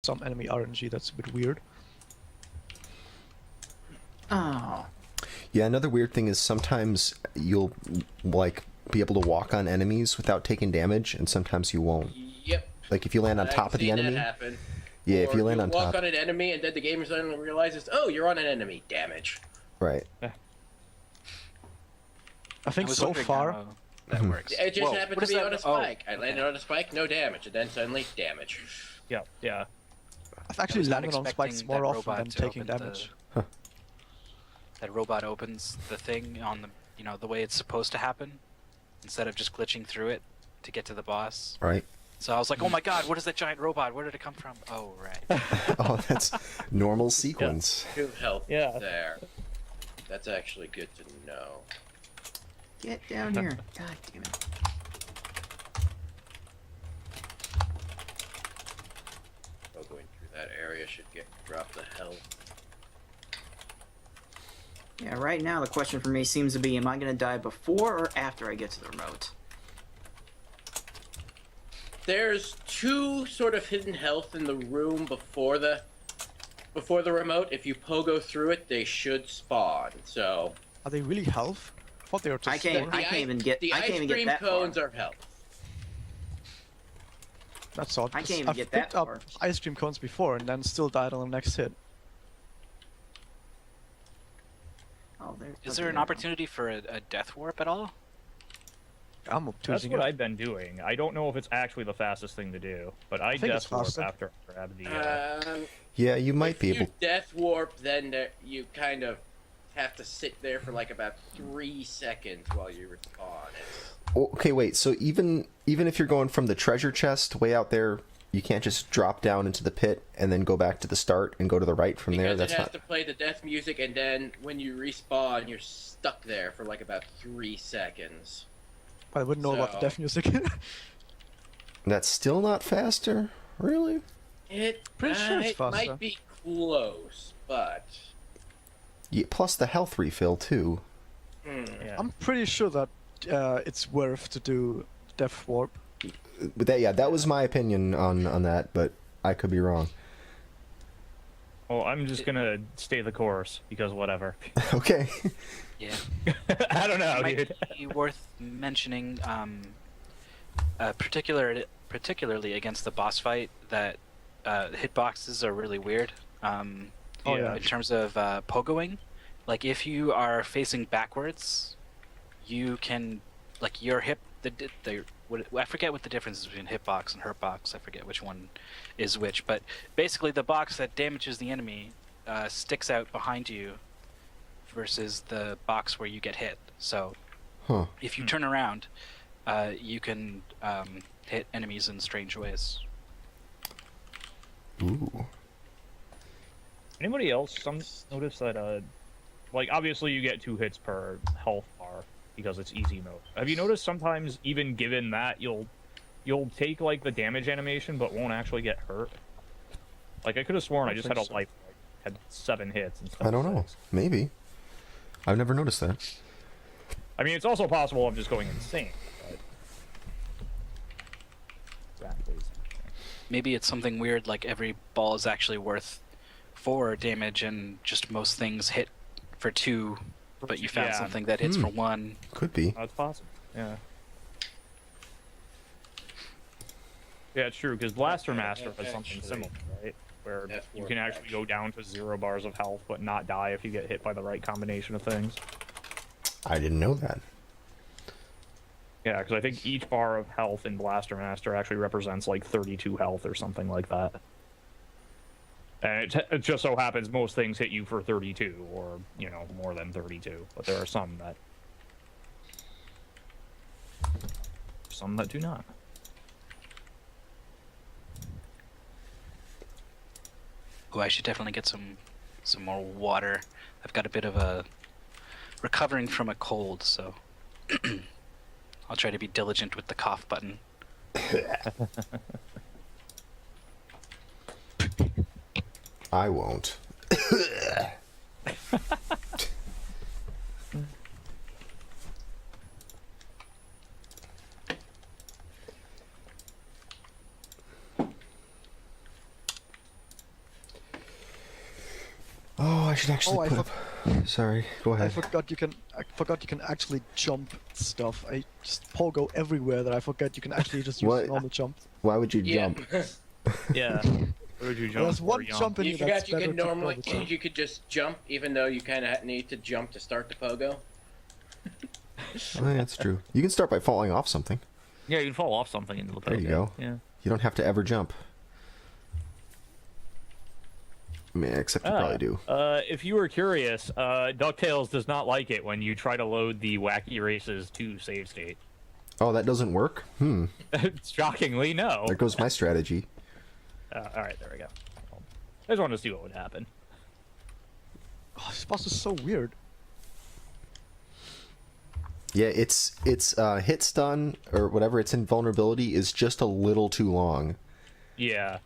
some enemy RNG that's a bit weird. Oh. Yeah, another weird thing is sometimes you'll, like, be able to walk on enemies without taking damage, and sometimes you won't. Yep. Like, if you land on top of the enemy... That happen. Yeah, or if you land on top... walk on an enemy, and then the game suddenly realizes, oh, you're on an enemy. Damage. Right. I think so far... that works. It just Whoa, happened what to be is on a that? spike. Oh, I landed on a spike, no damage, and then suddenly damage. Yeah, yeah. I've actually was not landed on spikes expecting more that often than robot to taking open damage. That robot opens the thing on the, you know, the way it's supposed to happen, instead of just glitching through it to get to the boss. Right. So I was like, oh my god, what is that giant robot? Where did it come from? Oh, right. Oh, that's normal sequence. 2 health Yeah. there. That's actually good to know. Get down here. God damn it. Oh, going through that area should drop the health. Yeah, right now the question for me seems to be, am I going to die before or after I get to the remote? There's 2 sort of hidden health in the room before the remote. If you pogo through it, they should spawn. So Are they really health? I thought they were just... I can't even get. the I ice can't even get cream that cones far. are health. That's odd. I can't even I've get that picked up far. ice cream cones before and then still died on the next hit. Oh, Is there an opportunity for a death warp at all? I'm That's choosing what it. I've been doing. I don't know if it's actually the fastest thing to do, but I think it's death warp faster. after I grab the... Yeah, you might be If able... you death warp, then you kind of have to sit there for like about 3 seconds while you respawn. Okay, wait, so even if you're going from the treasure chest way out there, you can't just drop down into the pit and then go back to the start and go to the right from there? Because That's it has not... to play the death music, and then when you respawn, you're stuck there for like about 3 seconds. I wouldn't know about the death music. That's still not faster? Really? Pretty sure it's it faster. might be close, but Yeah, plus the health refill, too. Yeah. I'm pretty sure that it's worth to do Death Warp. But that was my opinion on that, but I could be wrong. Well, I'm just gonna stay the course, because whatever. Okay. Yeah. I don't know, It dude. might be worth mentioning, particularly against the boss fight, that hitboxes are really weird. Yeah. In terms of pogoing, like if you are facing backwards, you can, like your hip, I forget what the difference is between hitbox and hurtbox. I forget which one is which, but basically the box that damages the enemy sticks out behind you versus the box where you get hit. So if you turn around, you can hit enemies in strange ways. Ooh. Anybody else notice that, like, obviously you get 2 hits per health bar because it's easy mode. Have you noticed sometimes, even given that, you'll take, like, the damage animation but won't actually get hurt? Like, I could have sworn I just had a life, had 7 hits instead I don't of know. 6. Maybe. I've never noticed that. I mean, it's also possible I'm just going insane, but... Exactly. Maybe it's something weird, like every ball is actually worth 4 damage, and just most things hit for 2, but you found Yeah. something that hits for 1. Could be. That's possible, yeah. Yeah, it's true, because Blaster Master has something similar, right? Where you can actually go down to 0 bars of health, but not die if you get hit by the right combination of things. I didn't know that. Yeah, because I think each bar of health in Blaster Master actually represents like 32 health or something like that. And it just so happens most things hit you for 32, or, you know, more than 32. But there are some that do not. Oh, I should definitely get some more water. I've got a bit of a recovering from a cold, so I'll try to be diligent with the cough button. I won't. Oh, I should actually Oh, I put up. Sorry, go I ahead. forgot you can. I forgot you can actually jump stuff. I just pogo everywhere that I forget you can actually just use What? normal jump. Why would you Yeah. jump? Yeah. Where would you jump? There's one for, Jan? jump in You you that's forgot you better could to normally pogo jump. you could just jump even though you kind of need to jump to start the pogo. Oh, yeah, that's true. You can start by falling off something. Yeah, you can fall off something into the There you pogo. go. Yeah. You don't have to ever jump. I mean, except you probably do. If you were curious, DuckTales does not like it when you try to load the Wacky Races to save state. Oh, that doesn't work? Hmm. Shockingly, no. There goes my strategy. Alright, there we go. I just wanted to see what would happen. Oh, this boss is so weird. Yeah, it's hit stun or whatever its invulnerability is just a little too long. Yeah.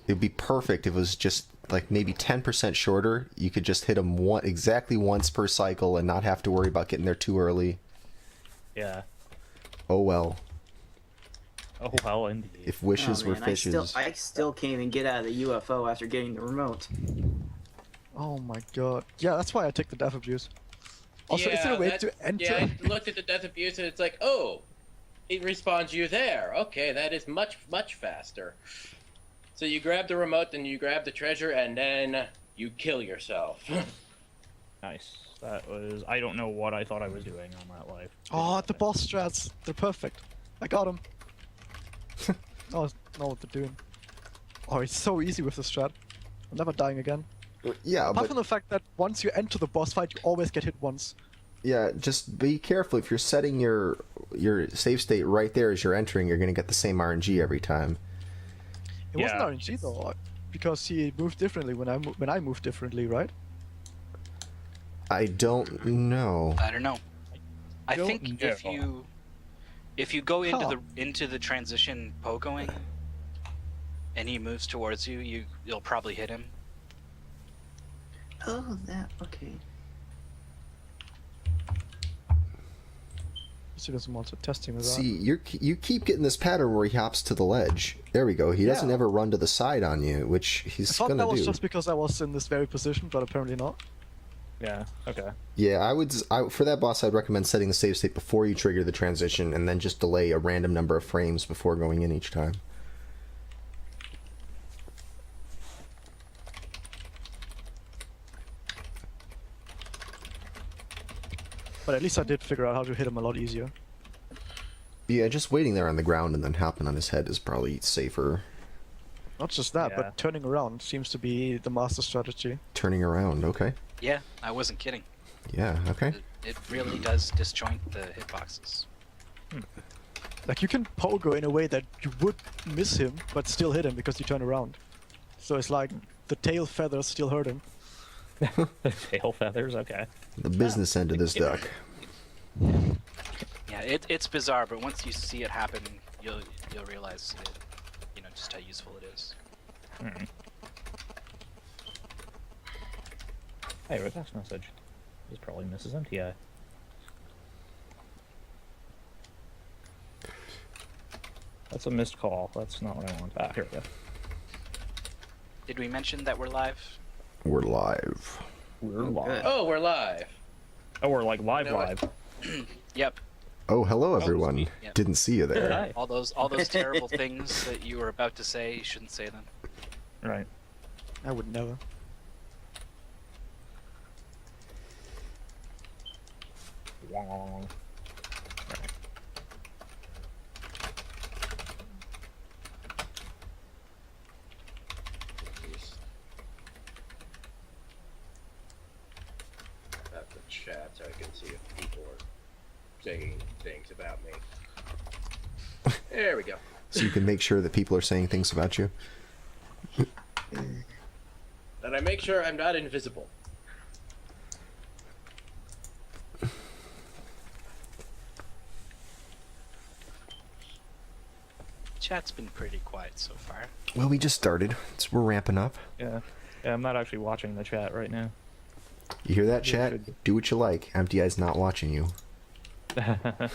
It'd be perfect if it was just like maybe 10% shorter. You could just hit them exactly once per cycle and not have to worry about getting there too early. Yeah. Oh well. Oh, well, indeed. If wishes Oh, were man, fishes. I still can't even get out of the UFO after getting the remote. Oh my god. Yeah, that's why I take the death abuse. Also, is there a way to enter? Yeah, I looked at the death abuse and it's like, oh, it respawns you there. Okay, that is much, much faster. So you grab the remote, then you grab the treasure, and then you kill yourself. Nice. That was... I don't know what I thought I was doing on that life. Oh, the boss strats. They're perfect. I got him. Oh, I know what they're doing. Oh, it's so easy with the strat. I'm never dying again. Yeah, Apart but from the fact that once you enter the boss fight, you always get hit once. yeah, just be careful. If you're setting your save state right there as you're entering, you're gonna get the same RNG every time. It Yeah. wasn't RNG though, because he moved differently when I moved differently, right? I don't know. I don't know. I Don't think know. if you go into Huh. into the transition pogoing and he moves towards you, you'll probably hit him. Oh, that, okay. See, there's some also testing with that. See, you keep getting this pattern where he hops to the ledge. There we go. He doesn't Yeah. ever run to the side on you, which I he's thought gonna that was do. just because I was in this very position, but apparently not. Yeah, okay. Yeah, for that boss, I'd recommend setting the save state before you trigger the transition, and then just delay a random number of frames before going in each time. But at least I did figure out how to hit him a lot easier. Yeah, just waiting there on the ground and then hopping on his head is probably safer. Not just that, Yeah. but turning around seems to be the master strategy. Turning around, okay. Yeah, I wasn't kidding. Yeah, okay. It really does disjoint the hitboxes. Like, you can pogo in a way that you would miss him, but still hit him because you turn around. So it's like the tail feathers still hurt him. Tail feathers, okay. The business end of this duck. Yeah, it's bizarre, but once you see it happen, you'll realize it, just how useful it is. Hmm. Hey, request message. This is probably Mrs. Emptyeye. That's a missed call. That's not what I want. Ah, here we go. Did we mention that we're live? We're live. We're Oh, live. good. Oh, we're live. Oh, we're like live You know what? live. Yep. Oh, hello everyone. sweet. Yeah. Didn't see you there. Hi. All those terrible things that you were about to say, you shouldn't say them. Right. I would never. Wong. Right. At the chat so I can see if people are saying things about me. There we go. So you can make sure that people are saying things about you. And I make sure I'm not invisible. Chat's been pretty quiet so far. Well, we just started. We're ramping up. Yeah. Yeah, I'm not actually watching the chat right now. You hear that, chat? Do what you like. Emptyeye's not watching you. I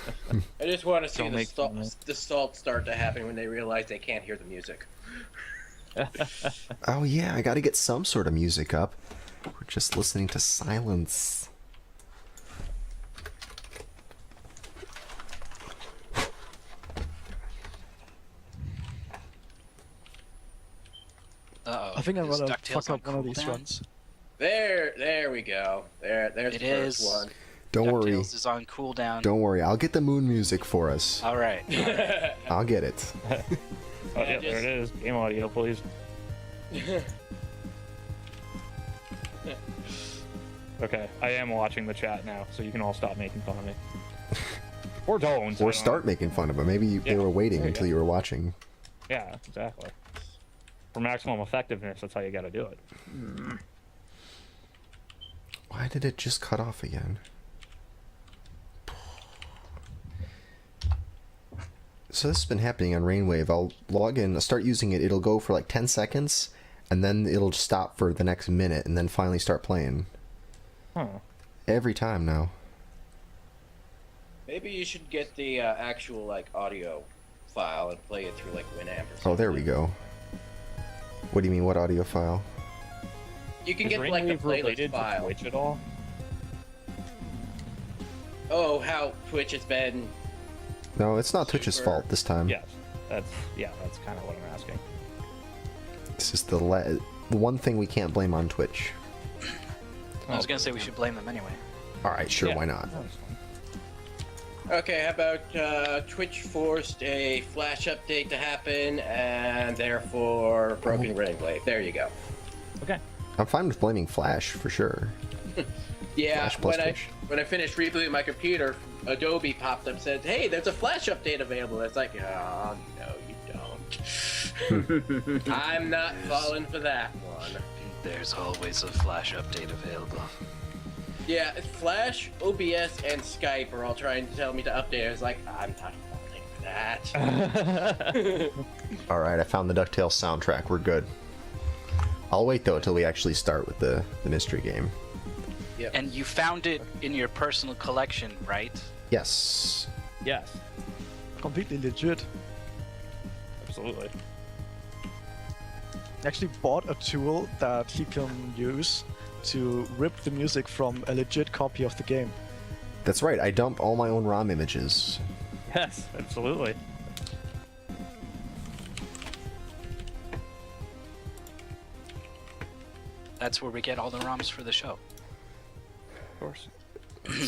just want to see Don't make fun the salt start to happen when they realize they can't hear the music. Oh yeah, I gotta get some sort of music up. We're just listening to silence. Uh-oh. I think I'm Is gonna DuckTales fuck up on one of these cooldown? runs. There we go. There's It the first is. one. Don't worry. DuckTales is on cooldown. Don't worry. I'll get the moon music for us. All right. I'll get it. Oh, yeah, there it is. Game audio, please. Okay, I am watching the chat now, so you can all stop making fun of me. Or don't. Or start making fun of it. Maybe they Yeah, were waiting there you until go. you were watching. Yeah, exactly. For maximum effectiveness, that's how you gotta do it. Why did it just cut off again? So this has been happening on Rainwave. I'll log in, I'll start using it, it'll go for like 10 seconds, and then it'll stop for the next minute, and then finally start playing. Huh. Every time now. Maybe you should get the actual like audio file and play it through like Winamp or something. Oh, there we go. What do you mean, what audio file? You can Is get like the Rainwave playlist related to file. Twitch at all? Oh, how Twitch has been. No, it's not Twitch's Super. fault this time. Yes. That's kind of what I'm asking. It's just the one thing we can't blame on Twitch. I was gonna say we should blame them anyway. Alright, sure, Yeah, why not? that's fine. Okay, how about Twitch forced a flash update to happen and therefore broken Rainwave. There you go. Okay. I'm fine with blaming Flash, for sure. Yeah, Flash plus Twitch. when I finished rebooting my computer, Adobe popped up and said, "Hey, there's a Flash update available." It's like, oh no, you don't. I'm not falling for that one. There's always a Flash update available. Yeah, Flash, OBS, and Skype are all trying to tell me to update. I was like, I'm not falling for that. Alright, I found the DuckTales soundtrack. We're good. I'll wait, though, until we actually start with the mystery game. And you found it in your personal collection, right? Yes. Yes. Completely legit. Absolutely. Actually bought a tool that he can use to rip the music from a legit copy of the game. That's right, I dump all my own ROM images. Yes, absolutely. That's where we get all the ROMs for the show. Of course.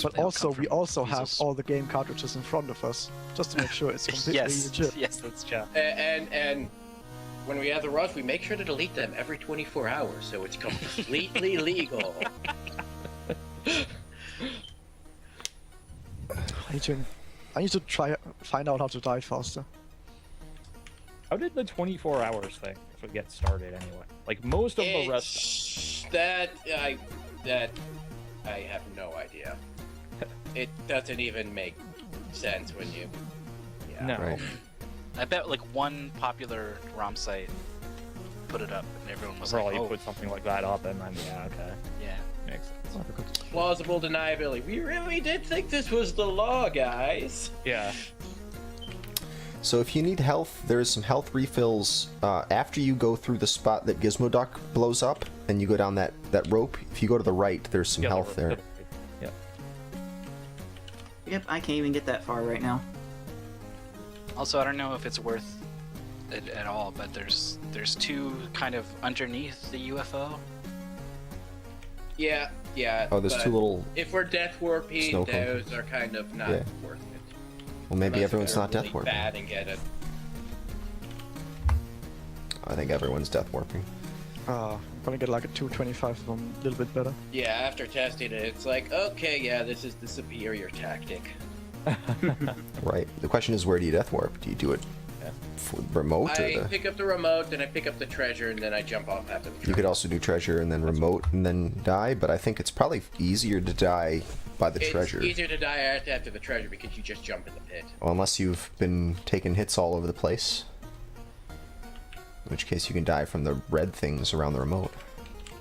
But They all also, come we from also have Feasels. all the game cartridges in front of us, just to make sure it's completely Yes, legit. yes, that's true. And when we have the runs, we make sure to delete them every 24 hours, so it's completely legal. I need to find out how to die faster. How did the 24 hours thing get started anyway? Like most of the rest. It's that I have no idea. It doesn't even make sense when you. Yeah. No. Right. I bet like one popular ROM site put it up, and everyone was Probably like, "Oh, put something like that up, and then yeah, okay, yeah." makes sense. Plausible deniability. We really did think this was the law, guys. Yeah. So if you need health, there's some health refills after you go through the spot that Gizmo Duck blows up, and you go down that rope. If you go to the right, there's some Yeah, health there. Yep. Yep, I can't even get that far right now. Also, I don't know if it's worth it at all, but there's two kind of underneath the UFO. Yeah. Oh, there's but two little. If we're death warping, Snow cones. those are kind of not Yeah. worth it. Well, maybe Unless everyone's they're not really death warping. Bad and get it. I think everyone's death warping. I'm gonna get like a 225 from a little bit better. Yeah, after testing it, it's like, okay, yeah, this is the superior tactic. Right. The question is, where do you death warp? Do you do it for remote, or I the? pick up the remote, then I pick up the treasure, and then I jump off after the treasure. You could also do treasure and then remote and then die, but I think it's probably easier to die by the treasure. It's easier to die after the treasure because you just jump in the pit. Well, unless you've been taking hits all over the place. In which case you can die from the red things around the remote.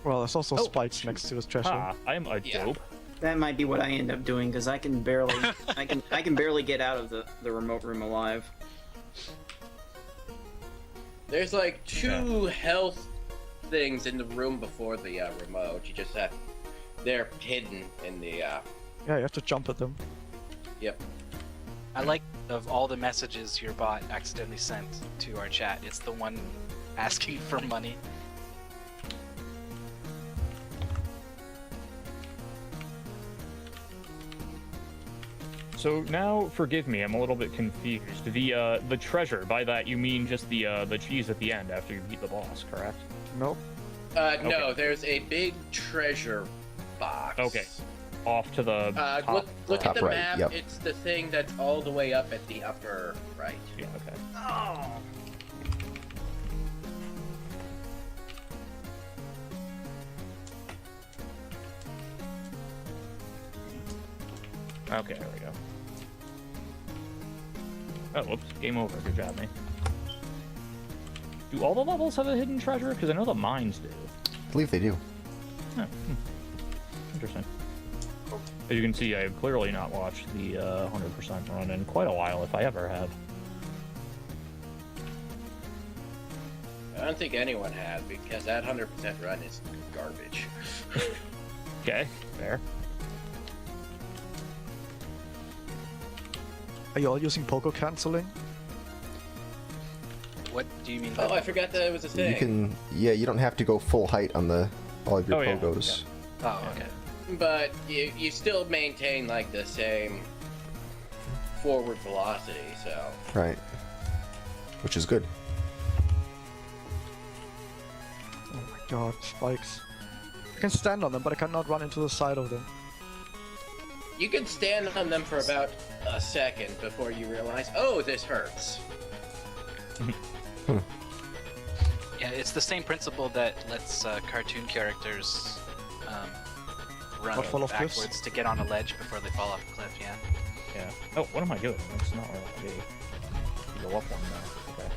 Well, there's also spikes next to his treasure. Ah, I'm a Yeah. dope. That might be what I end up doing because I can barely, I can barely get out of the remote room alive. There's like two health things in the room before the remote. You just have they're hidden in the. Yeah, you have to jump at them. Yep. I like of all the messages your bot accidentally sent to our chat, it's the one asking for money. So now, forgive me, I'm a little bit confused. The treasure, by that you mean just the cheese at the end after you beat the boss, correct? Nope. No, there's a big treasure box. Okay. Off to the top. Look Top at the right, map. yep. It's the thing that's all the way up at the upper right. Yeah, okay. Oh. Okay, there we go. Oh, whoops. Game over. Good job, mate. Do all the levels have a hidden treasure? Because I know the mines do. I believe they do. Oh, interesting. As you can see, I have clearly not watched the 100% run in quite a while, if I ever have. I don't think anyone has because that 100% run is garbage. Okay, fair. Are you all using pogo canceling? What do you mean? Oh, I forgot that it was a thing. You can, yeah, you don't have to go full height on all of your Oh, yeah, pogos. Oh, okay. But you still maintain like the same forward velocity, so. Right. Which is good. Oh my god, spikes. I can stand on them, but I cannot run into the side of them. You can stand on them for about a second before you realize, oh, this hurts. Yeah, it's the same principle that lets cartoon characters run Not fall off cliffs? backwards to get on a ledge before they fall off a cliff, yeah. Yeah. Oh, what am I doing? That's not where I want to be. Go up one now. Okay.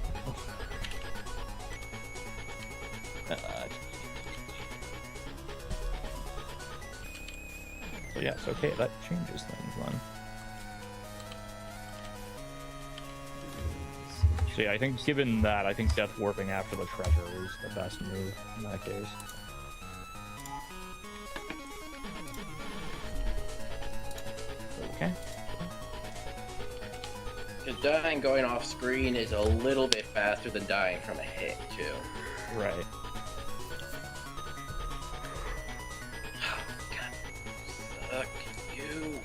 So yes, okay, that changes things then. So yeah, I think given that, I think death warping after the treasure is the best move in that case. Okay. Because dying going off screen is a little bit faster than dying from a hit, too. Right. Fuck you.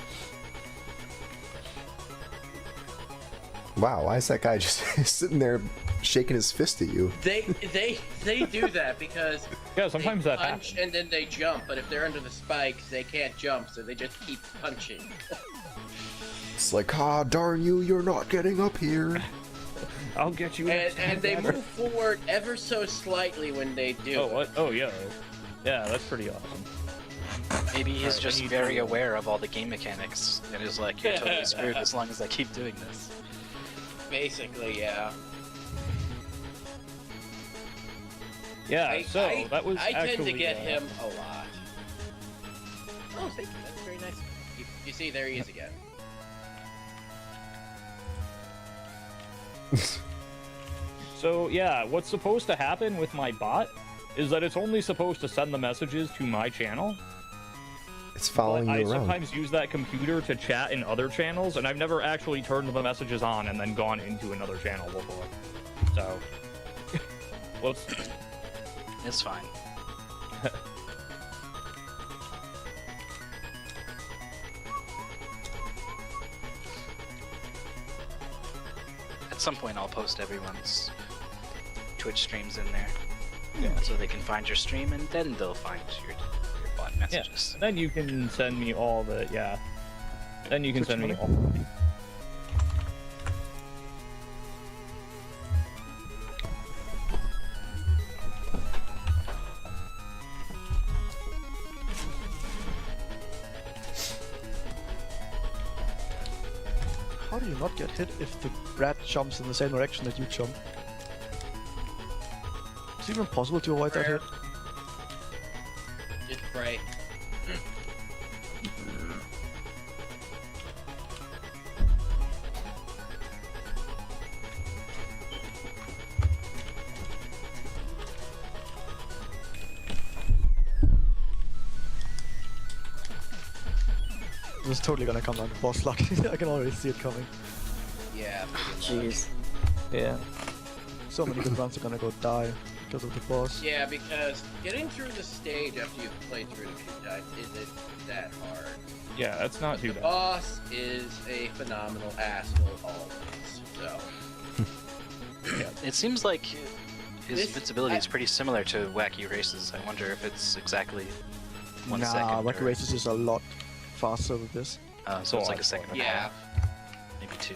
Wow, why is that guy just sitting there shaking his fist at you? They do that because Yeah, sometimes they that punch happens. and then they jump, but if they're under the spikes, they can't jump, so they just keep punching. It's like, ah, darn you, you're not getting up here. I'll get you next time, And they Badger. move forward ever so slightly when they do. Oh, what? Oh, yeah. Yeah, that's pretty awesome. Maybe he's Alright, I just need very to- aware of all the game mechanics and is like, you're totally screwed as long as I keep doing this. Basically, yeah. Yeah, so that was I actually... tend to get him a lot. Oh, thank you. That's very nice. You see, there he is again. So, yeah, what's supposed to happen with my bot is that it's only supposed to send the messages to my channel. It's following But I you around. sometimes use that computer to chat in other channels, and I've never actually turned the messages on and then gone into another channel before. So, whoops. It's fine. At some point, I'll post everyone's Twitch streams in there, so they can find your stream, and then they'll find your bot messages. Yeah. Then you can send me all the Then you can Twitch send me money? all. How do you not get hit if the rat jumps in the same direction that you jump? Is it even possible to avoid that hit? Just pray. This is totally gonna come down to boss luck. I can already see it coming. Yeah. Jeez. Yeah. So many good runs are gonna go die because of the boss. Yeah, because getting through the stage after you've played through it a few times isn't that hard. Yeah, that's not too The bad. boss is a phenomenal asshole always. So It seems like his This- invincibility is pretty similar to Wacky Races. I wonder if it's exactly 1 Nah, second. Wacky or- Races is a lot faster with this. So it's like a second and a yeah, half, maybe 2.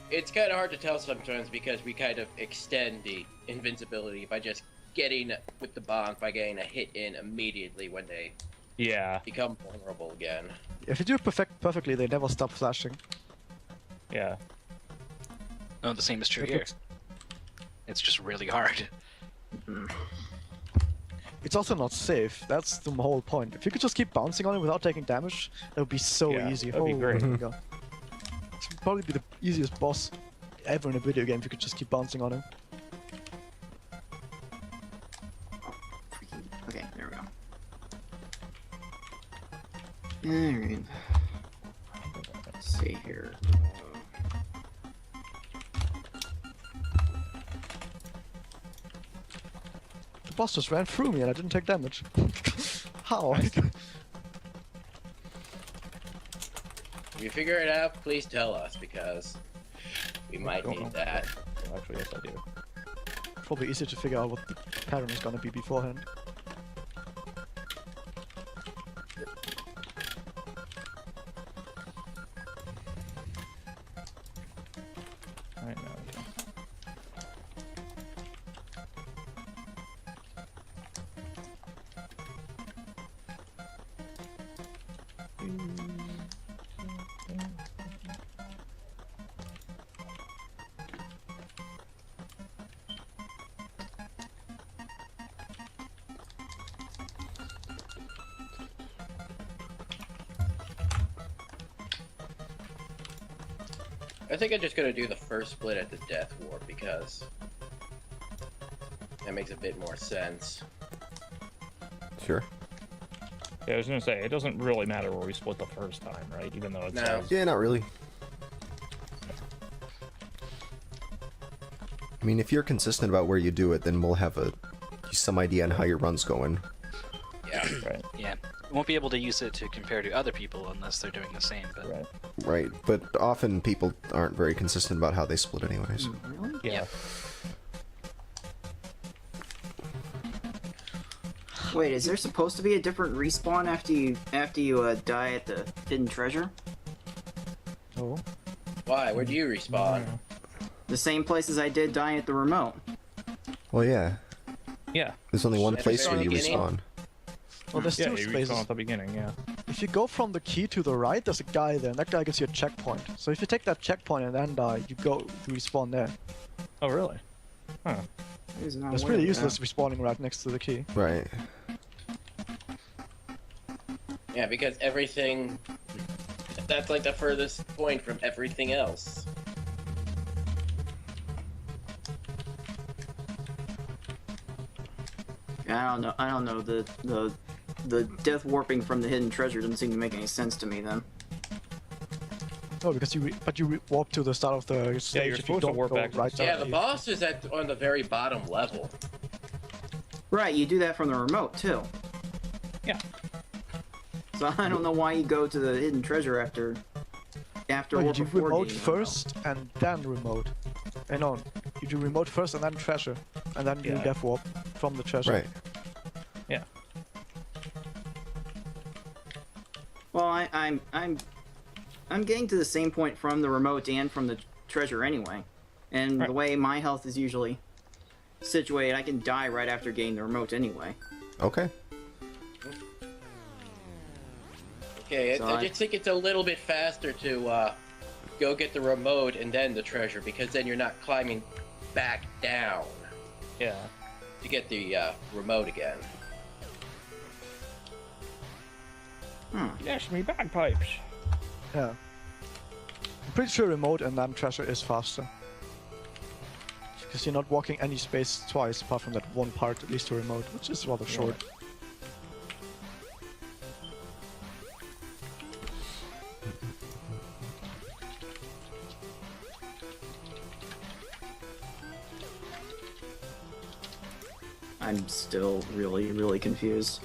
it's kind of hard to tell sometimes because we kind of extend the invincibility by just getting with the bonk by getting a hit in immediately when they Yeah. become vulnerable again. If you do it perfectly, they never stop flashing. Yeah. No, the same is true It here. looks- It's just really hard. It's also not safe. That's the whole point. If you could just keep bouncing on it without taking damage, that would be so Yeah, easy. that'd be great. my God. This would probably be the easiest boss ever in a video game if you could just keep bouncing on him. Okay, there we go. Alright. Let's see here. The boss just ran through me and I didn't take damage. How? If you figure it out, please tell us because we might don't know. need that. Well, actually, yes, I do. Probably easier to figure out what the pattern is gonna be beforehand. Right now. I think I'm just gonna do the first split at the Death Warp because that makes a bit more sense. Sure. Yeah, I was gonna say, it doesn't really matter where we split the first time, right? Even though it No. says... Yeah, not really. I mean, if you're consistent about where you do it, then we'll have some idea on how your run's going. Yeah. Right, Yeah. We won't be able to use it to compare to other people unless they're doing the same, but right. Right, but often people aren't very consistent about how they split anyways. Really? Yeah. Wait, is there supposed to be a different respawn after you die at the hidden treasure? Oh. Why? Where do you respawn? The same place as I did dying at the remote. Well, yeah. Yeah. There's only one At the place where very you beginning? respawn. Well, there's Yeah, two you respawn spaces. at the beginning, yeah. If you go from the key to the right, there's a guy there, and that guy gives you a checkpoint. So if you take that checkpoint and then die, you respawn there. Oh, really? Huh. It's not It's aware pretty of that. useless respawning right next to the key. Right. Yeah, because everything. That's like the furthest point from everything else. I don't know. The death warping from the hidden treasure doesn't seem to make any sense to me then. No, because you warp to the start of the stage you're if you supposed to don't warp go back to the right start. Yeah, down the key. boss is on the very bottom level. Right, you do that from the remote too. Yeah. So I don't know why you go to the hidden treasure after No, or you do before remote getting first and then remote. No, you do remote first and then treasure, and then you Yeah. death warp from the treasure. Right. Yeah. Well, I'm getting to the same point from the remote and from the treasure anyway. And Right. the way my health is usually situated, I can die right after getting the remote anyway. Okay. Okay, So I I- just think it's a little bit faster to go get the remote and then the treasure because then you're not climbing back down Yeah. to get the remote again. Dash me bagpipes. Yeah. I'm pretty sure remote and then treasure is faster. Because you're not walking any space twice apart from that one part, at least to remote, which is rather short. I'm still really, really confused.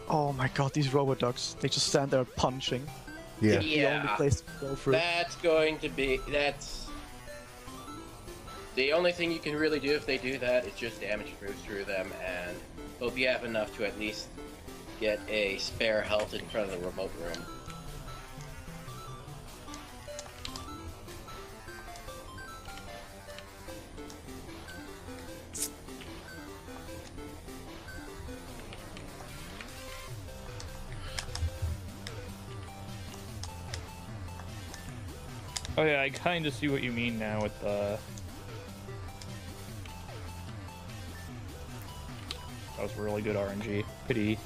Oh my god, these robot ducks. They just stand there punching. Yeah. The only place to go through. That's going to be... That's... The only thing you can really do if they do that is just damage through them, and hope you have enough to at least get a spare health in front of the remote room. Oh yeah, I kind of see what you mean now with the... That was really good RNG. Pity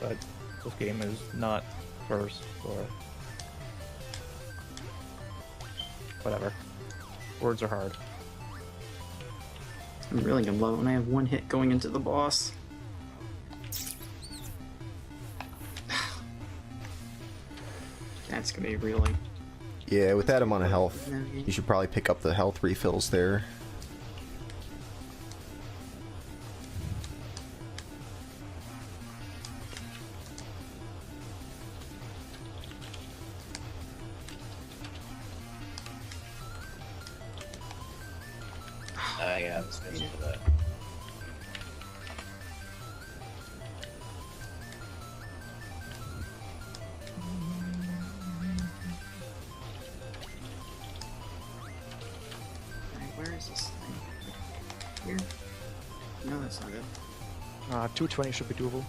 that this game is not first, or... Whatever. Words are hard. I'm really gonna love it when I have one hit going into the boss. That's gonna be really... Yeah, with that amount of health, you should probably pick up the health refills there. Yeah, let's go for that. Where is this thing? Here? No, that's not it. 220 should be doable.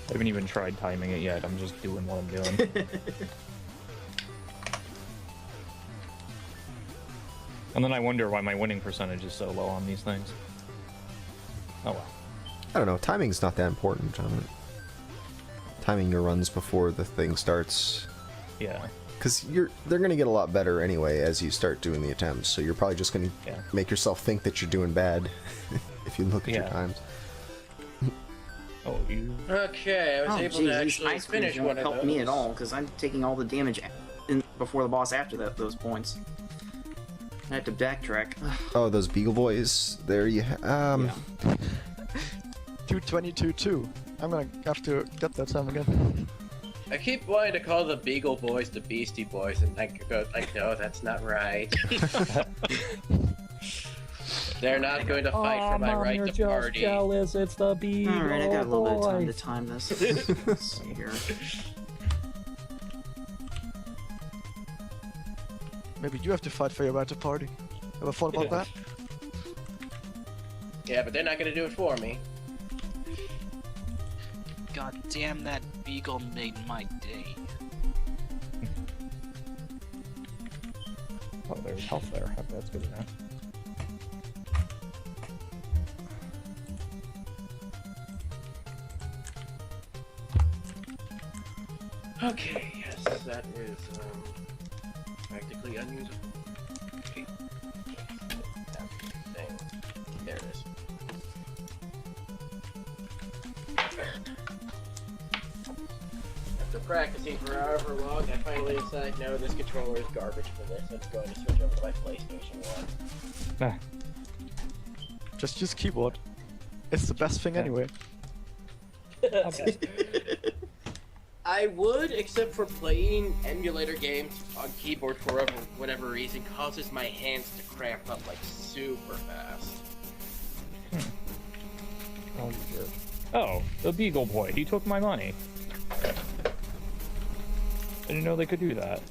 I haven't even tried timing it yet, I'm just doing what I'm doing. And then I wonder why my winning percentage is so low on these things. Oh well. I don't know, timing's not that important, John. Timing your runs before the thing starts. Yeah. Because they're going to get a lot better anyway as you start doing the attempts, so you're probably just going to make yourself think that you're doing bad if you look at your times. Oh, you... Okay, I was able to actually finish one of those. Help me at all, because I'm taking all the damage before the boss after those points. I have to backtrack. Oh, those Beagle Boys. There you Yeah. 222-2. I'm gonna have to get that time again. I keep wanting to call the Beagle Boys the Beastie Boys, and I go like, no, that's not right. They're not going to fight for my right to party. Jealous. It's the Beagle Alright, I got a little bit of time to Boys. time this. Let's see here. Maybe you have to fight for your right to party. Ever thought about that? Yeah, but they're not going to do it for me. God damn, that beagle made my day. Oh, there's health there. That's good enough. Okay, yes, that is practically unusable. Okay. There it is. After practicing for however long, I finally decided, no, this controller is garbage for this. I'm going to switch over to my PlayStation 1. Ah, Just use keyboard. It's the best thing anyway. I would, except for playing emulator games on keyboard for whatever reason, causes my hands to cramp up like super fast. oh, you jerk. Oh, the Beagle Boy. He took my money. I didn't know they could do that.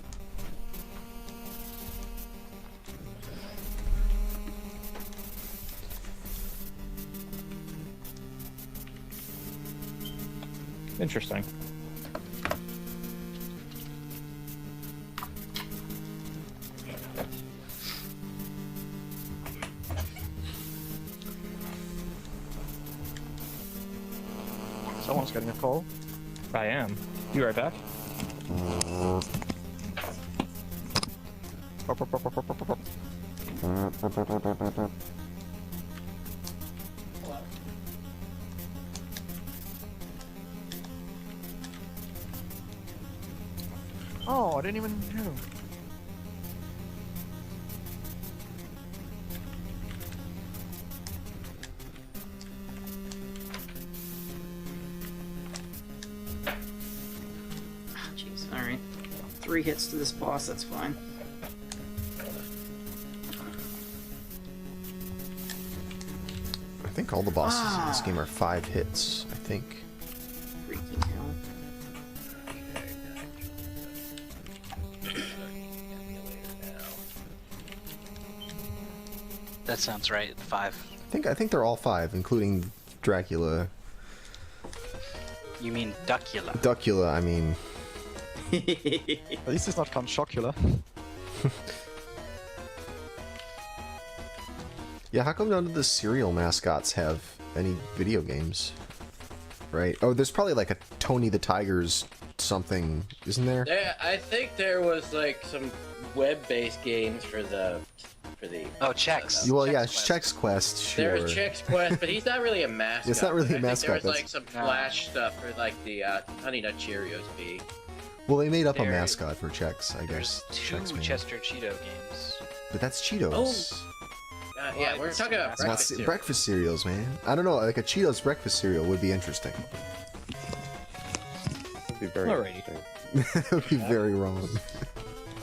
Interesting. Someone's getting a call. I am. You right back? Oh, I didn't even know. 3 hits to this boss, that's fine. I think all the bosses in this game are 5 hits. I think. Freaking hell. That sounds right. 5. I think they're all 5, including Dracula. You mean Duckula? Duckula, I mean. At least it's not Count Chocula. Yeah, how come none of the cereal mascots have any video games? Right? Oh, there's probably like a Tony the Tiger's something, isn't there? Yeah, I think there was like some web-based games for the. Oh, Chex. Well, yeah, Chex Chex Quest, sure. There's Chex Quest, but he's not really a mascot. It's not really a I mascot, think there was that's- like some Flash stuff for like the Honey Nut Cheerios be. Well, they made up a There- mascot for Chex, I There's guess. 2 Chex Man. Chester Cheeto games. But that's Cheetos. Yeah, Well, we're it's talking about not breakfast cereal. Breakfast cereals, man. I don't know, like a Cheetos breakfast cereal would be interesting. It'd be very Alrighty. interesting. That would be very wrong.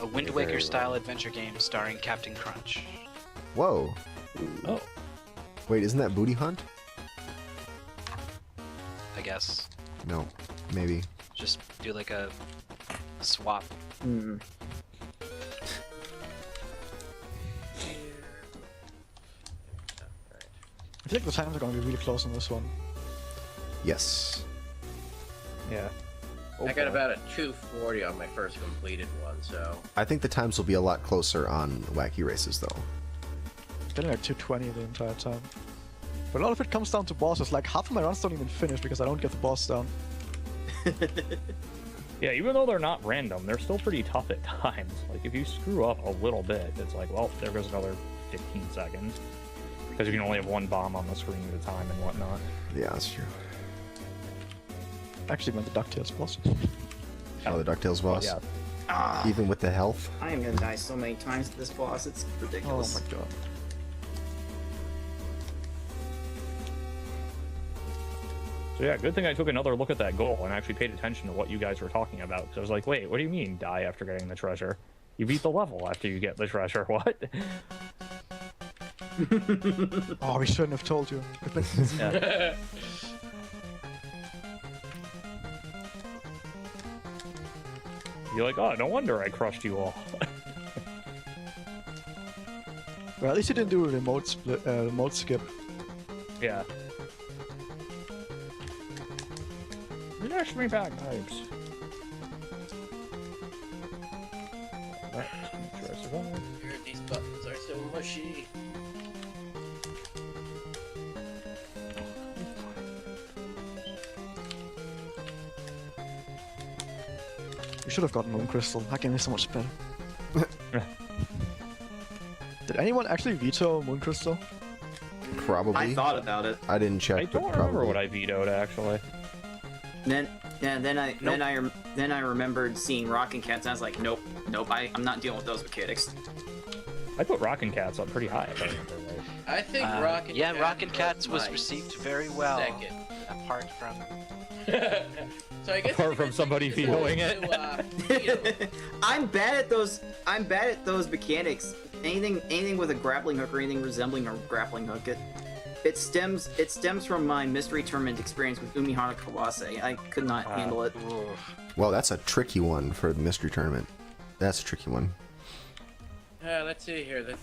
A Wind Waker style adventure game starring Captain Crunch. Whoa. Oh. Wait, isn't that Booty Hunt? I guess. No, maybe. Just do like a swap. Hmm. I think the times are going to be really close on this one. Yes. Yeah. I got about a 240 on my first completed one, so. I think the times will be a lot closer on Wacky Races, though. Getting like 220 the entire time. But a lot of it comes down to bosses. Like half of my runs don't even finish because I don't get the boss down. Yeah, even though they're not random, they're still pretty tough at times. Like, if you screw up a little bit, it's like, well, there goes another 15 seconds. Because you can only have 1 bomb on the screen at a time and whatnot. Yeah, that's true. Actually, meant the DuckTales boss. Oh, the DuckTales boss? Yeah. Ah, Even with the health? I am gonna die so many times to this boss, it's Oh ridiculous. my god. So yeah, good thing I took another look at that goal and actually paid attention to what you guys were talking about. Because I was like, wait, what do you mean die after getting the treasure? You beat the level after you get the treasure. What? Oh, we shouldn't have told you. Yeah. You're like, oh, no wonder I crushed you all. Well, at least you didn't do a remote split, remote skip. Yeah. Dash me bagpipes. These buttons are so mushy. You should have gotten Moon Crystal. That game is so much better. Did anyone actually veto Moon Crystal? Probably. I thought about it. I didn't check, I but don't probably. remember what I vetoed actually. Then I remembered seeing Rockin' Cats and I was like, nope, I'm not dealing with those mechanics. I put Rockin' Cats up pretty high, if I remember right. I think Rockin' Yeah, Cats Rockin' Cats was my received very well. Second. Apart from So I guess Apart from somebody vetoing it. veto. I'm bad at those. I'm bad at those mechanics. Anything with a grappling hook or anything resembling a grappling hook. It stems from my mystery tournament experience with Umihara Kawase. I could not handle it. Well, that's a tricky one for the mystery tournament. That's a tricky one. Let's see here. The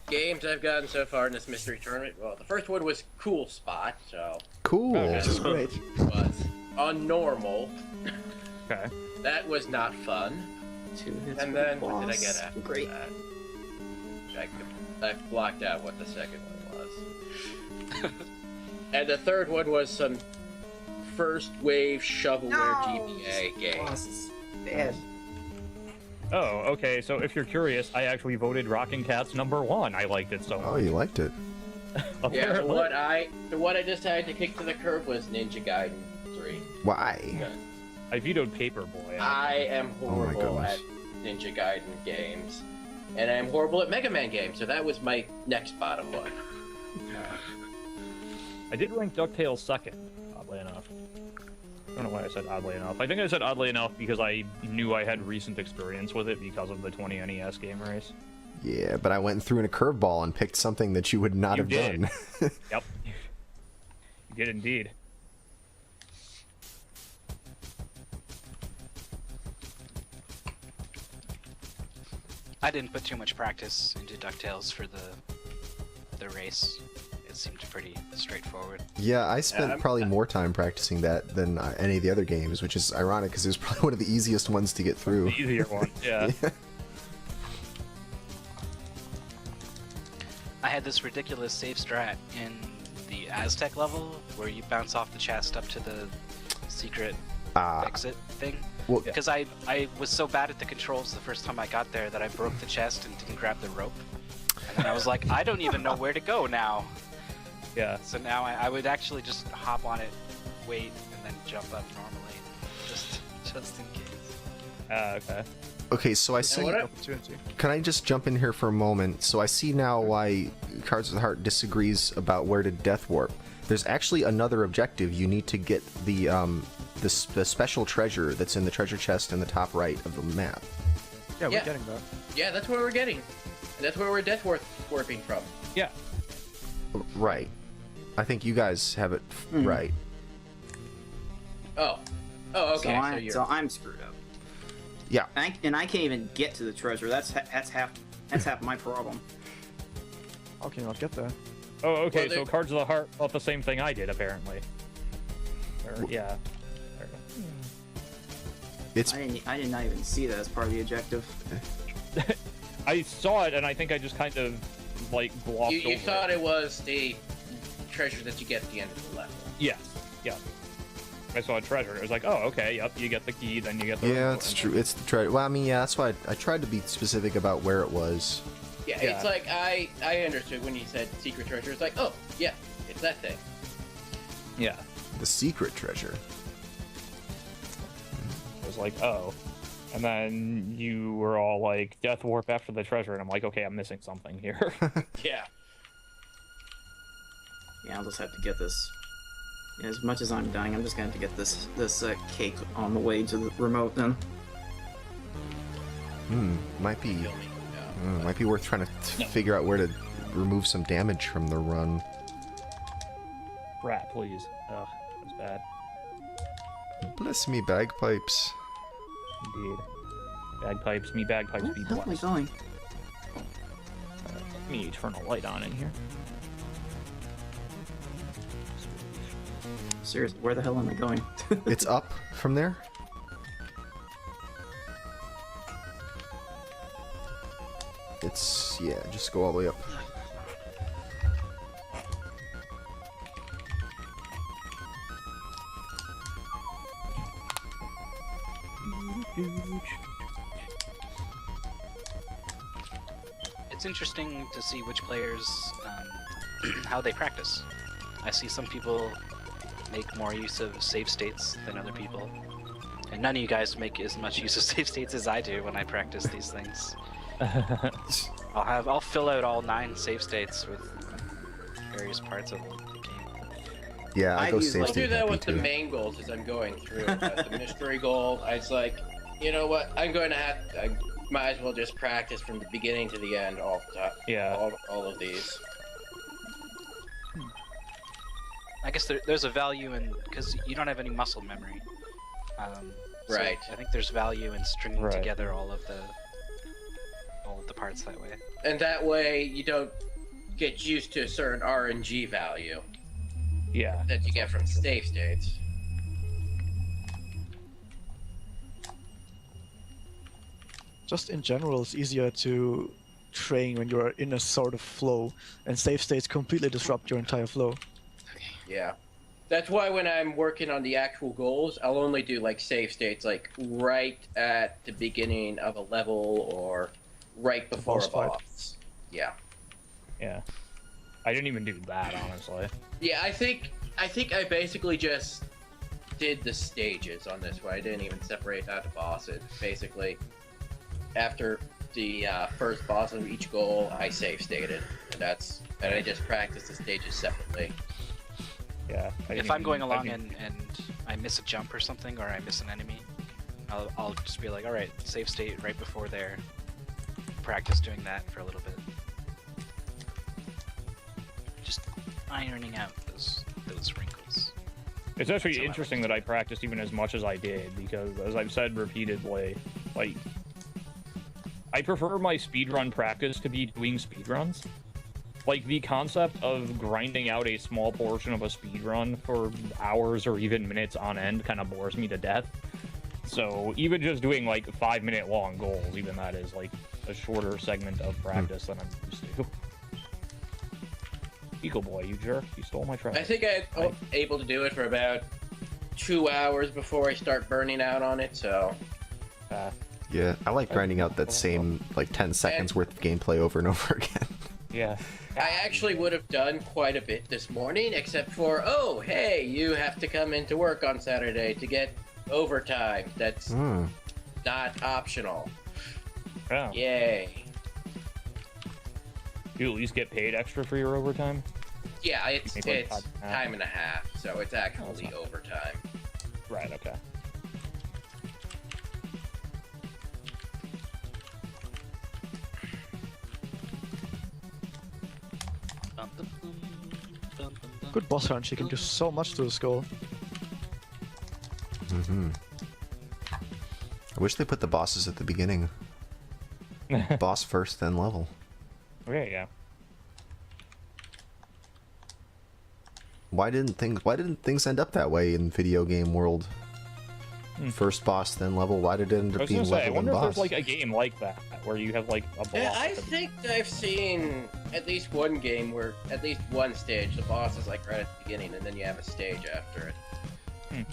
games I've gotten so far in this mystery tournament. Well, the first one was Cool Spot, so Cool. Okay. Which is great. it was on normal. Okay. That was not fun. 2 hits And for the then what did I boss. get after Great. that? I blocked out what the second one was. And the third one was some first wave shovelware GBA game. Boss is bad. Oh, okay. So if you're curious, I actually voted Rockin' Cats #1. I liked it so much. Oh, you liked it. Yeah, Apparently. the one I decided to kick to the curb was Ninja Gaiden 3. Why? I vetoed Paperboy. I am horrible goodness. at Ninja Gaiden games. And I'm horrible at Mega Man games, so that was my next bottom one. I did rank DuckTales second, oddly enough. I don't know why I said oddly enough. I think I said oddly enough because I knew I had recent experience with it because of the 20 NES game race. Yeah, but I went through in a curveball and picked something that you would not You have did. done. Yep. You did indeed. I didn't put too much practice into DuckTales for the race. It seemed pretty straightforward. Yeah, I spent I'm- probably more time practicing that than any of the other games, which is ironic because it was probably one of the easiest ones to get through. The easier one, yeah. I had this ridiculous save strat in the Aztec level where you bounce off the chest up to the secret exit thing. Well, Because I was so bad at the controls the first time I got there that I broke the chest and didn't grab the rope. And then I was like, I don't even know where to go now. Yeah. So now I would actually just hop on it, wait, and then jump up normally. Just in case. Okay. okay, so I see. what I- Opportunity. Can I just jump in here for a moment? So I see now why Cards of the Heart disagrees about where to death warp. There's actually another objective. You need to get the special treasure that's in the treasure chest in the top right of the map. Yeah, we're Yeah. getting that. Yeah, that's where we're getting. And that's where we're death warping from. Yeah. Right. I think you guys have it right. Oh. Oh, okay. So I'm screwed up. Yeah. And I can't even get to the treasure. That's half my problem. How can you not get there? Oh, okay, Well, so they- Cards of the Heart thought the same thing I did, apparently. Yeah. It's I did not even see that as part of the objective. I saw it, and I think I just kind of, like, glossed You over thought it was the treasure that you get at the end of the level. Yeah, yeah. I saw a treasure. It was like, oh, okay, yep, you get the key, then you get the... yeah, remote, it's and true. It's the treasure. Well, I mean, yeah, that's why I tried to be specific about where it was. Yeah, Yeah. it's like I understood when you said secret treasure. It's like, oh, yeah, it's that thing. Yeah. The secret treasure. It was like, oh. And then you were all like, death warp after the treasure, and I'm like, okay, I'm missing something here. Yeah. Yeah, I'll just have to get this. Yeah, as much as I'm dying, I'm just gonna have to get this cake on the way to the remote then. Might be. Kill me. No. Might be worth trying to figure out where to remove some damage from the run. Rat, please. Ugh, that's bad. Bless me, bagpipes. Indeed. Bagpipes, me bagpipes Where be the hell am I blessed. going? Let me turn a light on in here. Seriously, where the hell am I going? It's up from there. It's, yeah, just go all the way up. It's interesting to see which players, how they practice. I see some people make more use of save states than other people. And none of you guys make as much use of save states as I do when I practice these things. I'll fill out all 9 save states with various parts of the game. Yeah, I I've go used, save like- I'll do state that happy with the too. main goals as I'm going through. The mystery goal, I was like, you know what? I might as well just practice from the beginning to the end all the time. Yeah. All of these. I guess there's a value in, because you don't have any muscle memory. So Right. I think there's value in stringing Right. together all of the parts that way. And that way you don't get used to a certain RNG value Yeah. that you get from save states. Just in general, it's easier to train when you're in a sort of flow, and save states completely disrupt your entire flow. Yeah. That's why when I'm working on the actual goals, I'll only do like save states like right at the beginning of a level or right before boss a fight. boss. Yeah. Yeah. I didn't even do that, honestly. Yeah, I think I basically just did the stages on this one. I didn't even separate out the bosses. Basically, after the first boss of each goal, I save stated, and I just practiced the stages separately. Yeah. If I'm going along and I miss a jump or something, or I miss an enemy, I'll just be like, all right, save state right before there. Practice doing that for a little bit. Just ironing out those wrinkles. It's actually So I interesting like that I practiced even as much as I did, because as I've said repeatedly, like, I prefer my speedrun practice to be doing speedruns. Like, the concept of grinding out a small portion of a speedrun for hours or even minutes on end kind of bores me to death. So even just doing like 5-minute long goals, even that is like a shorter segment of practice than I'm used to. Eagle boy, you jerk! You stole my treasure. I think I'm able to do it for about 2 hours before I start burning out on it. So Yeah, I like grinding out that same like 10 seconds worth of gameplay over and over again. Yeah. I actually would have done quite a bit this morning, except for, oh, hey, you have to come into work on Saturday to get overtime. That's not optional. Oh. Yay. You at least get paid extra for your overtime? Yeah, it's You make, like, time and a half, so it's actually overtime. Right, okay. Good boss run, she can do so much to the skull. I wish they put the bosses at the beginning. Boss first, then level. Okay, yeah. Why didn't things end up that way in video game world? First boss, then level. Why did it end I up was being gonna say, I level and wonder if boss? there's like a game like that, where you have like a boss. Yeah, I at the- think I've seen at least one game where at least one stage, the boss is like right at the beginning, and then you have a stage after it.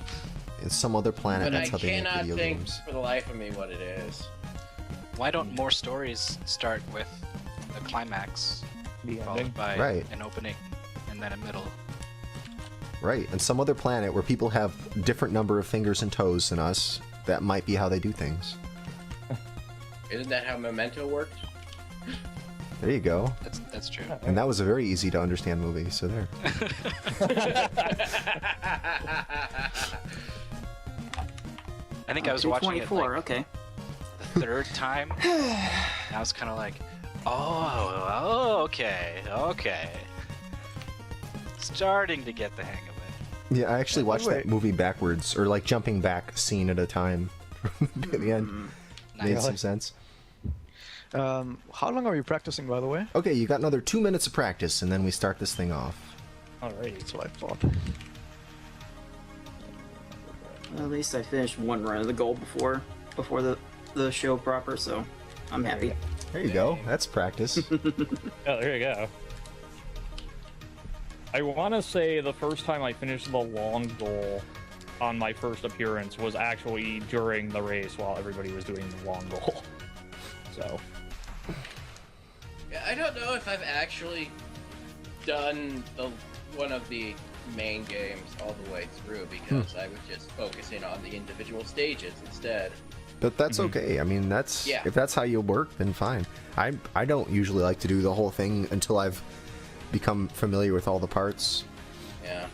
It's some other planet. But That's I how they make cannot video think games. for the life of me what it is. Why don't more stories start with a climax, The ending. followed by Right. an opening, and then a middle? Right, and some other planet where people have different number of fingers and toes than us. That might be how they do things. Isn't that how Memento worked? There you go. That's true. And that was a very easy to understand movie. So there. I think I was watching it 224, like okay. the third time. And I was kind of like, oh, okay. Starting to get the hang of it. Yeah, I actually watched that Wait. movie backwards, or like jumping back scene at a time. At the end, made Nice. some sense. How long are you practicing, by the way? Okay, you got another 2 minutes of practice, and then we start this thing off. Alrighty. That's what I thought. Well, at least I finished one run of the goal before the show proper, so I'm happy. There you go. That's practice. Oh, there you go. I want to say the first time I finished the long goal on my first appearance was actually during the race while everybody was doing the long goal. So, Yeah, I don't know if I've actually done one of the main games all the way through because I was just focusing on the individual stages instead. But that's okay. I mean, that's Yeah. if that's how you work, then fine. I don't usually like to do the whole thing until I've become familiar with all the parts. Yeah,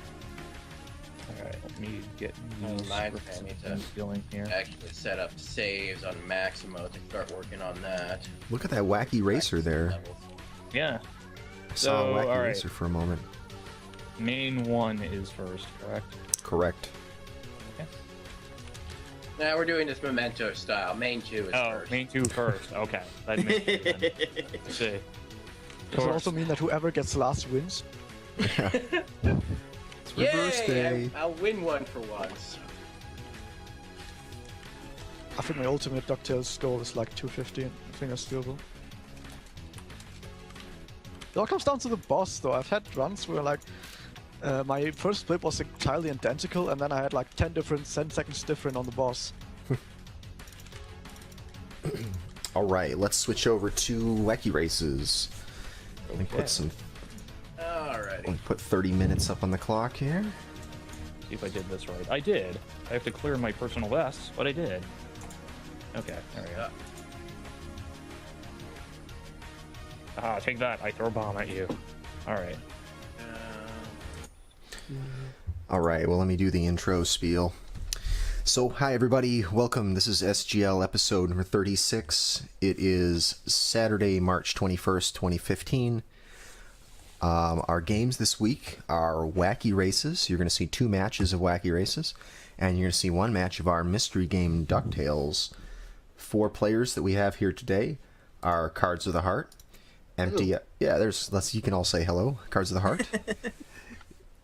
alright, let me get Oh, these mine, scripts I need and to- feeling here. actually set up saves on Maximo to start working on that. Look at that wacky racer there. Levels. Yeah, I saw a So, wacky alright. racer for a moment. main one is first, correct? Correct. Now we're doing this Memento style. Main 2 is Oh, first. main 2 first. Okay, that makes sense. Let's see. Does it also mean that whoever gets last wins? It's reverse Yay! day. I'll win one for once. I think my ultimate DuckTales goal is like 215. I think that's doable. It all comes down to the boss, though. I've had runs where like my first split was entirely identical, and then I had like 10 seconds different on the boss. All right, let's switch over to wacky races. Let me Okay. put some. Alrighty. Let me put 30 minutes up on the clock here. See if I did this right. I did. I have to clear my personal bests, but I did. Okay, there we go. Ah, take that. I throw a bomb at you. Alright. All right, well, let me do the intro spiel. So, hi everybody, welcome. This is SGL episode number 36. It is Saturday, March 21st, 2015. Our games this week are Wacky Races. You're going to see 2 matches of Wacky Races, and you're going to see 1 match of our mystery game, DuckTales. 4 players that we have here today are Cards of the Heart, Emptyeye. Yeah, you can all say hello, Cards of the Heart.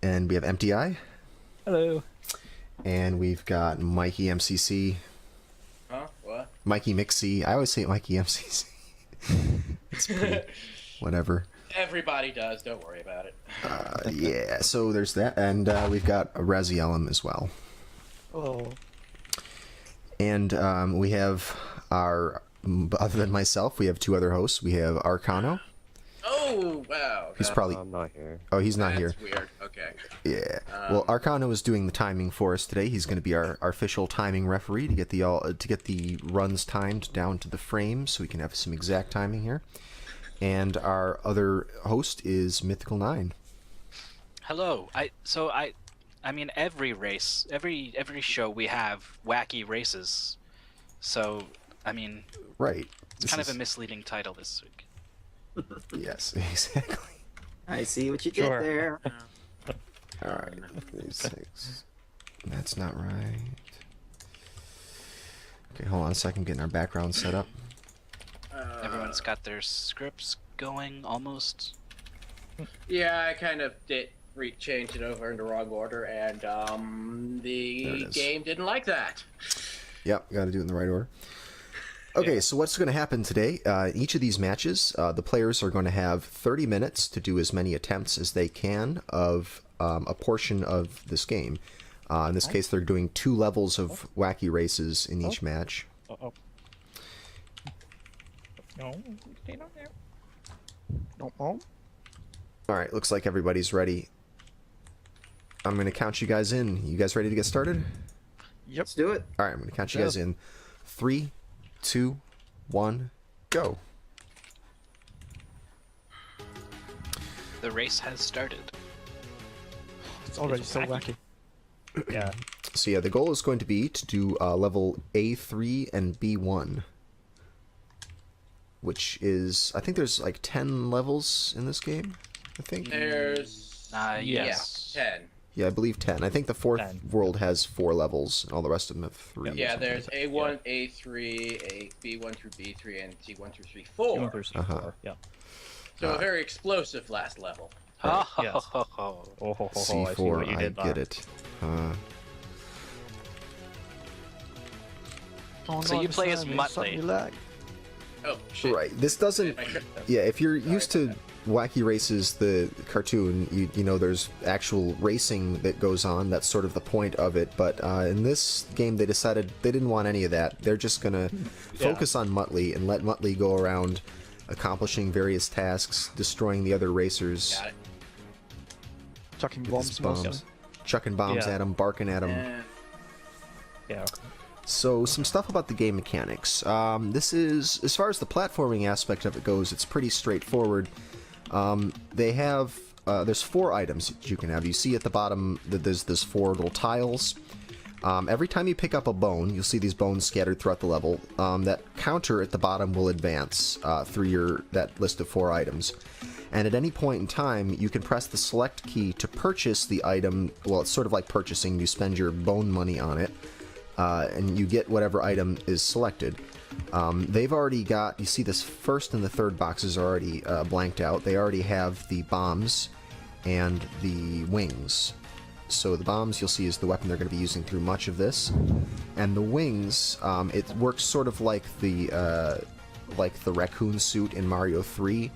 And we have Emptyeye. Hello. And we've got Mikey MCC. Huh? What? Mikey Mixie. I always say Mikey MCC. It's pretty, whatever. Everybody does. Don't worry about it. Yeah, so there's that. And we've got Razielim as well. Oh. And we have our, other than myself, we have 2 other hosts. We have Arkhanno. Oh, wow. He's probably... I'm not here. Oh, he's not here. That's weird. Okay. Yeah. Well, Arkhanno is doing the timing for us today. He's going to be our official timing referee to get the runs timed down to the frame, so we can have some exact timing here. And our other host is Mythical 9. Hello. I mean, every race, every show we have wacky races. So, I mean, Right. it's kind of a misleading title this week. Yes, exactly. I see what you Sure. did there. All right. 36. That's not right. Okay, hold on a second. Getting our background set up. Everyone's got their scripts going almost. Yeah, I kind of did change it over in the wrong order, and There it the is. game didn't like that. Yep, got to do it in the right order. Okay, so what's going to happen today? Each of these matches, the players are going to have 30 minutes to do as many attempts as they can of a portion of this game. In this case, they're doing 2 levels of wacky races in each match. Uh-oh. No, stay down there. No, oh. All right, looks like everybody's ready. I'm going to count you guys in. You guys ready to get started? Yep. Let's do it. All right, I'm going to count you guys in. 3, 2, 1, go. The race has started. It's already It's so wacky. wacky. Yeah. So yeah, the goal is going to be to do level A3 and B1. Which is, I think there's like 10 levels in this game, I think. There's... Yes. Yeah, 10. Yeah, I believe 10. I think the 4th 10. world has 4 levels, and all the rest of them have 3. or Yeah, something there's like A1, A3, B1 through B3, and C1 through C4. 1 through C4. Uh-huh. Yeah. So a very explosive last level. Oh, Yes. Oh, ho, ho, that. ho, I see what C4, you I did get there. it. Oh, So no, you this play as time it Muttley. suddenly lagged. Oh, shit. Right, this doesn't... Yeah, if you're used to Wacky Races, the cartoon, you know there's actual racing that goes on. That's sort of the point of it. But in this game, they decided they didn't want any of that. They're just going to focus on Muttley and let Muttley go around accomplishing various tasks, destroying the other racers Got it. Chucking with his bombs. bombs, chucking bombs Yeah. at him, barking at him. Yeah. Yeah. So, some stuff about the game mechanics. This is, as far as the platforming aspect of it goes, it's pretty straightforward. They have, there's 4 items that you can have. You see at the bottom that there's 4 little tiles. Every time you pick up a bone, you'll see these bones scattered throughout the level. That counter at the bottom will advance through that list of 4 items. And at any point in time, you can press the select key to purchase the item. Well, it's sort of like purchasing. You spend your bone money on it. And you get whatever item is selected. They've already got, you see this first and the third boxes are already blanked out. They already have the bombs and the wings. So the bombs you'll see is the weapon they're going to be using through much of this. And the wings, it works sort of like the raccoon suit in Mario 3.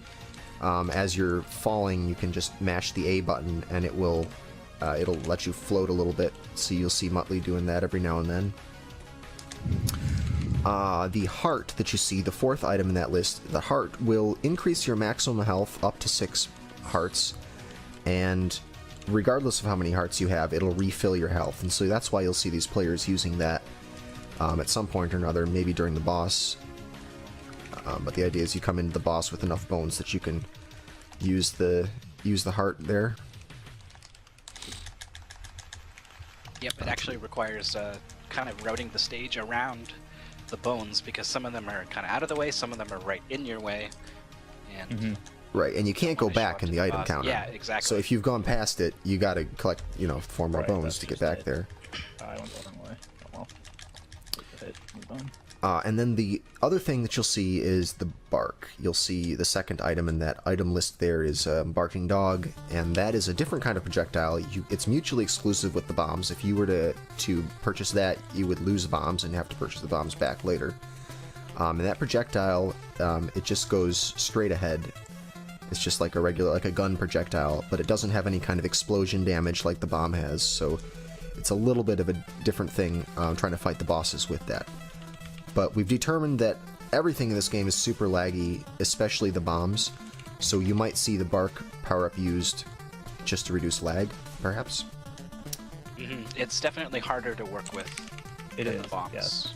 As you're falling, you can just mash the A button and it will it'll let you float a little bit, so you'll see Muttley doing that every now and then. The heart that you see, the 4th item in that list, the heart will increase your maximum health up to 6 hearts, and regardless of how many hearts you have, it'll refill your health, and so that's why you'll see these players using that at some point or another, maybe during the boss. But the idea is you come into the boss with enough bones that you can use the heart there. Yep, it actually requires kind of routing the stage around the bones because some of them are kind of out of the way, some of them are right in your way, and Right, and you can't go wanna show back up in to the item boss. counter. Yeah, exactly. So if you've gone past it, you gotta collect, 4 more Right, bones that's to get just back it. there. I went the wrong way. Oh well. Take the hit, move on. And then the other thing that you'll see is the bark. You'll see the second item in that item list there is Barking Dog, and that is a different kind of projectile. It's mutually exclusive with the bombs. If you were to purchase that, you would lose the bombs and have to purchase the bombs back later. And that projectile, it just goes straight ahead. It's just like a gun projectile, but it doesn't have any kind of explosion damage like the bomb has, so it's a little bit of a different thing trying to fight the bosses with that. But we've determined that everything in this game is super laggy, especially the bombs, so you might see the bark power-up used just to reduce lag, perhaps? It's definitely harder to work with It than is, the bombs. yes.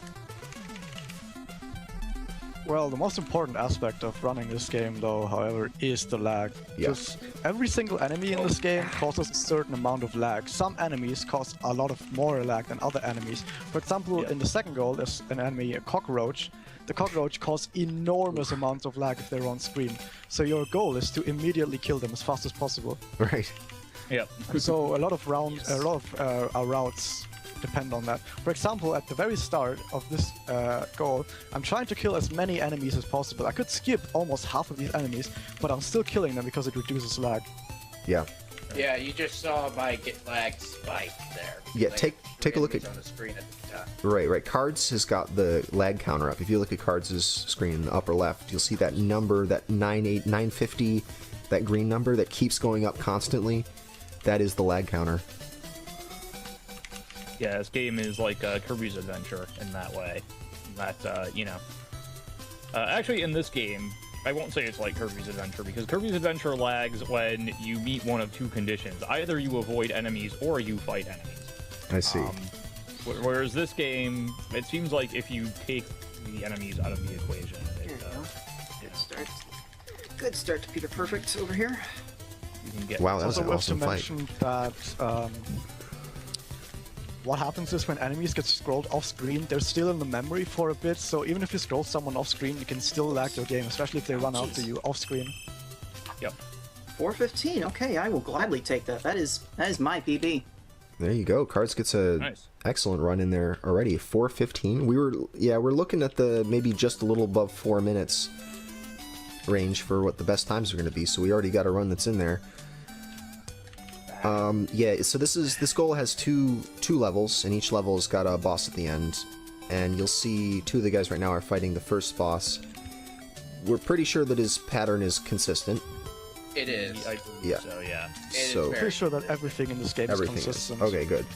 Well, the most important aspect of running this game, though, however, is the lag. Yeah. Because every single enemy in this game causes a certain amount of lag. Some enemies cause a lot of more lag than other enemies. For example, Yeah. in the second goal, there's an enemy, a cockroach. The cockroach causes enormous amounts of lag if they're on screen. So your goal is to immediately kill them as fast as possible. Right. Yep. So a lot of our routes depend on that. For example, at the very start of this goal, I'm trying to kill as many enemies as possible. I could skip almost half of these enemies, but I'm still killing them because it reduces lag. Yeah. Yeah, you just saw my get lag spike there. Yeah, Like, take a look enemies at- on the screen at the time. Right. Cards has got the lag counter up. If you look at Cards' screen in the upper left, you'll see that number, that 950, that green number that keeps going up constantly. That is the lag counter. Yeah, this game is like Kirby's Adventure in that way. That, actually, in this game, I won't say it's like Kirby's Adventure, because Kirby's Adventure lags when you meet one of two conditions. Either you avoid enemies, or you fight enemies. I see. Whereas this game, it seems like if you take the enemies out of the equation, There you go. Good start. Good start to Peter Perfect over here. you can get... Wow, that was Also an worth to awesome fight. mention that what happens is when enemies get scrolled off screen, they're still in the memory for a bit, so even if you scroll someone off screen, you can still lag their game, especially if they run after you off screen. Yep. 415. Okay, I will gladly take that. That is my PB. There you go. Cards gets a Nice. excellent run in there already. 4:15. We're looking at the maybe just a little above 4 minutes range for what the best times are going to be. So we already got a run that's in there. So this goal has two levels, and each level has got a boss at the end. And you'll see two of the guys right now are fighting the first boss. We're pretty sure that his pattern is consistent. It is. I believe Yeah. so, yeah. It is So- very Pretty sure that everything in this game Everything is is. consistent. Okay, good.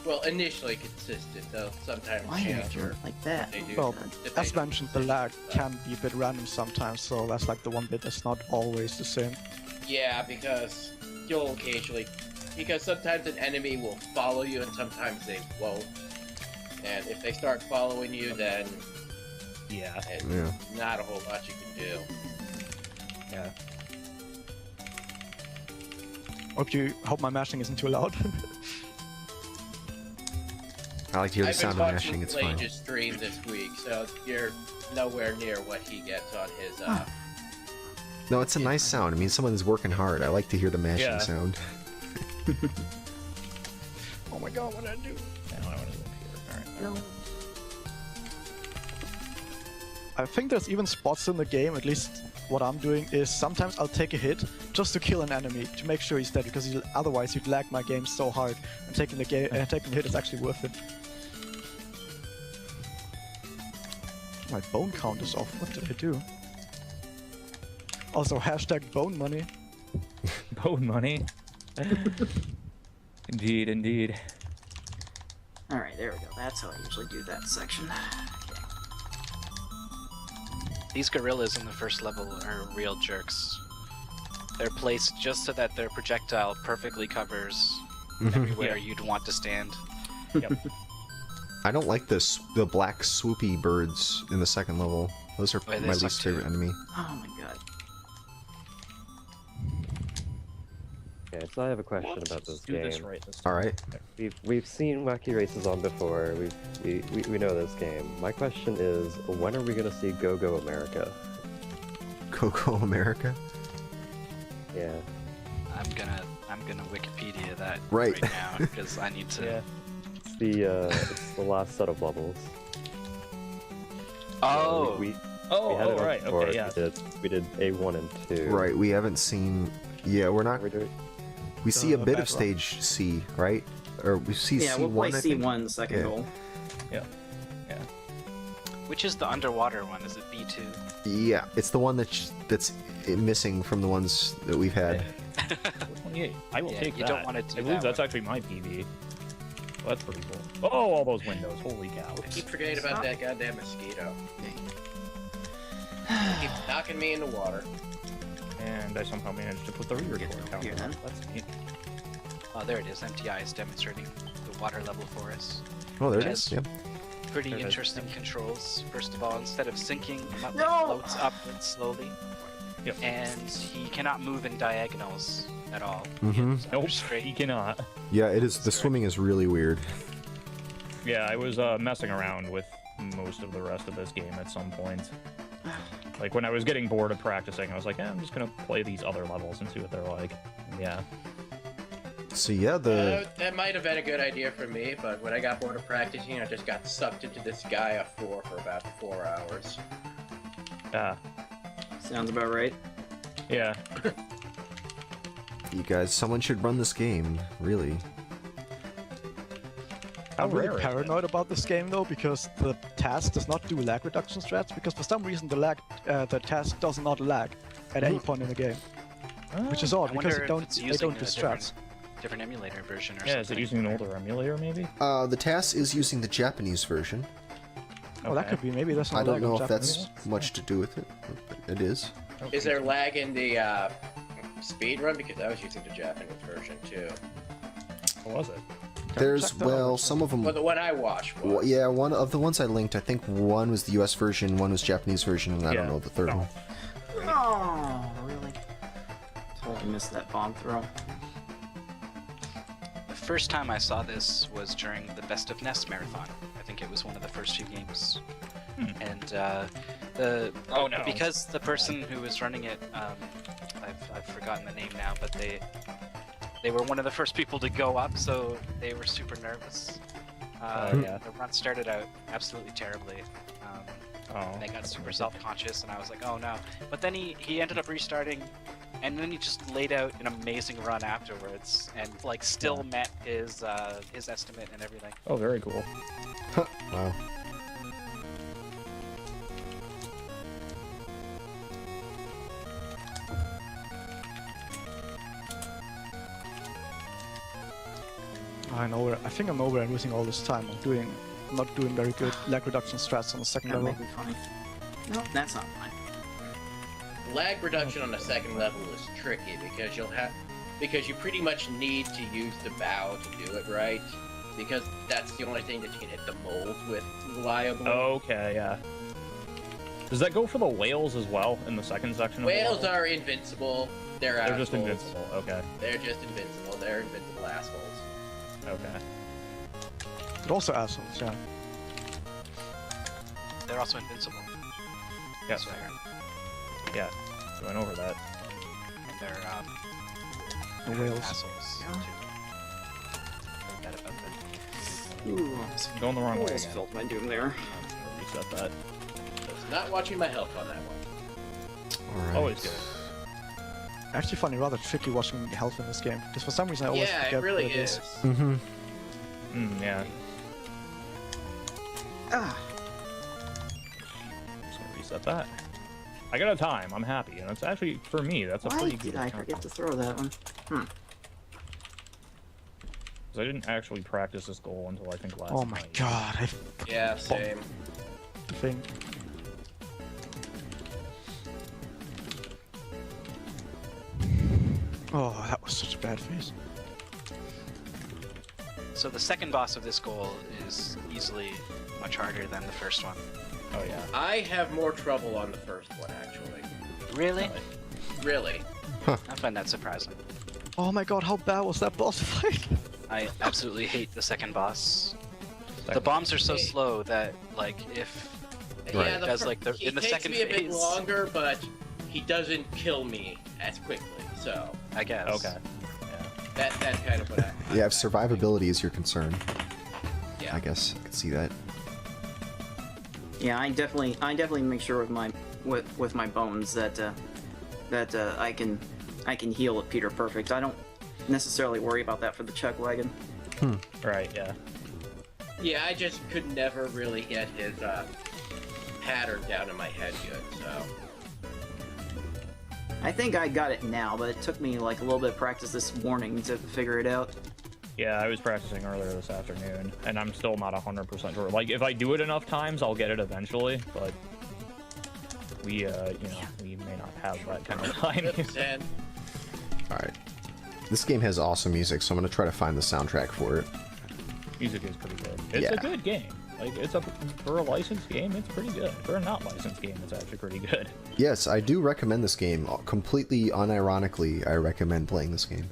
Well, initially consistent, though sometimes Why did I change do or it like that? they do. Well, depending as on mentioned, the the lag position, can be a bit random sometimes, so that's like the one bit that's not always the same. Yeah, because you'll occasionally, because sometimes an enemy will follow you and sometimes they won't. And if they start following you, then Yeah. it's Yeah. not a whole lot you can do. Yeah. Hope my mashing isn't too loud. I like to hear the I've been sound of watching mashing. It's fine. Lage's stream this week, so you're nowhere near what he gets on his. No, it's a nice sound. I mean, someone is working hard. I like to hear the mashing Yeah. sound. Oh my god, what did I do? I don't know what to do here. Alright. No. I think there's even spots in the game, at least what I'm doing is sometimes I'll take a hit just to kill an enemy, to make sure he's dead, because otherwise you'd lag my game so hard, and taking the hit is actually worth it. My bone count is off, what did I do? Also, hashtag bone money. Bone money. Indeed, indeed. Alright, there we go. That's how I usually do that section. These gorillas in the first level are real jerks. They're placed just so that their projectile perfectly covers everywhere you'd want to stand. Yep. I don't like the black swoopy birds in the second level. Those are Oh, they my suck least too. favorite enemy. Oh my god. Okay, so I have a question Whoops, about this let's do game. this right this time. All right. We've seen Wacky Races on before. We know this game. My question is, when are we gonna see Go Go America? Coco America. Yeah. I'm gonna Wikipedia that Right. now because I need to. Yeah. It's the last set of levels. Oh. We Oh, had it on right. before. Okay, yeah. We did A1 and 2. Right. We haven't seen. Yeah, we're not. We're doing. We see a bit of Backlog. stage C, right? Or we see Yeah, C1. we'll play I think? C1 the second Yeah. goal. Which is the underwater one? Is it B2? Yeah, it's the one that's missing from the ones that we've had. 28. I will Yeah, take you that. don't wanna do I believe that that's one. actually my PB. Well, that's pretty cool. Oh, all those windows. Holy cow. Keep forgetting about that goddamn mosquito. Keeps knocking me in the water. And I somehow managed to put the rear door down. here, then. That's neat. Oh, there it is. Emptyeye is demonstrating the water level for us. Oh, there it Yes. is. Yeah. Pretty There it is. interesting controls. First of all, instead of sinking, it No! floats upward slowly. Yep. And he cannot move in diagonals at all. Mhm. It's Nope, under straight. he cannot. Yeah, it is. The swimming is really weird. Yeah, I was messing around with most of the rest of this game at some point. Like when I was getting bored of practicing, I was like, I'm just gonna play these other levels and see what they're like. Yeah. So yeah, the That might have been a good idea for me, but when I got bored of practicing, I just got sucked into this Gaia 4 for about 4 hours. Sounds about right. Yeah. you guys, someone should run this game. Really. I'm rare really is paranoid about this game though, because the task does not do lag reduction strats, because for some reason the task does not lag at any point in the game. Which is odd, I because wonder they if don't, it's they using don't do a strats. different emulator version or Yeah, something. is it using an older emulator maybe? The TAS is using the Japanese version. Oh, that Okay. could be, maybe that's not I don't lag on know if Japanese. that's much to do with it. But it is. Is there lag in the speed run? Because I was using the Japanese version too. What was it? There's check that out. well, some of them. Well, the one I watched was. Well, yeah, one of the ones I linked, I think one was the US version, one was Japanese version, and I don't Yeah. know the third Oh. one. Oh, really? Totally missed that bomb throw. The first time I saw this was during the Best of Nest marathon. I think it was one of the first few games. And Oh, no. because the person who was running it, I've forgotten the name now, but they were one of the first people to go up, so they were super nervous. Yeah. The run started out absolutely terribly. Oh. And they got super self-conscious, and I was like, oh no. But then he ended up restarting, and then he just laid out an amazing run afterwards, and like still met his estimate and everything. Oh, very cool. Wow. I think I know where I'm losing all this time. I'm not doing very good lag reduction strats on the second That level. might be funny. No, that's not fine. Lag reduction on the second level is tricky because you pretty much need to use the bow to do it right, because that's the only thing that you can hit the mold with reliably. Okay, yeah. Does that go for the whales as well in the second section? Whales of the level? are invincible. They're They're just assholes. invincible. Okay. They're just invincible. They're invincible assholes. Okay. But also assholes, yeah. They're also invincible. Yes. So I heard. Yeah. Going over that. And they're The whales. assholes Yeah. too. Heard that about them. Ooh, I'm going the wrong way almost again. felt my doom there. Reset that. Was not watching my health on that one. Alright. Always good. I actually find it rather tricky watching health in this game, because for some reason I always Yeah, forget it really what it is. Mm-hmm. Yeah. Ah, Just gonna reset that. I got a time. I'm happy, and it's actually for me. That's a why pretty good did I time. forget to throw that one? 'Cause I didn't actually practice this goal until I think last Oh my night. god, I Yeah, same. think. Oh, that was such a bad face. So the second boss of this goal is easily much harder than the first one. Oh yeah. I have more trouble on the first one, actually. Really? Really. I find that surprising. Oh my god, how bad was that boss fight? I absolutely hate the second boss. The bombs are so slow that, like, if Yeah, does, like, he in the takes second me a bit phase. longer, but he doesn't kill me as quickly. So I guess. Okay. that's kind of what I. Yeah, if survivability is your concern, Yeah. I guess I could see that. Yeah, I definitely make sure with my bones that I can heal at Peter Perfect. I don't necessarily worry about that for the Chuck Wagon. Right. Yeah. Yeah, I just could never really get his pattern down in my head good. So I think I got it now, but it took me like a little bit of practice this morning to figure it out. Yeah, I was practicing earlier this afternoon, and I'm still not 100% sure. Like, if I do it enough times, I'll get it eventually, but we, we may not have that kind of time. and Alright. This game has awesome music, so I'm gonna try to find the soundtrack for it. Music is pretty good. It's Yeah. a good game. Like, for a licensed game, it's pretty good. For a not licensed game, it's actually pretty good. Yes, I do recommend this game. Completely unironically, I recommend playing this game.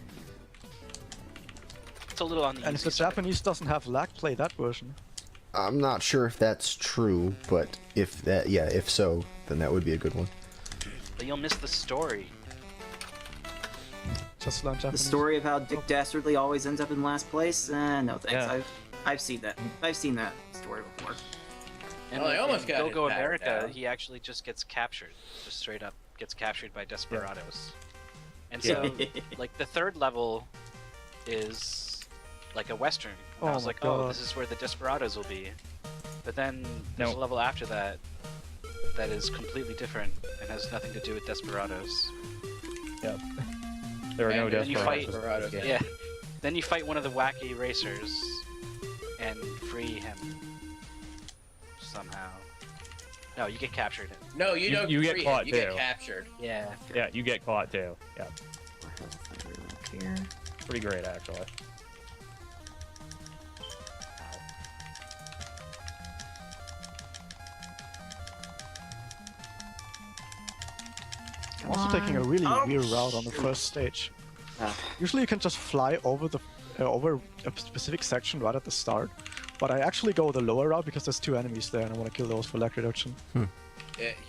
It's a little on the And if easy the side. Japanese doesn't have lag, play that version. I'm not sure if that's true, but if so, then that would be a good one. But you'll miss the story. Just learn The Japanese. story of how Dick Dastardly always ends up in last place? No thanks. Yeah. I've seen that. I've seen that story before. And Well, I almost in got his Go-Go pattern America, down. he actually just gets captured. Just straight up gets captured by desperados. And so, like, the third level is like a western. And I Oh was my like, oh, God. this is where the desperados will be. But then there's No. a level after that that is completely different and has nothing to do with desperados. Yep. There are no And then you desperados. fight Desperados, in this Yeah. game. Then you fight one of the wacky racers and free him somehow. No, you get captured. no, you don't. you get free caught him, you get too. captured. Yeah. Yeah, you get caught too. Yeah, pretty great actually. I'm also taking a really Oh, weird route on the first stage. Ah. Usually you can just fly over the over a specific section right at the start, but I actually go the lower route because there's two enemies there and I want to kill those for lag reduction.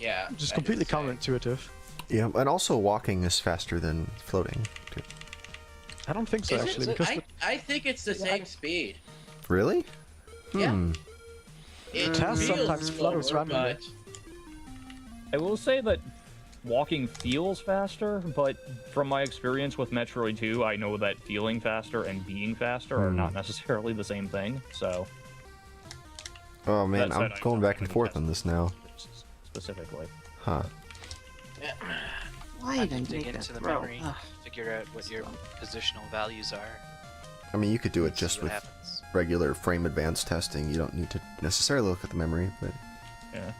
Yeah. Just I completely did the same. counterintuitive. Yeah, and also walking is faster than floating. Too. I don't think so Is it- actually, because I think it's the same speed. Really? Yeah. Taz It feels sometimes flutters slower, randomly. but I will say that walking feels faster, but from my experience with Metroid 2, I know that feeling faster and being faster are not necessarily the same thing. So Oh man, That I'm said, I going don't back and really forth test on this now. specifically. Huh. Why Have did I to dig make that into the throw? memory, Ugh. figure out what your positional values are. I mean, you could do it see just what with happens. regular frame advance testing. You don't need to necessarily look at the memory, but Yeah.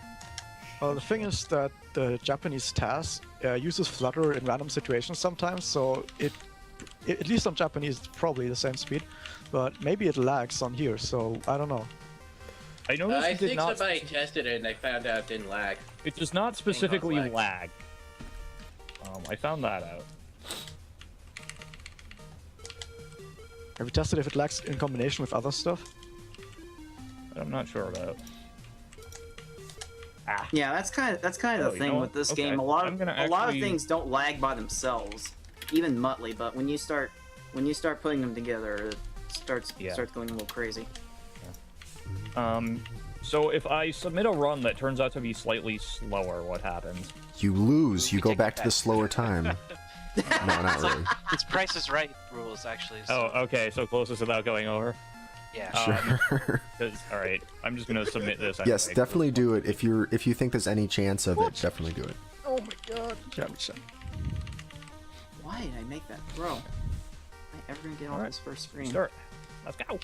well, the thing is that the Japanese Taz uses flutter in random situations sometimes, so it at least on Japanese it's probably the same speed, but maybe it lags on here, so I don't know. I noticed I it did think not. somebody tested it and they found out it didn't lag. It does not specifically lags. lag. I found that out. Have you tested if it lags in combination with other stuff? That I'm not sure about. Ah. Yeah, that's kind of Oh, the you thing know with this what? game. Okay, A lot I'm of gonna a lot of actually- things don't lag by themselves, even Muttley. But when you start putting them together, it starts going a little crazy. So if I submit a run that turns out to be slightly slower, what happens? you lose. You go take back it to the back. slower time. No, not really. It's Price is Right rules, actually. So, Oh, okay, so closest without going over. yeah. Sure. All right, I'm just gonna submit this. Yes, anyway. definitely do it. If you think there's any chance of it, definitely do it. Oh my god! Yamcha. Why did I make that throw? Am I ever gonna get off Alright. this first screen? Start. Let's go.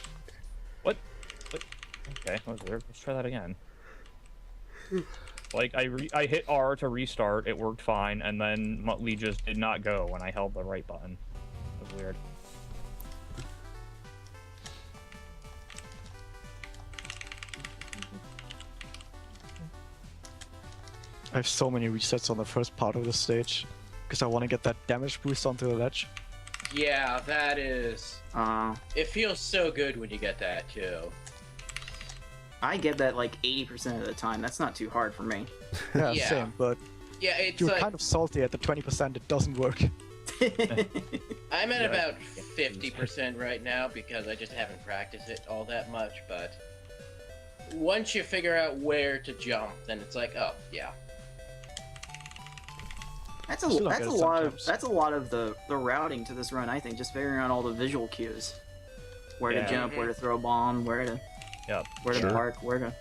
What? Okay, that was weird. Let's try that again. Like I hit R to restart, it worked fine, and then Muttley just did not go when I held the right button. That was weird. I have so many resets on the first part of the stage because I want to get that damage boost onto the ledge. Yeah, that is. It feels so good when you get that too. I get that like 80% of the time. That's not too hard for me. Yeah, Yeah. same, but Yeah, it's you're like kind of salty at the 20% it doesn't work. I'm at Yeah, about I 50% right now because I just haven't practiced it all that much. But once you figure out where to jump, then it's like, oh yeah. That's Still don't that's get a it lot of sometimes. that's a lot of the routing to this run. I think just figuring out all the visual cues, where Yeah. to jump, where to throw a bomb, where to Yep. Sure. park, where to.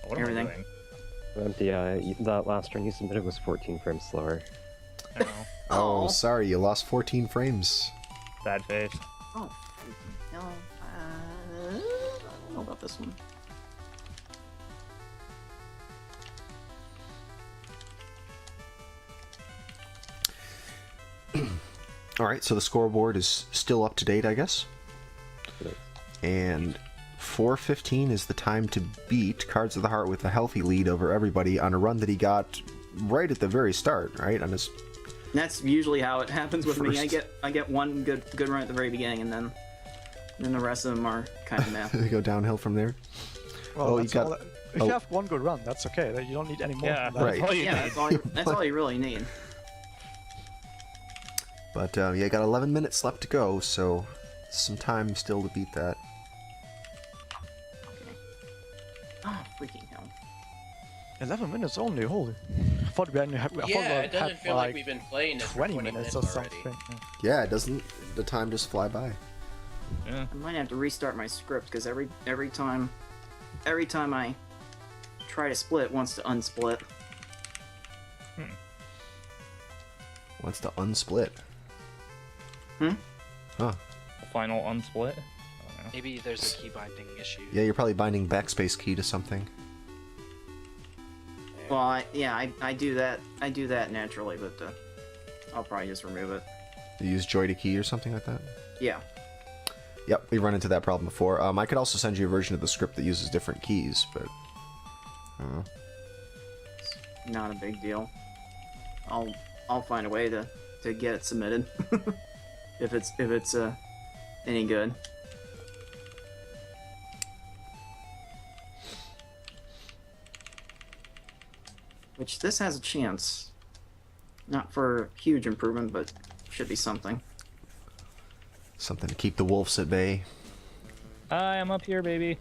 What Everything. am I doing? Emptyeye, that last turn you submitted was 14 frames slower. I don't know. Oh, Aw. sorry, you lost 14 frames. Sad face. Oh, freaking hell! I don't know about this one. All right, so the scoreboard is still up to date, I guess. It is. And 4:15 is the time to beat Cards of the Heart with a healthy lead over everybody on a run that he got right at the very start, right? On his That's usually how it happens with me. First. I get one good run at the very beginning, and then the rest of them are kind of meh. they go downhill from there. Well, Oh, you that's got- all if oh. you have one good run, that's okay. You don't need any more. Yeah, than that. Right. that's all you Yeah, need. that's all you really need. But yeah, you got 11 minutes left to go, so some time still to beat that. Oh, freaking hell! 11 minutes only, holy. I thought we only had, I thought we Yeah, it doesn't had feel like we've been playing this 20 for 20 minutes minutes or already. something. Yeah, it doesn't. The time just fly by. Yeah. I might have to restart my script because every time I try to split, it wants to unsplit. Wants to unsplit. Hmm? Huh. Final unsplit. I don't know. Maybe there's a key binding issue. Yeah, you're probably binding backspace key to something. Well, I do that. I do that naturally, but I'll probably just remove it. You use joy to key or something like that? Yeah. Yep, we've run into that problem before. I could also send you a version of the script that uses different keys, but Not a big deal. I'll find a way to get it submitted if it's any good. Which this has a chance. Not for huge improvement, but should be something. something to keep the wolves at bay. I am up here, baby.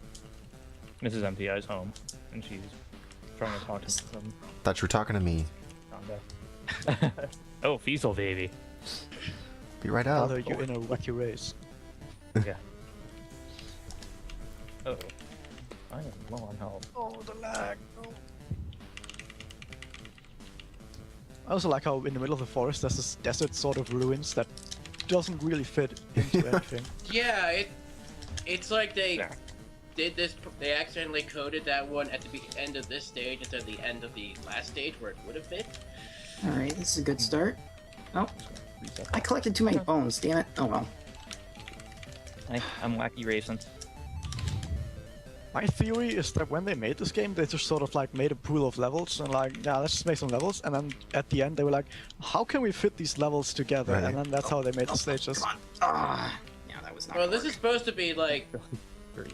Mrs. Emptyeye's home, and she's trying to talk to some Thought you were talking to me. Conda. Oh, feasel, baby. Be right out. Although you're in a wacky race. Yeah. Oh, I am low on health. Oh, the lag. I also like how in the middle of the forest there's this desert sort of ruins that doesn't really fit into anything. Yeah, it's like they Yeah. did this. They accidentally coded that one at the end of this stage instead of the end of the last stage where it would have fit. Alright, this is a good start. Oh, Reset. I collected too many bones, damn it. Oh well. I'm wacky racing. My theory is that when they made this game, they just sort of like made a pool of levels and like, yeah, let's just make some levels. And then at the end, they were like, how can we fit these levels together? Right. And then that's how they made the stages. Come on. Ah, yeah, that was not Well, gonna this is work. supposed to be like For you.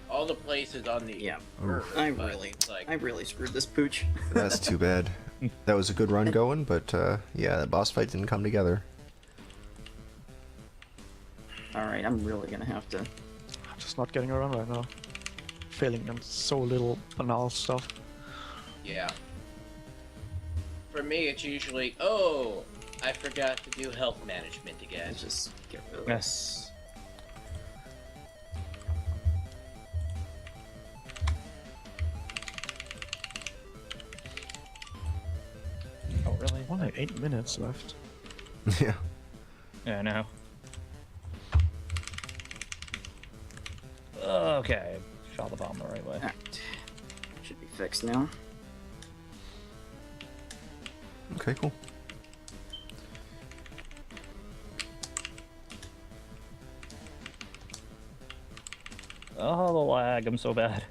all the places on the Yeah. Earth, I but really, it's like I really screwed this pooch. That's too bad. That was a good run going, but yeah, that boss fight didn't come together. Alright, I'm really gonna have to. I'm just not getting around right now. Failing on so little banal stuff. yeah. For me, it's usually I forgot to do health management again. Let's just get rid of Yes. this. Oh, really? Only 8 minutes left. Yeah. Yeah, I know. Okay, shot the bomb the right way. Alright. Should be fixed now. Okay, cool. Oh, the lag, I'm so bad.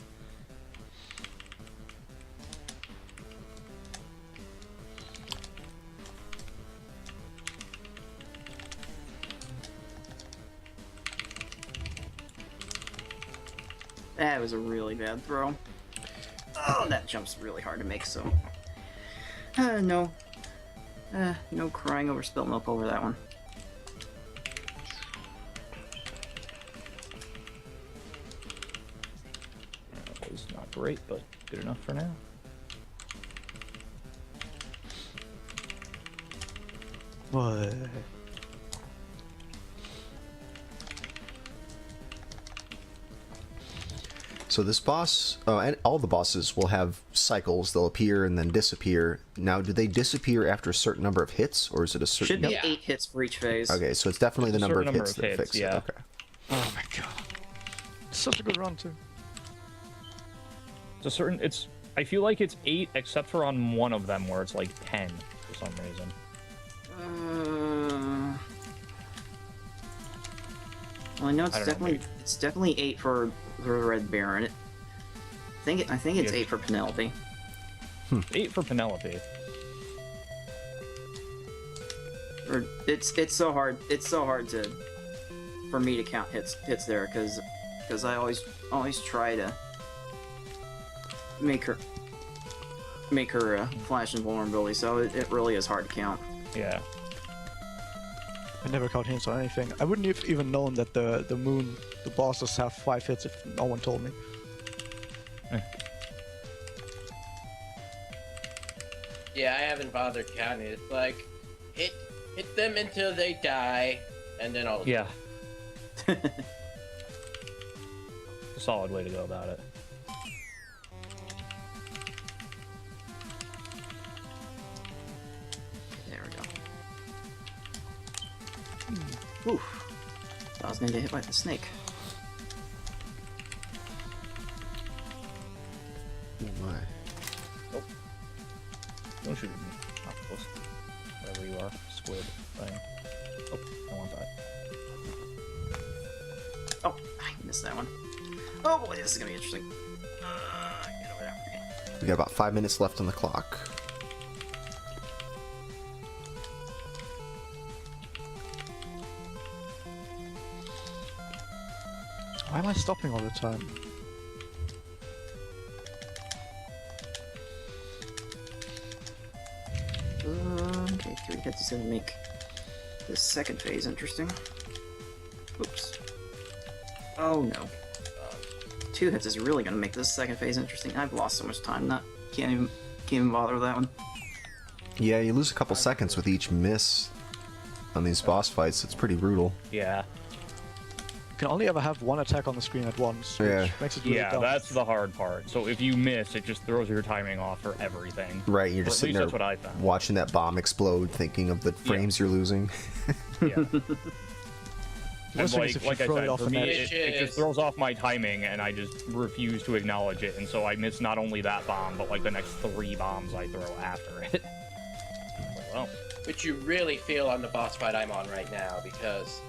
That was a really bad throw. Oh, that jump's really hard to make, so... no. No crying over spilt milk over that one. That was not great, but good enough for now. What? So this boss, and all the bosses will have cycles. They'll appear and then disappear. Now, do they disappear after a certain number of hits, or is it a certain? Should be Yeah. 8 hits for each phase. Okay, so it's definitely the It's a number of certain hits that fix yeah. it. Okay. Oh my god. Such a good run too. It's a certain. It's. I feel like it's 8, except for on one of them where it's like 10 for some reason. Well, I know I don't know, maybe. it's definitely 8 for the Red Baron. I think it's Yeah. 8 for Penelope. 8 for Penelope. Or it's so hard to for me to count hits there because I always try to make her flash invulnerability, so it really is hard to count. Yeah. I never count hits on anything. I wouldn't have even known that the moon, the bosses have 5 hits if no one told me. Yeah, I haven't bothered counting. It's like hit them until they die, and then I'll. Yeah. A solid way to go about it. There we go. Oof. I was gonna get hit by the snake. Oh my. Don't shoot at me. Octopus. Whatever you are. Squid thing. Oh, I want that. Oh, I missed that one. Oh boy, this is gonna be interesting. Get over there. Okay. We got about 5 minutes left on the clock. Why am I stopping all the time? Okay, 3 hits is gonna make this second phase interesting. Oops. Oh no. 2 hits is really gonna make this second phase interesting. I've lost so much time. Can't even bother with that one. Yeah, you lose a couple seconds with each miss on these boss fights. It's pretty brutal. Yeah. You can only ever have one attack on the screen at once, which Yeah. makes it really Yeah, dumb. that's the hard part. So if you miss, it just throws your timing off for everything. Right, you're Or just at sitting least there that's what I found. watching that bomb explode, thinking of the frames you're losing. Yeah. The And worst thing is if you like I throw it said, off for an me, edge. it just throws off my timing, and I just refuse to acknowledge it, and so I miss not only that bomb, but like the next 3 bombs I throw after it. Well, Which you really feel on the boss fight I'm on right now, because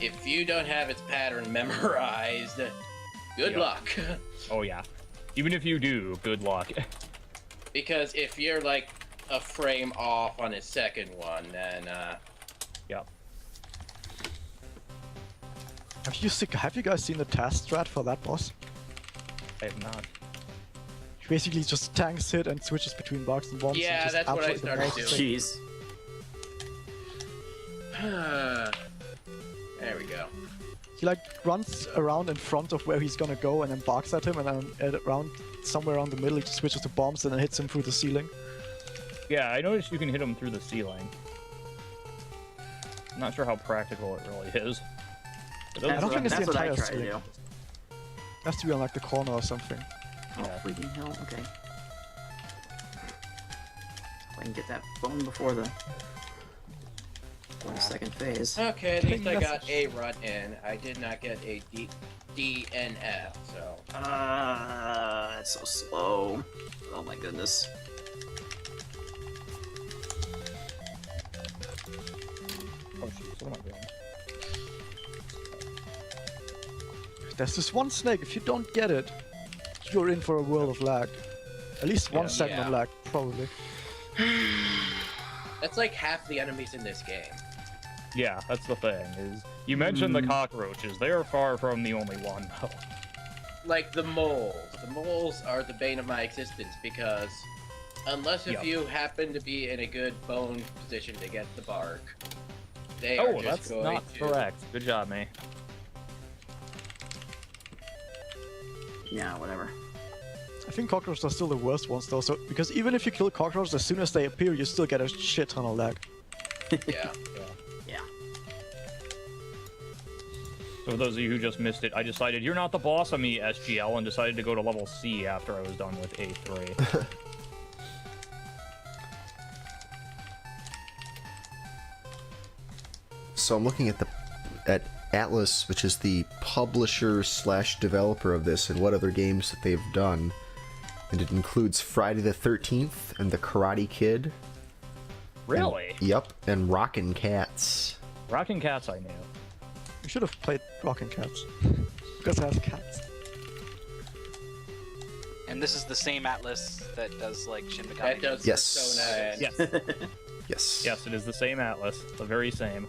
if you don't have its pattern memorized, good Yeah. luck. oh yeah. Even if you do, good luck. Because if you're like a frame off on his second one, then Yep. Have you guys seen the task strat for that boss? I have not. He basically just tanks hit and switches between bugs and bombs. Yeah, and just that's what I absolutely started demolishes doing. it. Jeez. there we go. He like runs around in front of where he's gonna go and then barks at him, and then around somewhere around the middle he just switches to bombs and then hits him through the ceiling. Yeah, I noticed you can hit them through the ceiling. I'm not sure how practical it really is. But I don't think it's the That's what I entire try to ceiling. do. It has to be on like the corner or something. Oh, Yeah. freaking hell, okay. If I can get that bone before the second phase. Okay, at least I got message. a run in. I did not get a DNF, so. It's so slow. Oh my goodness. Oh shoot, what am I doing? There's this one snake. If you don't get it, you're in for a world of lag. At least one Yeah. second of Yeah. lag, probably. That's like half the enemies in this game. Yeah, that's the thing, is You mentioned the cockroaches. They are far from the only one, though. Like the moles. The moles are the bane of my existence because unless if you happen to be in a good bone position to get the bark, they are just that's going not to... correct. Good job, me. Yeah, whatever. I think cockroaches are still the worst ones though, so because even if you kill cockroaches, as soon as they appear, you still get a shit ton of lag. Yeah. Yeah. So for those of you who just missed it, I decided you're not the boss of me, SGL, and decided to go to level C after I was done with A3. So I'm looking at Atlas, which is the publisher slash developer of this, and what other games that they've done. And it includes Friday the 13th and The Karate Kid. Really? Yep, and Rockin' Cats. Rockin' Cats I knew. You should have played Rockin' Cats. Because it has cats. And this is the same Atlas that does like Shin Megami. That does Yes. Persona and... Yes. Yes. Yes, it is the same Atlas. The very same.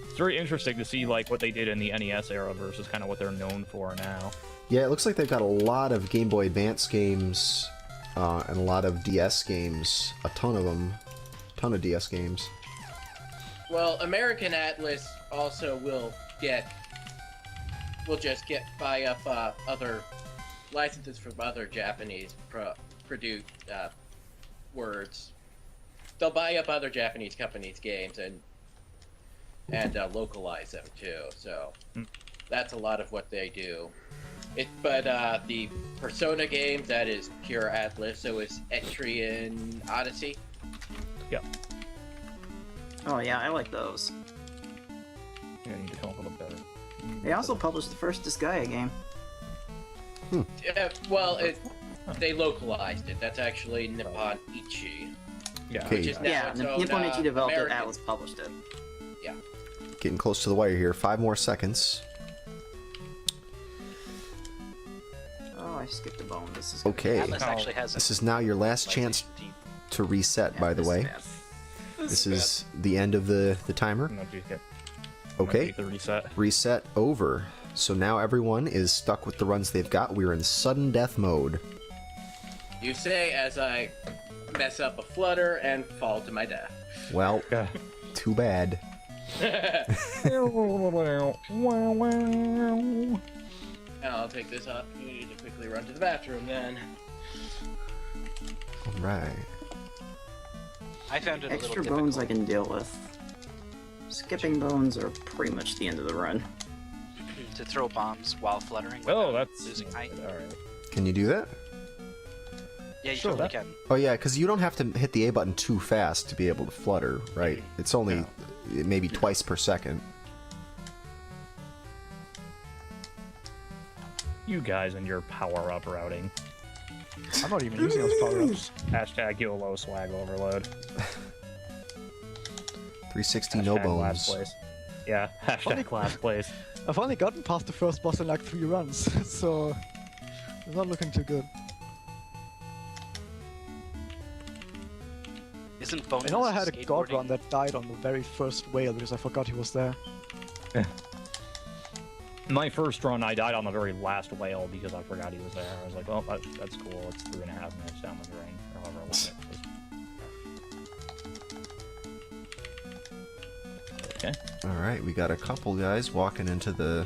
It's very interesting to see like what they did in the NES era versus kind of what they're known for now. Yeah, it looks like they've got a lot of Game Boy Advance games and a lot of DS games. A ton of them. Ton of DS games. Well, American Atlas also will just buy up other licenses from other Japanese produced words. They'll buy up other Japanese companies' games and localize them too. So that's a lot of what they do. But the Persona games, that is pure Atlas. So is Etrian Odyssey. Yep. Oh yeah, I like those. Yeah, I need to come up with a better. They also published the first Disgaea game. Yeah, well, they localized it. That's actually Nippon Ichi. Yeah. Okay. Which is now Yeah, its own, Nippon Ichi developed it, American- Atlas published it. Yeah. Getting close to the wire here. 5 more seconds. Oh, I skipped a bone. This is Okay. Atlas actually has. This is now your last chance to reset, by the way. This is the end of the timer. I'm gonna take Okay. the reset. Reset over. So now everyone is stuck with the runs they've got. We're in sudden death mode. You say as I mess up a flutter and fall to my death. Well, too bad. And I'll take this opportunity to quickly run to the bathroom then. Alright. I found it a Extra little bones I difficult. can deal with. Skipping bones are pretty much the end of the run. To throw bombs while fluttering. Oh, without that's losing height. Alright. Can you do that? Yeah, you Sure, totally that- can. Oh yeah, because you don't have to hit the A button too fast to be able to flutter, right? It's only maybe twice per second. You guys and your power-up routing. I'm not even using those power-ups. Hashtag YOLO swag overload. 360 Hashtag no last bones. place. Yeah, hashtag last place. I've only gotten past the first boss in like 3 runs, so it's not looking too good. Isn't bonus I know I had a god skateboarding- run that died on the very first whale because I forgot he was there. My first run, I died on the very last whale because I forgot he was there. I was like, well, that's cool. It's 3.5 minutes down the drain, or however long it was. Okay. Alright, we got a couple guys walking into the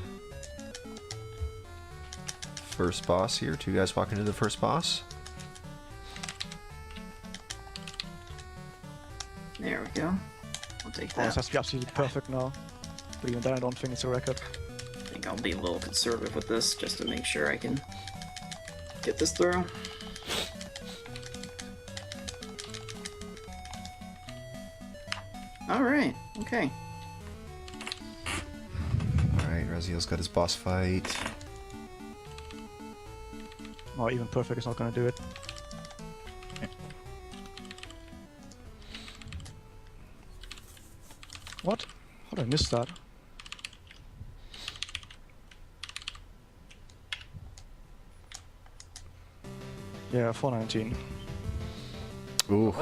first boss here. 2 guys walking into the first boss. There we go. I'll take Oh, this that. has to be absolutely perfect now. But even then I don't think it's a record. I think I'll be a little conservative with this just to make sure I can get this through. Alright, okay. Alright, Raziel's got his boss fight. Oh, even perfect is not gonna do it. What? How did I miss that? Yeah, 419. Ooh.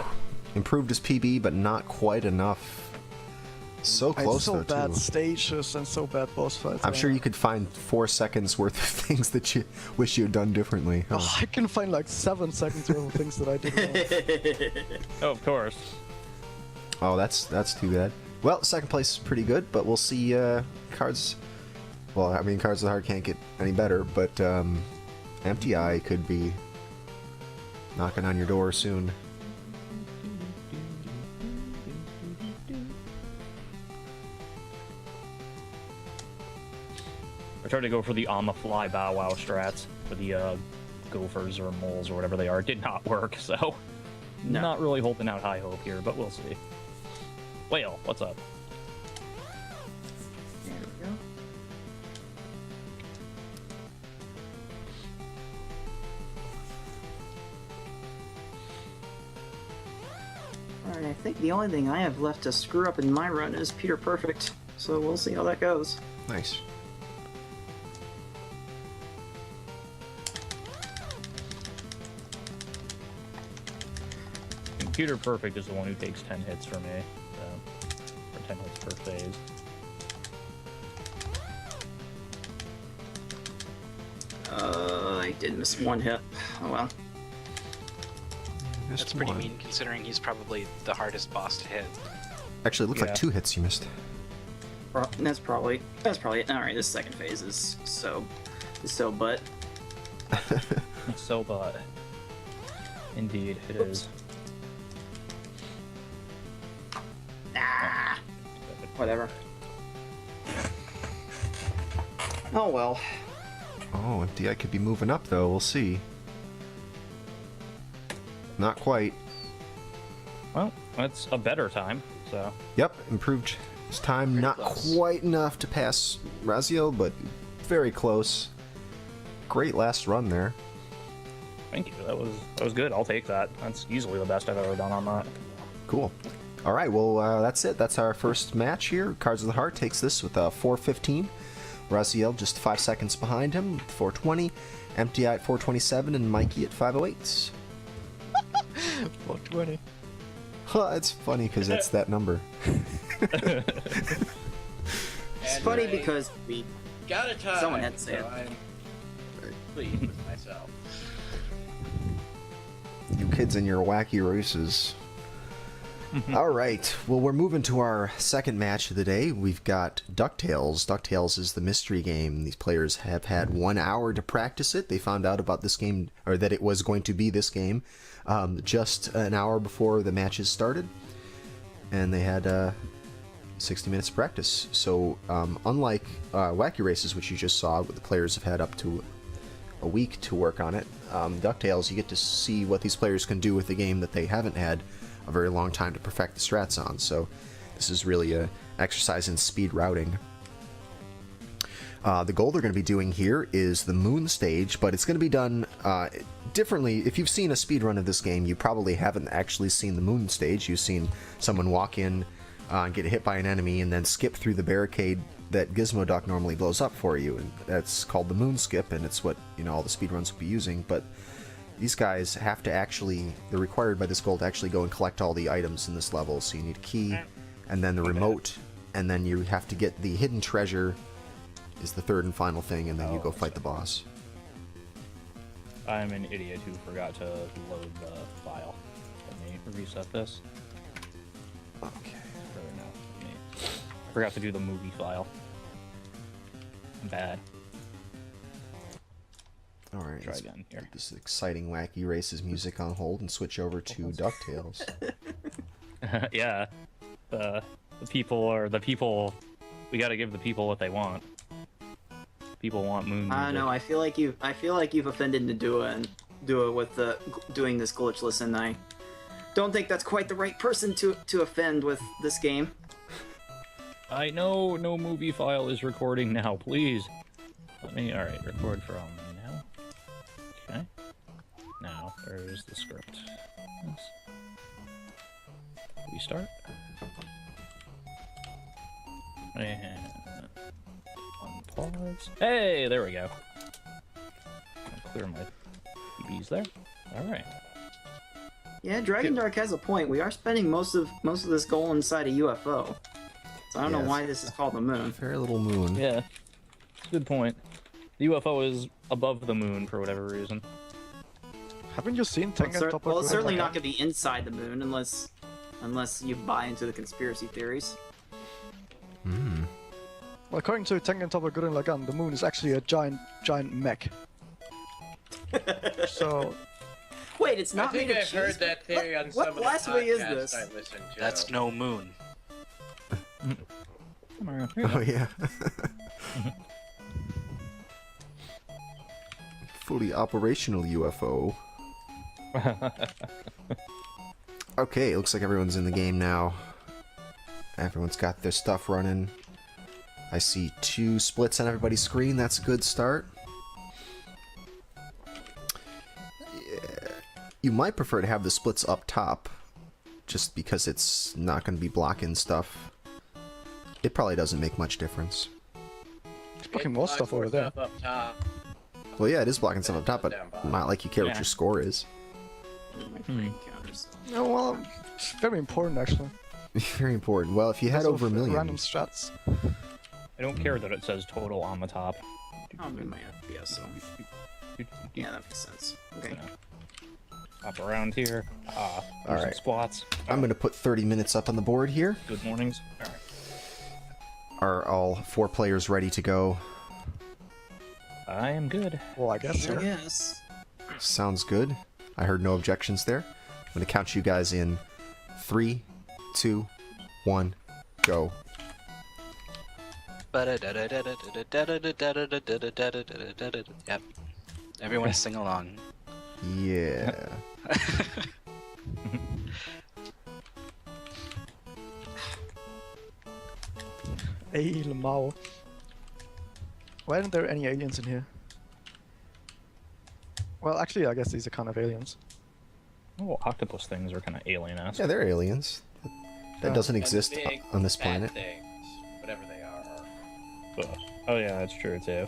Improved his PB, but not quite enough. So It's close so though bad too. stages and so bad boss fights. I'm sure you could find 4 seconds worth of things that you wish you had done differently. Huh? Oh, I can find like 7 seconds worth of things that I did wrong. Oh, of course. Oh, that's too bad. Well, second place is pretty good, but we'll see. Cards. Well, I mean, Cards of the Heart can't get any better, but Emptyeye could be knocking on your door soon. I tried to go for the on-the-fly bow wow strats for the gophers or moles or whatever they are. It did not work, so No. not really holding out high hope here, but we'll see. Whale, what's up? There we go. Alright, I think the only thing I have left to screw up in my run is Peter Perfect, so we'll see how that goes. Nice. Computer Perfect is the one who takes 10 hits for me, so, or 10 hits per phase. I did miss one hit. Oh well. Missed That's pretty one. mean considering he's probably the hardest boss to hit. Actually, it looked like Yeah. 2 hits you missed. That's probably it. Alright, this second phase is so butt. So, but indeed, it is. Ah, whatever. Oh well. Oh, Emptyeye could be moving up though. We'll see. Not quite. Well, that's a better time, so. Yep, improved his time. Pretty Not close. quite enough to pass Razielim, but very close. Great last run there. Thank you. That was good. I'll take that. That's easily the best I've ever done on that. Cool. All right, well, that's it. That's our first match here. Cards of the Heart takes this with a 4:15. Razielim just 5 seconds behind him, 4:20. Emptyeye at 4:27, and Mikey at 5:08. 420. Huh, it's funny because it's that number. It's And funny I because we got a tie. Someone had to say so it. I'm pleased with myself. You kids and your wacky races. All right, well, we're moving to our second match of the day. We've got DuckTales. DuckTales is the mystery game. These players have had 1 hour to practice it. They found out about this game, or that it was going to be this game, just an hour before the matches started. And they had 60 minutes of practice. So, unlike Wacky Races, which you just saw, the players have had up to a week to work on it, DuckTales, you get to see what these players can do with the game that they haven't had a very long time to perfect the strats on. So this is really a exercise in speed routing. The goal they're going to be doing here is the moon stage, but it's going to be done differently. If you've seen a speed run of this game, you probably haven't actually seen the moon stage. You've seen someone walk in, get hit by an enemy, and then skip through the barricade that Gizmo Duck normally blows up for you, and that's called the moon skip, and it's what, you know, all the speedruns will be using. But these guys have to actually, they're required by this goal to actually go and collect all the items in this level. So you need a key, and then the remote, and then you have to get the hidden treasure is the third and final thing, and then you go fight the boss. I'm an idiot who forgot to load the file. Let me reset this. Okay. Or no, let me- I forgot to do the movie file. I'm bad. All right. Try let's again here. put this exciting Wacky Races music on hold and switch over to DuckTales. Yeah. The people are the people. We got to give the people what they want. People want moon. I don't know. I feel like you've offended Nadua and Dua with doing this glitchless, and I don't think that's quite the right person to offend with this game. I know no movie file is recording now. Please. Let me. All right, record from now. Okay. Now, where's the script? Yes. Restart. And unpause. Hey, there we go. I'll clear my PBs there. All right. Yeah, Dragon Dark has a point. We are spending most of this goal inside a UFO. So I don't know Yes. why this is called the moon. Very little moon. Yeah. Good point. The UFO is above the moon for whatever reason. Haven't you seen Well, Tengen Toppa? well, it's certainly Gurren not Lagann? going to be inside the moon unless you buy into the conspiracy theories. Hmm. Well, according to Tengen Toppa Gurren Lagann, the moon is actually a giant mech. So, Wait, it's I not think made of I've heard cheese? that theory on What some of the blasphemy is podcasts this? I listen to. That's no moon. Oh yeah. Fully operational UFO. Okay, it looks like everyone's in the game now. Everyone's got their stuff running. I see 2 splits on everybody's screen. That's a good start. Yeah. You might prefer to have the splits up top, just because it's not going to be blocking stuff. It probably doesn't make much difference. there's fucking more stuff over there. Up top. Well, yeah, it is blocking stuff up top, but not like you care what Yeah. your score is. My brain counters. No, well, it's very important actually. Very important. Well, if you had Because over a of million, random strats. I don't care that it says total on the top. Oh, good, my FPS, so. Yeah, that makes sense. Okay. Hop around here. All There's right. some squats. I'm going to put 30 minutes up on the board here. Good mornings. Alright. Are all 4 players ready to go? I am good. Well, I guess so. Yes. Sounds good. I heard no objections there. I'm going to count you guys in 3, 2, 1, go. Yep. Everyone sing along. Yeah. Hey, Lamau. Why aren't there any aliens in here? Well, actually, I guess these are kind of aliens. Oh, octopus things are kind of alien-esque. Yeah, they're aliens. That doesn't And exist big on this bad planet. Things, whatever they are. Oh yeah, that's true too.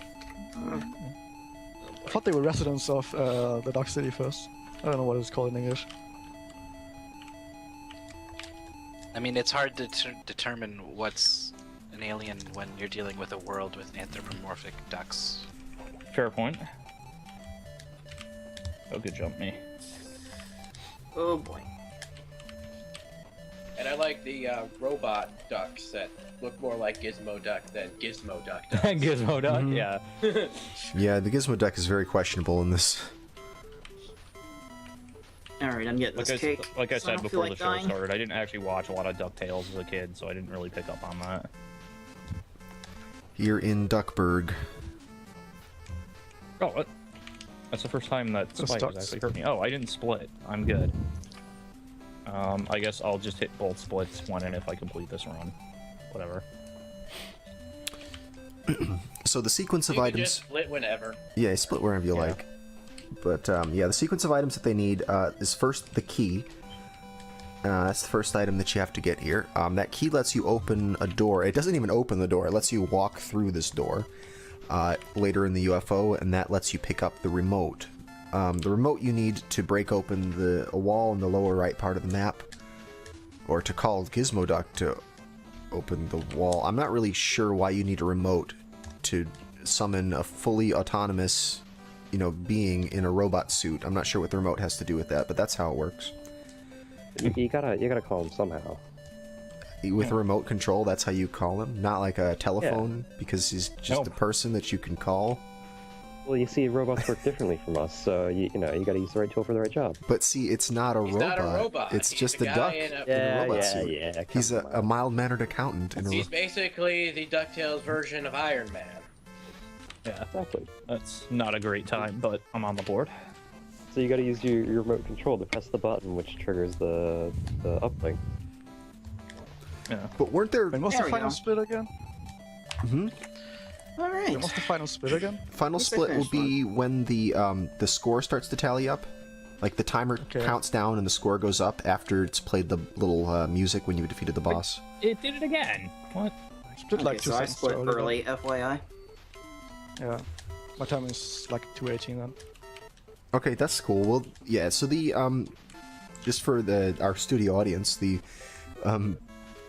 I thought they were residents of the Dark City first. I don't know what it's called in English. I mean, it's hard to determine what's an alien when you're dealing with a world with anthropomorphic ducks. Fair point. Oh, good jump me. Oh boy. And I like the robot ducks that look more like Gizmo Duck than Gizmo Duck ducks. Gizmo duck, Mhm. yeah. Yeah, the Gizmo deck is very questionable in this. Alright, I'm getting this cake. Like I so I said don't before feel the like show dying. started, I didn't actually watch a lot of DuckTales as a kid, so I didn't really pick up on that. Here in Duckburg. Oh, what? That's the first time that Those Spike has ducks. actually hurt me. Oh, I didn't split. I'm good. I guess I'll just hit both splits one in if I complete this run. Whatever. So the sequence of You can items... just split whenever. Yeah, split wherever you like. But, yeah, the sequence of items that they need is first the key. That's the first item that you have to get here. That key lets you open a door. It doesn't even open the door. It lets you walk through this door later in the UFO, and that lets you pick up the remote. The remote you need to break open a wall in the lower right part of the map, or to call Gizmo Duck to open the wall. I'm not really sure why you need a remote to summon a fully autonomous, being in a robot suit. I'm not sure what the remote has to do with that, but that's how it works. You gotta call him somehow. With a remote control, that's how you call him, not like a telephone, because he's just a person that you can call. Well, you see, robots work differently from us, so you gotta use the right tool for the right job. But see, it's not a He's robot. not a robot. It's He's just a a guy duck in a- in a robot yeah, suit. yeah. He's a mild-mannered accountant in a He's basically the DuckTales version of Iron Man. Yeah, Exactly. that's not a great time, but I'm on the board. So you gotta use your remote control to press the button, which triggers the uplink. Yeah. But weren't there... And what's There the we final go. split again? Alright. And what's the final split again? Final Yes, I split will finished be when the score starts to tally up. Like the timer Okay. counts down and the score goes up after it's played the little music when you defeated the boss. It did it again. What? Split Okay, like 2 so I seconds split earlier. early, FYI. Yeah. My time is like 2:18 then. Okay, that's cool. Well, yeah. So the just for our studio audience, the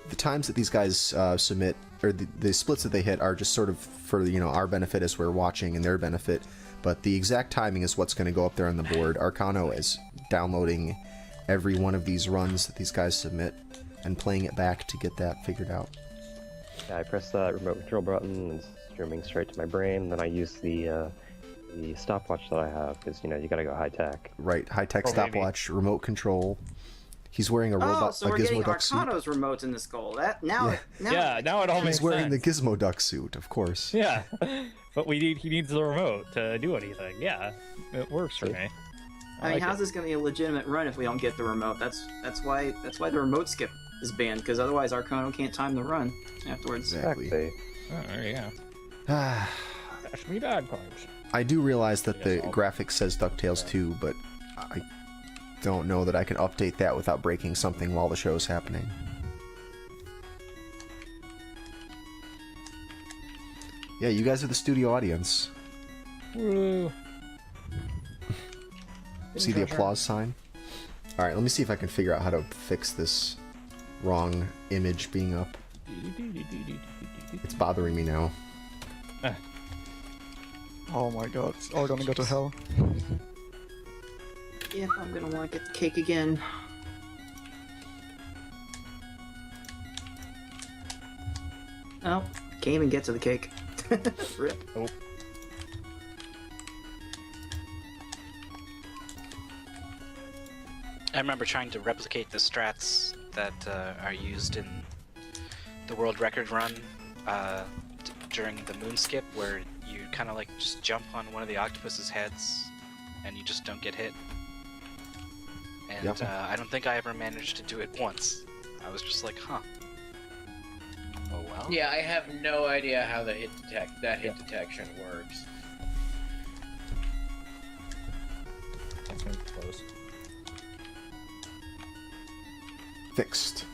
the times that these guys submit, or the splits that they hit, are just sort of for our benefit as we're watching and their benefit. But the exact timing is what's going to go up there on the board. Arkhanno is downloading every one of these runs that these guys submit and playing it back to get that figured out. Yeah, I press that remote control button and it's streaming straight to my brain. Then I use the stopwatch that I have because you gotta go high tech. Right, high tech Oh, stopwatch, remote control. He's wearing a robot, Oh, so a we're getting Gizmo Duck suit. Arkhanno's remote in this goal. Now Yeah, now it all makes He's wearing sense. the Gizmo Duck suit, of course. Yeah, but he needs the remote to do anything. Yeah, it works for me. I mean, like how's it. this gonna be a legitimate run if we don't get the remote? That's why the remote skip is banned, because otherwise Arkhanno can't time the run afterwards. Exactly. Oh, there you go. Ah, Dash me bad cards. I do realize that the Yes, I'll- graphics says DuckTales 2, but I don't know that I can update that without breaking something while the show's happening. Yeah, you guys are the studio audience. Woo. See the applause sign? Alright, let me see if I can figure out how to fix this wrong image being up. It's bothering me now. Oh my god, it's all gonna go to hell. Yeah, I'm gonna want to get the cake again. Oh, can't even get to the cake. Rip. Oh. I remember trying to replicate the strats that are used in the world record run during the moon skip, where you kind of like just jump on one of the octopus's heads and you just don't get hit. And Yep. I don't think I ever managed to do it once. I was just like, huh. Oh well. Yeah, I have no idea how the hit detection works. That's gonna be close. Fixed.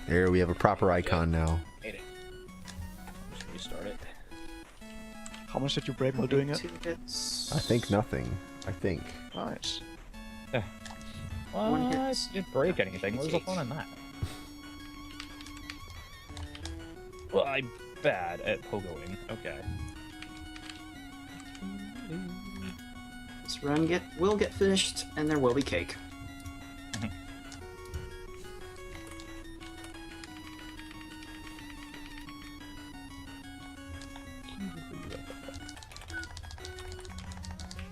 There, we have a proper icon now. Hate it. Just restart it. How much did you break while doing it? 2 hits. I think nothing. I think. Nice. One What? hit. Didn't break anything. Where's the fun in that? Well, I'm bad at pogoing. Okay. This run will get finished, and there will be cake.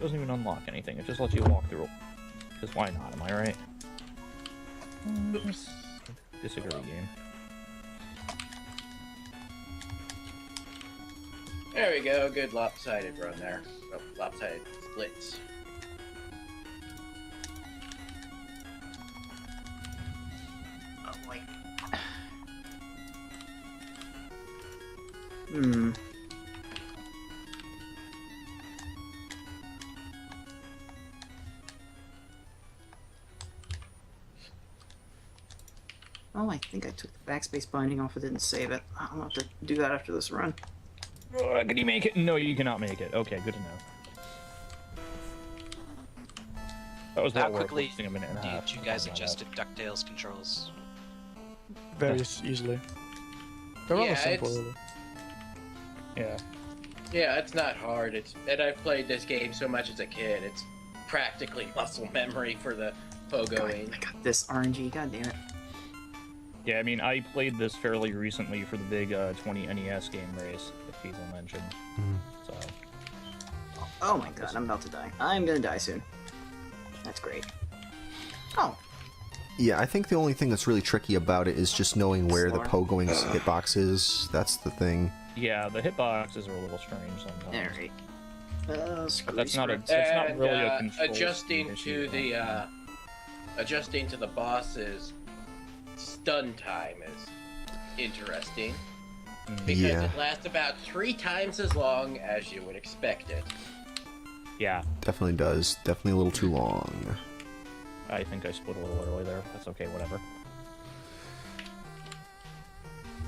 Doesn't even unlock anything. It just lets you walk through. Because why not? Am I right? Disagree, game. There we go. Good lopsided run there. Oh, lopsided splits. Oh boy. Hmm. Oh, I think I took the backspace binding off. I didn't save it. I'll have to do that after this run. Can you make it? No, you cannot make it. Okay, good to know. That was How well worth quickly wasting a minute and a half. did you guys to find adjusted DuckTales controls? Very easily. They're rather Yeah, simple, it's- really. out. Yeah. Yeah, it's not hard. And I've played this game so much as a kid. It's practically muscle memory for the pogoing. I got this RNG. God damn it. Yeah, I mean, I played this fairly recently for the big 20 NES game race that Feasel mentioned. So, Oh my god, I'm about to die. I'm gonna die soon. That's great. Oh, Yeah, I think the only thing that's really tricky about it is just knowing where the Slower. pogoing hitbox is. That's the thing. yeah, the hitboxes are a little strange sometimes. alright. But that's not a. script. It's not And, really a control adjusting issue, to the adjusting to the boss's stun time is interesting because Yeah. it lasts about 3 times as long as you would expect it. Yeah, Definitely does. Definitely a little too long. I think I split a little early there. That's okay, whatever.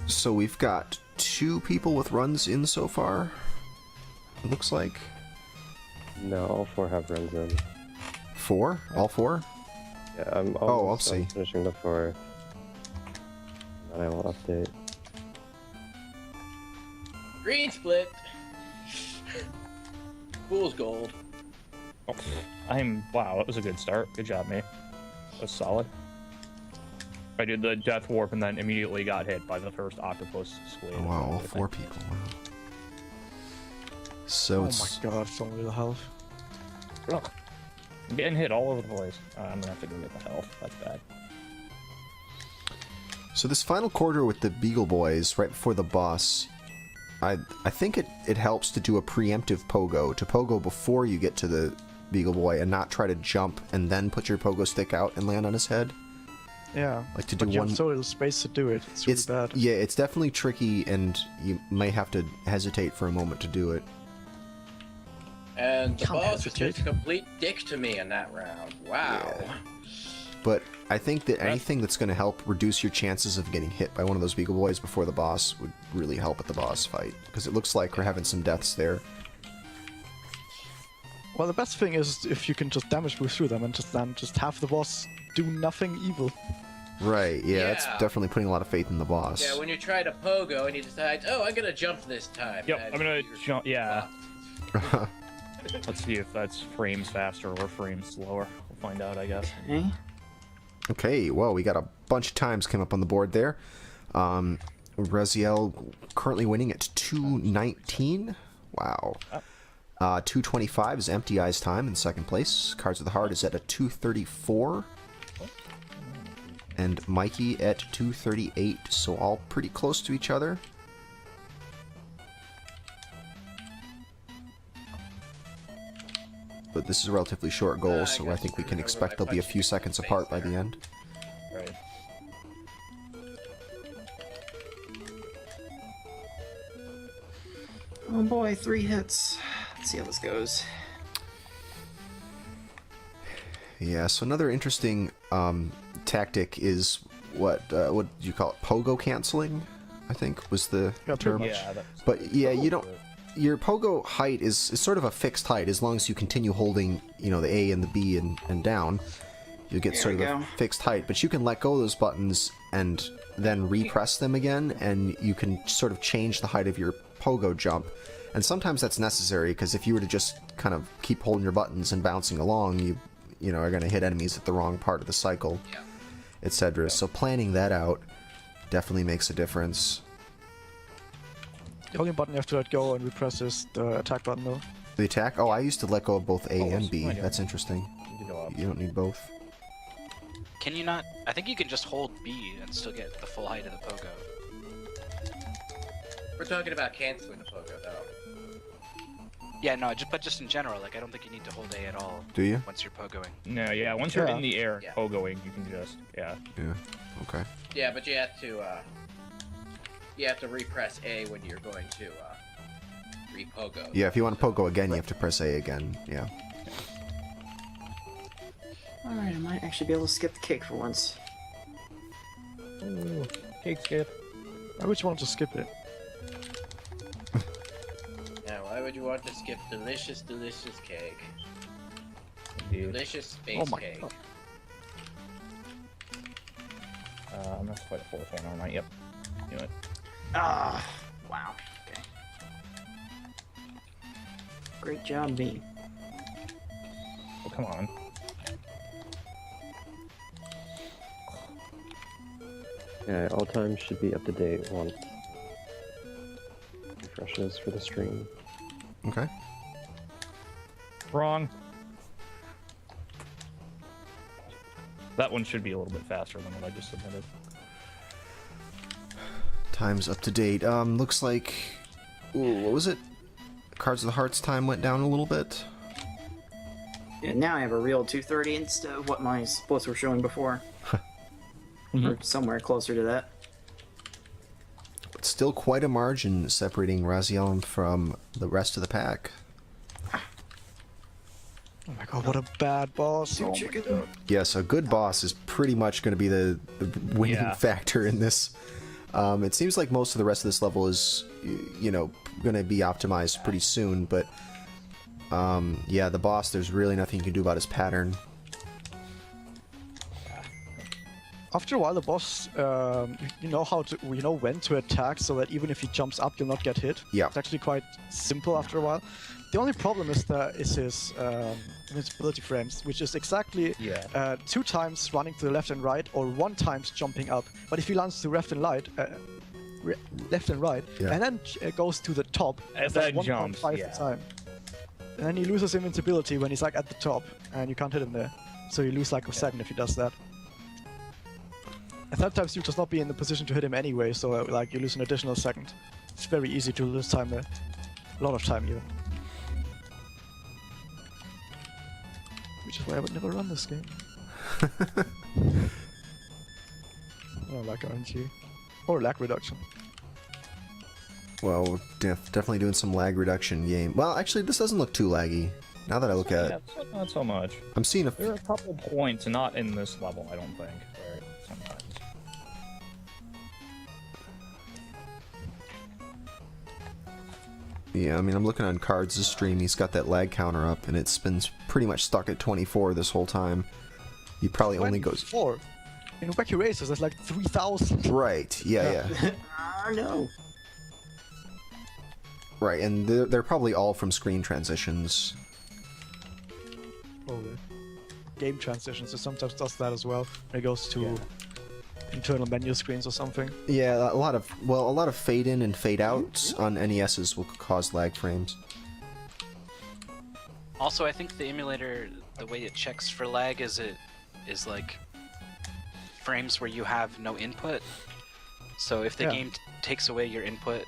So we've got 2 people with runs in so far. It looks like. No, all 4 have runs in. 4? All 4? Yeah, I'm I'll almost see. done finishing the 4. And I will update. Green split. Fool's gold. Wow, that was a good start. Good job, me. That was solid. I did the death warp and then immediately got hit by the first octopus squid. Oh, wow, all 4 people. Wow. So Oh it's my god, so little health. Ugh. I'm getting hit all over the place. I'm gonna have to go get the health. That's bad. so this final quarter with the Beagle Boys, right before the boss, I think it helps to do a preemptive pogo, to pogo before you get to the Beagle Boy and not try to jump and then put your pogo stick out and land on his head. Yeah. Like to do But you one. have so little space to do it. It's really bad. Yeah, it's definitely tricky, and you may have to hesitate for a moment to do it. And the Can't boss was hesitate. just a complete dick to me in that round. Wow. Yeah. But I think that anything that's going to help reduce your chances of getting hit by one of those Beagle Boys before the boss would really help at the boss fight, because it looks like we're having some deaths there. Well, the best thing is if you can just damage boost through them and just have the boss do nothing evil. Right, yeah, that's Yeah. definitely putting a lot of faith in the boss. Yeah, when you try to pogo and you decide, oh, I'm gonna jump this time. Yep, and I'm gonna you're jump. Yeah. fucked. Let's see if that's frames faster or frames slower. We'll find out, I guess. Okay. Okay, well, we got a bunch of times came up on the board there. Raziel currently winning at 2:19. Wow. 2:25 is Emptyeye's time in second place. Cards of the Heart is at a 2:34. And Mikey at 2:38, so all pretty close to each other. But this is a relatively short goal, so I think we can expect they'll be a few seconds apart by the end. Right. Oh boy, 3 hits. Let's see how this goes. Yeah, so another interesting tactic is what do you call it? Pogo canceling, I think was the Yeah, pretty term. much. Yeah. That's... But yeah, you don't. Your pogo height is sort of a fixed height as long as you continue holding, you know, the A and the B and down. You get There sort of we a go. fixed height, but you can let go of those buttons and then repress them again, and you can sort of change the height of your pogo jump. And sometimes that's necessary, because if you were to just kind of keep holding your buttons and bouncing along, you know, are going to hit enemies at the wrong part of the cycle, Yeah. etc. So planning that out definitely makes a difference. The only button you have to let go and repress is the attack button though. The attack? Oh, I used to let go of both A Oh, and B. fine, yeah. That's interesting. Need to go up. You don't need both. Can you not? I think you can just hold B and still get the full height of the pogo. We're talking about canceling the pogo, though. Yeah, no, but just in general, like I don't think you need to hold A at all Do you? once you're pogoing. No, yeah. Once you're Yeah. in the air, Yeah. pogoing, you can just Yeah. Okay. Yeah, but you have to repress A when you're going to re-pogo. Yeah, if you want to pogo again, you have to press A again. Yeah. Alright, I might actually be able to skip the cake for once. Ooh, cake skip. I wish you wanted to skip it. Now, why would you want to skip delicious, delicious cake? Indeed. Delicious space Oh my cake. god. I'm gonna fight a fourth one, aren't I? Yep. Knew it. Ah, wow. Okay. Great job, me. Oh, come on. Yeah, all times should be up to date once refreshes for the stream. Okay. Wrong. That one should be a little bit faster than what I just submitted. Time's up to date. Looks like. Ooh, what was it? Cards of the Heart's time went down a little bit. Yeah, now I have a real 230 instead of what my splits were showing before. Or somewhere closer to that. But still quite a margin separating Razielim from the rest of the pack. Oh my god, what a bad boss. Oh my god. Yes, a good boss is pretty much going to be the winning Yeah. factor in this. It seems like most of the rest of this level is, you know, going to be optimized pretty soon, but yeah, the boss, there's really nothing you can do about his pattern. After a while, the boss, you know when to attack, so that even if he jumps up, you'll not get hit. Yeah. It's actually quite simple after a while. The only problem is his invincibility frames, which is exactly 2 times running to the left and right, or 1 times jumping up. But if he lands to left and right, and then goes to the top, And it's like then jumps, 1.5 the time. And then he loses invincibility when he's like at the top, and you can't hit him there. So you lose like a second if he does that. And sometimes you just not be in the position to hit him anyway, so like you lose an additional second. It's very easy to lose time there. A lot of time even. Which is why I would never run this game. I don't like RNG. Or lag reduction. Well, we're definitely doing some lag reduction game. Well, actually, this doesn't look too laggy. Now that I look at it. Not so much. I'm seeing There are a couple points, not in this level, I don't think, where sometimes. Yeah, I mean, I'm looking on Cards' stream. He's got that lag counter up, and it's been pretty much stuck at 24 this whole time. He probably only goes... 4. In Wacky Races, there's like 3,000. Right, yeah. No. Right, and they're probably all from screen transitions. Probably. Game transitions, it sometimes does that as well. When it goes to internal menu screens or something. Yeah, a lot of fade in and fade outs on NESs will cause lag frames. Also, I think the emulator, the way it checks for lag is like frames where you have no input. So if the game takes away your input,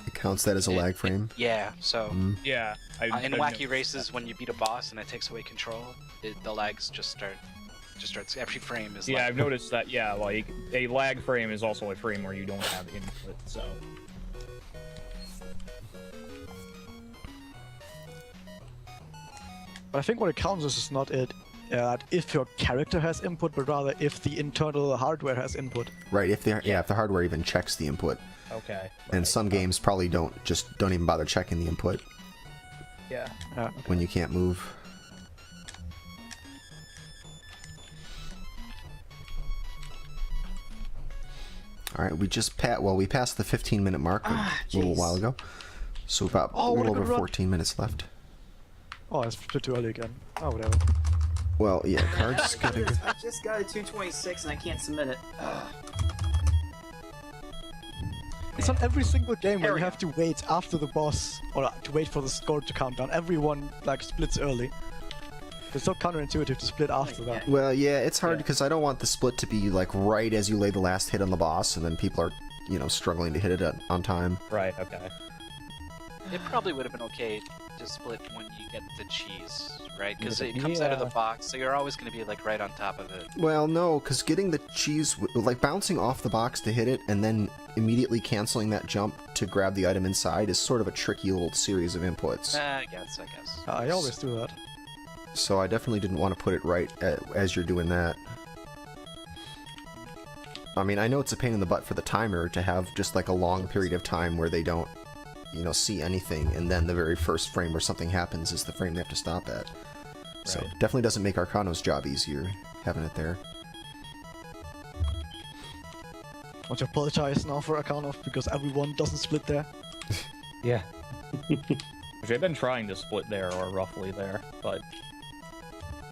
it counts that as a lag frame. Yeah. So yeah, in Wacky Races, when you beat a boss and it takes away control, the lags just starts. Every frame is. Yeah, I've noticed that. Yeah, like a lag frame is also a frame where you don't have input. So. But I think what it counts is not if your character has input, but rather if the internal hardware has input. Right, if the hardware even checks the input. Okay. And some games probably don't even bother checking the input. Yeah. When you can't move. All right, we passed the 15-minute mark a little while ago. So about a little over 14 minutes left. Oh, it's too early again. Oh, whatever. Well, yeah, Cards gotta go. I just got a 226 and I can't submit it. It's on every single game where you have to wait after the boss, or to wait for the score to count down. Everyone like splits early. It's so counterintuitive to split after that. Well, yeah, it's hard because I don't want the split to be like right as you lay the last hit on the boss, and then people are, struggling to hit it on time. Right. Okay. It probably would have been okay to split when you get the cheese, right? Because it comes out of the box, so you're always going to be like right on top of it. Well, no, because getting the cheese, like bouncing off the box to hit it, and then immediately canceling that jump to grab the item inside is sort of a tricky little series of inputs. I guess. I always do that. So I definitely didn't want to put it right as you're doing that. I mean, I know it's a pain in the butt for the timer to have just like a long period of time where they don't, see anything, and then the very first frame where something happens is the frame they have to stop at. Right. So definitely doesn't make Arkhanno's job easier having it there. Want to apologize now for Arkhanno because everyone doesn't split there. Yeah. Which I've been trying to split there or roughly there, but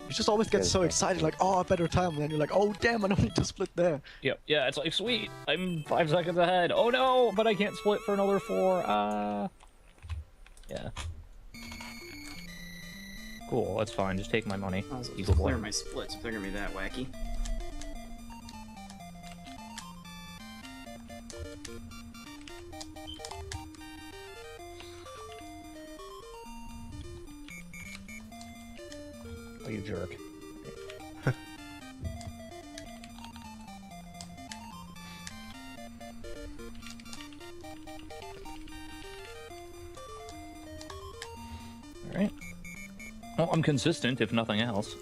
you just always get so excited, like, oh, a better time, and then you're like, oh, damn, I don't need to split there. Yep. Yeah, it's like, sweet, I'm 5 seconds ahead. Oh no, but I can't split for another 4. Yeah. Cool, that's fine. Just take my money. I was able to clear my splits if they're gonna be that wacky. Oh, you jerk. Alright. Well, I'm consistent, if nothing else.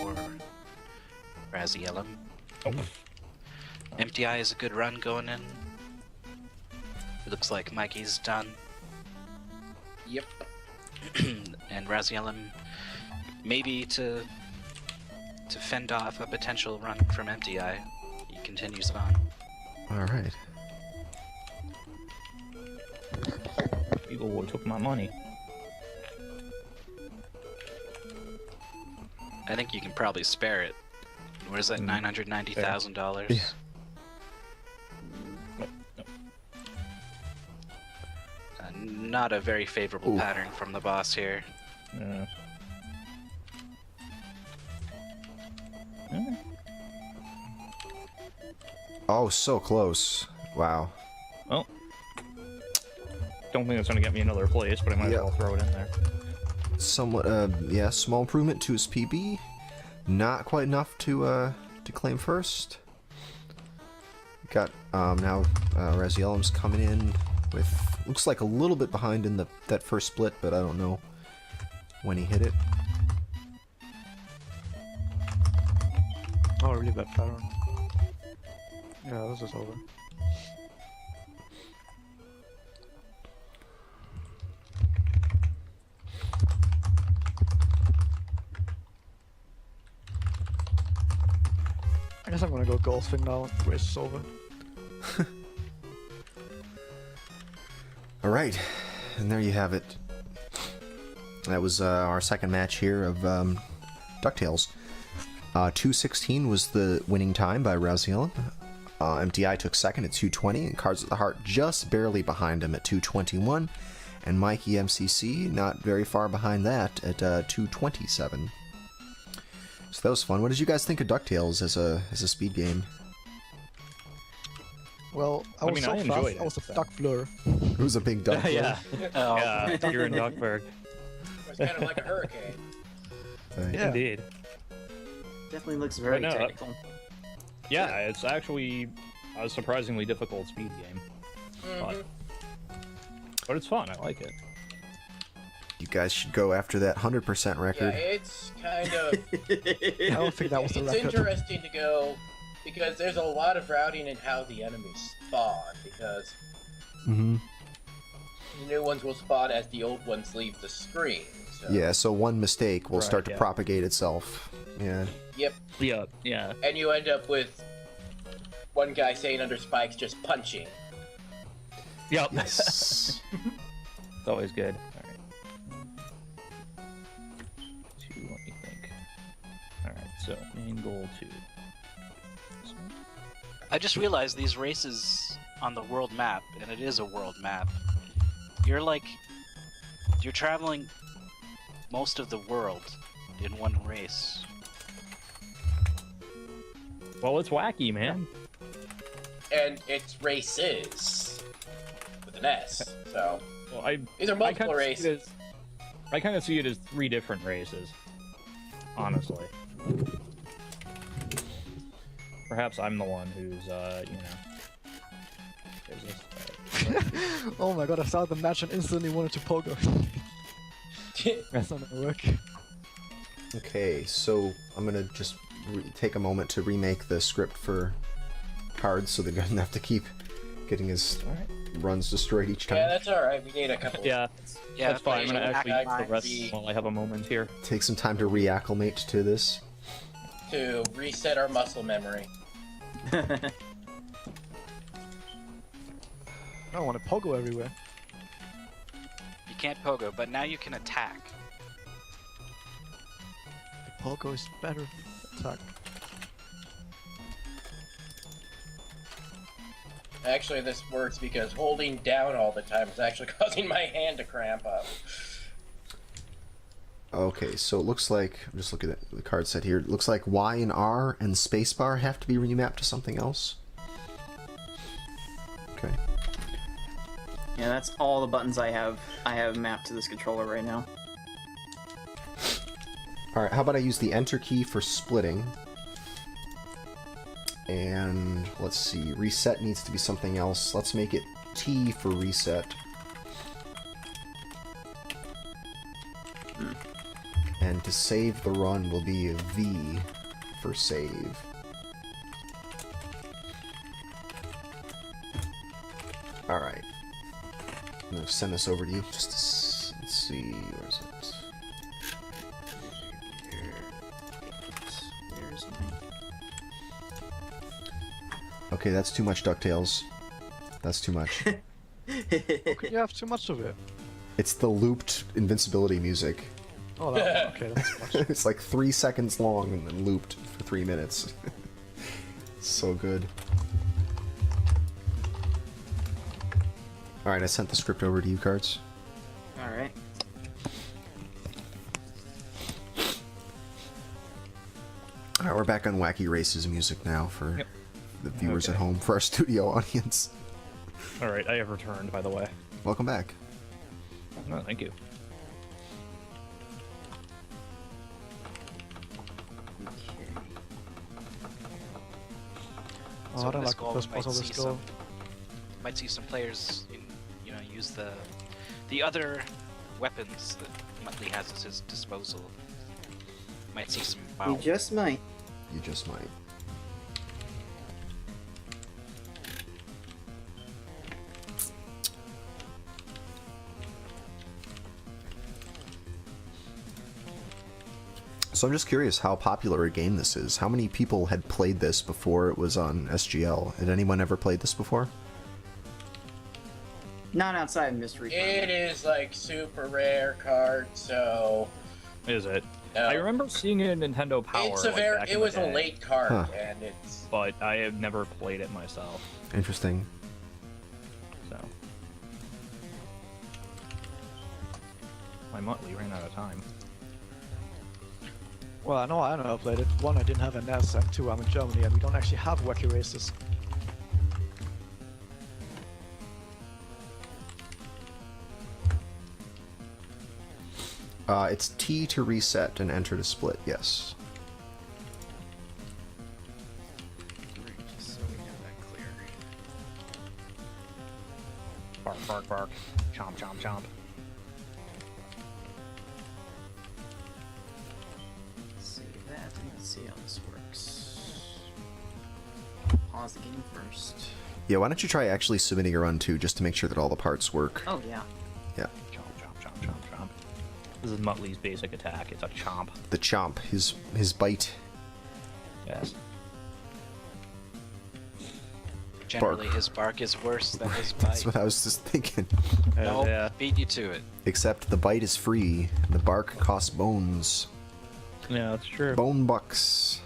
Or Razielim. Oh. Emptyeye is a good run going in. It looks like Mikey's done. Yep. And Razielim, maybe to fend off a potential run from Emptyeye, he continues on. Alright. People took my money. I think you can probably spare it. What is that, $990,000? Yeah. Not a very favorable Ooh. pattern from the boss here. Yeah. Oh, so close. Wow. Well, don't think it's gonna get me another place, but I might as Yeah. well throw it in there. Somewhat, yeah, small improvement to his PB. Not quite enough to to claim first. Got now Razielim's coming in with, looks like a little bit behind in that first split, but I don't know when he hit it. Oh, really bad pattern. Yeah, this is over. I guess I'm gonna go golfing now. The race is over. Alright, and there you have it. That was our second match here of DuckTales. 2:16 was the winning time by Razielim. Emptyeye took second at 2:20, and Cards of the Heart just barely behind him at 2:21. And Mikey MCC not very far behind that at 2:27. So that was fun. What did you guys think of DuckTales as a speed game? Well, I was so I enjoyed fast, it. I was a duck blur. It was a big duck. Yeah, Oh, yeah, you're in Duckburg. It's kind of like a hurricane. Yeah. Indeed. Definitely looks very no, technical. Yeah, it's actually a surprisingly difficult speed game. But it's fun, I like it. You guys should go after that 100% Yeah, record. it's kind of. I don't think that was the It's record. interesting to go because there's a lot of routing in how the enemies spawn. Because Mm-hmm. the new ones will spawn as the old ones leave the screen. So. Yeah, so one mistake will Right, start to yeah. propagate itself. Yeah. Yep. Yeah, yeah. And you end up with one guy saying under spikes just punching. Yep. Yes. It's always good. Alright. Let me think. Alright, so main goal 2. I just realized these races on the world map, and it is a world map. You're traveling most of the world in one race. Well, it's wacky, man. And it's races with an S. So Well, I these are multiple races. I kind of see it as 3 different races. Honestly. Perhaps I'm the one who's, there's this, Oh my god, I started the match and instantly wanted to pogo. That's not gonna work. Okay, so I'm gonna just take a moment to remake the script for Cards so that he doesn't have to keep getting his runs destroyed each time. Yeah, that's alright. We need a couple. yeah, Yeah, that's fine. I'm gonna actually use the might rest be- while I have a moment here. Take some time to reacclimate to this. To reset our muscle memory. I don't want to pogo everywhere. You can't pogo, but now you can attack. The pogo is better attack. Actually, this works because holding down all the time is actually causing my hand to cramp up. Okay, so it looks like, I'm just looking at the card set here, it looks like Y and R and spacebar have to be remapped to something else. Okay. Yeah, that's all the buttons I have mapped to this controller right now. Alright, how about I use the enter key for splitting? And let's see, reset needs to be something else. Let's make it T for reset. And to save the run will be a V for save. Alright. I'm going to send this over to you. Just to let's see, where is it? There's Okay, that's too much DuckTales. That's too much. You have too much of it. It's the looped invincibility music. Oh, that one. Okay, that's too much. It's like 3 seconds long and then looped for 3 minutes. So good. Alright, I sent the script over to you, Cards. Alright. Alright, we're back on Wacky Races music now for Yep. the viewers Okay. at home, for our studio audience. Alright, I have returned, by the way. Welcome back. No, thank you. Oh, So I don't this like goal, the first we might part of this see goal. might see some players, you know, use the other weapons that Muttley has at his disposal. Might see some. You just might. You just might. So I'm just curious how popular a game this is. How many people had played this before it was on SGL? Had anyone ever played this before? Not outside of Mystery It Tournament. is like super rare card, so Is it? no. I remember seeing it in Nintendo Power. it's a like, very. back It in the was a day, late card, Huh. and it's. but I have never played it myself. Interesting. So my Muttley ran out of time. Well, I know I played it. One, I didn't have a NES, and two, I'm in Germany, and we don't actually have Wacky races. It's T to reset and enter to split, yes. Just so we have that clear. Bark, bark, bark. Chomp, chomp, chomp. Let's see that, and let's see how this works. Pause the game first. Yeah, why don't you try actually submitting a run too, just to make sure that all the parts work. Oh, yeah. Yeah. Chomp, chomp, chomp, chomp, chomp. This is Muttley's basic attack. It's a chomp. The chomp, his bite. Yes. Generally, bark. his bark is worse than his bite. That's what I was just thinking. Nope, Yeah. beat you to it. Except the bite is free, and the bark costs bones. Yeah, that's true. Bone bucks.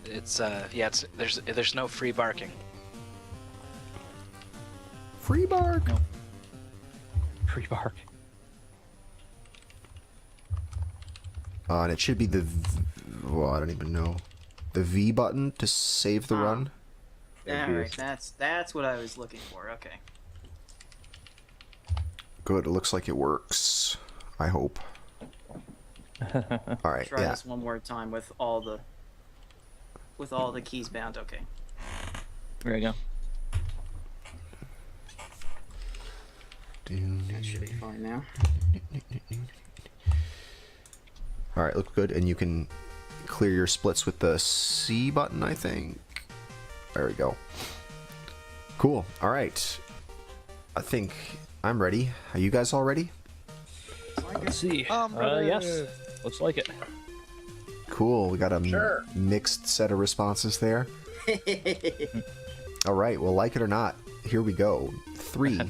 It's yeah, there's no free barking. Free bark! Free bark. And it should be the... Well, I don't even know. The V button to save the run. Alright, that's what I was looking for, okay. Good, it looks like it works. I hope. Alright, Try yeah. this one more time with all the keys bound, okay. There you go. That should be fine now. Alright, look good, and you can clear your splits with the C button, I think. There we go. Cool, alright. I think I'm ready. Are you guys all ready? Let's see. Ready. Yes. Looks like it. Cool, we got a Sure. mixed set of responses there. Alright, well, like it or not, here we go. 3,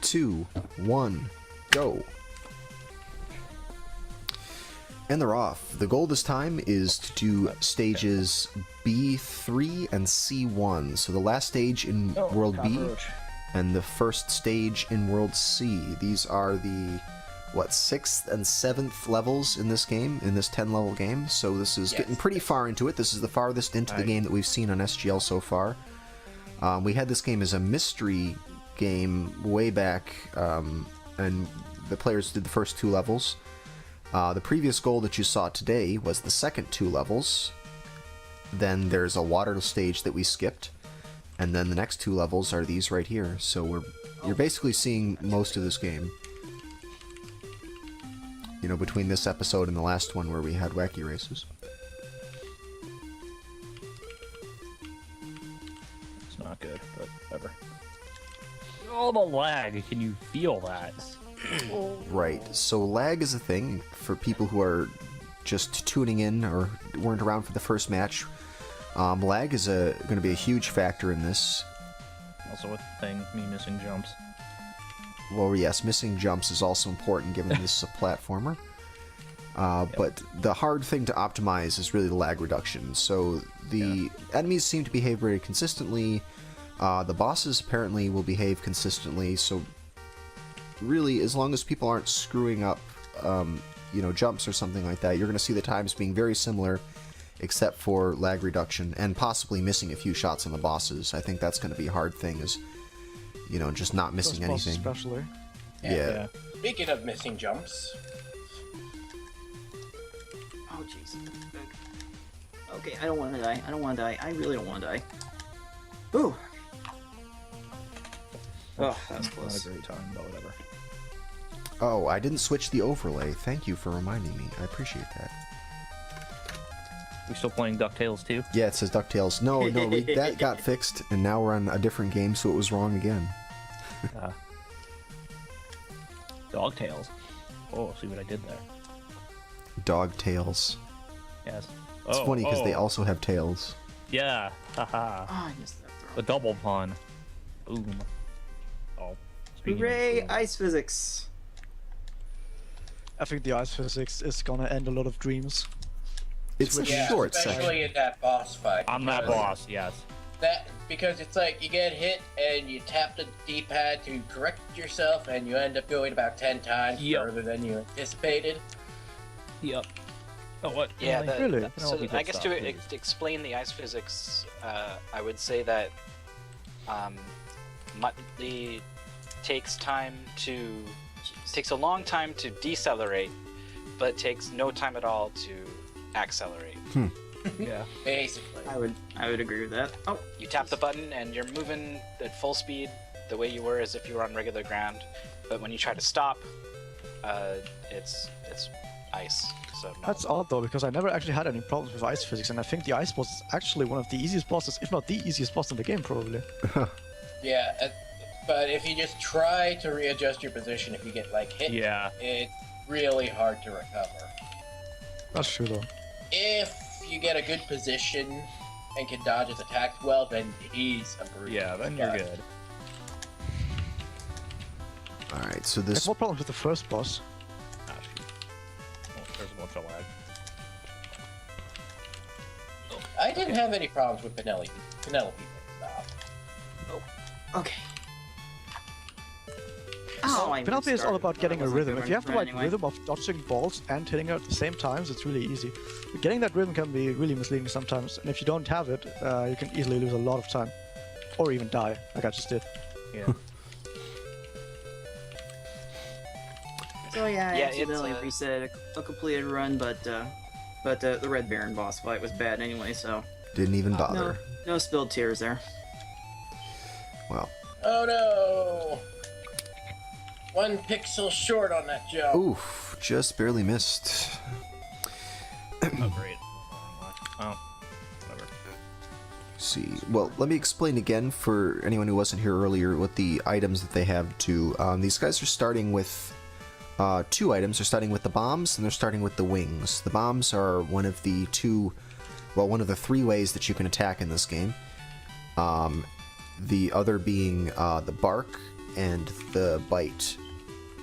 2, 1, go. And they're off. The goal this time is to do stages B3 and C1. So the last stage in World B and the first stage in World C. These are the, what, 6th and 7th levels in this game, in this 10-level game. So this is getting pretty far into it. This is the farthest into the game that we've seen on SGL so far. We had this game as a mystery game way back, and the players did the first 2 levels. The previous goal that you saw today was the second 2 levels. Then there's a water stage that we skipped, and then the next 2 levels are these right here. So you're basically seeing most of this game. You know, between this episode and the last one where we had wacky races. It's not good, but whatever. Oh, the lag. Can you feel that? Right, so lag is a thing for people who are just tuning in or weren't around for the first match. Lag is going to be a huge factor in this. Also a thing, me missing jumps. Well, yes, missing jumps is also important given this is a platformer. But the hard thing to optimize is really the lag reduction. So the enemies seem to behave very consistently. The bosses apparently will behave consistently, so really, as long as people aren't screwing up, you know, jumps or something like that, you're going to see the times being very similar, except for lag reduction and possibly missing a few shots on the bosses. I think that's going to be a hard thing, is, you know, just not missing First boss anything. especially. Yeah. Speaking of missing jumps, Oh jeez. Okay, I don't want to die. I don't want to die. I really don't want to die. Ooh. Oh, that was Not a close. great time, but whatever. Oh, I didn't switch the overlay. Thank you for reminding me. I appreciate that. We still playing DuckTales too? Yeah, it says DuckTales. No, that got fixed, and now we're on a different game, so it was wrong again. DuckTales. Oh, see what I did there. Dog tails. Yes. It's funny because they also have tails. Yeah. Haha. Oh, I missed that throw. The double pun. Boom. Oh. speaking of Hooray! boom. Ice physics. I think the ice physics is gonna end a lot of dreams. It's a Yeah, short especially section. in that boss fight. On that because boss, yes. because it's like you get hit and you tap the D-pad to correct yourself, and you end up going about 10 times Yep. further than you anticipated. Yep. Oh, what? Yeah, Really? so No, I guess to please. explain the ice physics, I would say that Muttley takes a long time to decelerate, but takes no time at all to accelerate. Yeah. Basically. I would agree with that. Oh, You tap the button and you're moving at full speed the way you were as if you were on regular ground, but when you try to stop, it's ice. So no. That's odd though, because I never actually had any problems with ice physics, and I think the ice boss is actually one of the easiest bosses, if not the easiest boss in the game, probably. Yeah, but if you just try to readjust your position, if you get like hit, Yeah. it's really hard to recover. That's true though. If you get a good position and can dodge his attacks well, then he's a brute. Yeah, then you're good. Alright, so I this... have more problems with the first boss. Ah, shoot. Oh, there's a bunch of lag. I didn't have any problems with Penelope. okay. Oh, I Penelope is all restarted. about getting That a wasn't rhythm. good If you have the run right anyway. rhythm of dodging balls and hitting her at the same times, it's really easy. But getting that rhythm can be really misleading sometimes, and if you don't have it, you can easily lose a lot of time. Or even die, like I just did. Yeah. So yeah, I Yeah, accidentally it's, reset a completed run, but the Red Baron boss fight was bad anyway, so Didn't even bother. no spilled tears there. Well, Oh no! 1 pixel short on that jump. oof, just barely missed. Oh, great. Oh, whatever. See, well, let me explain again for anyone who wasn't here earlier what the items that they have to. These guys are starting with 2 items. They're starting with the bombs and they're starting with the wings. The bombs are one of the 3 ways that you can attack in this game. The other being the bark and the bite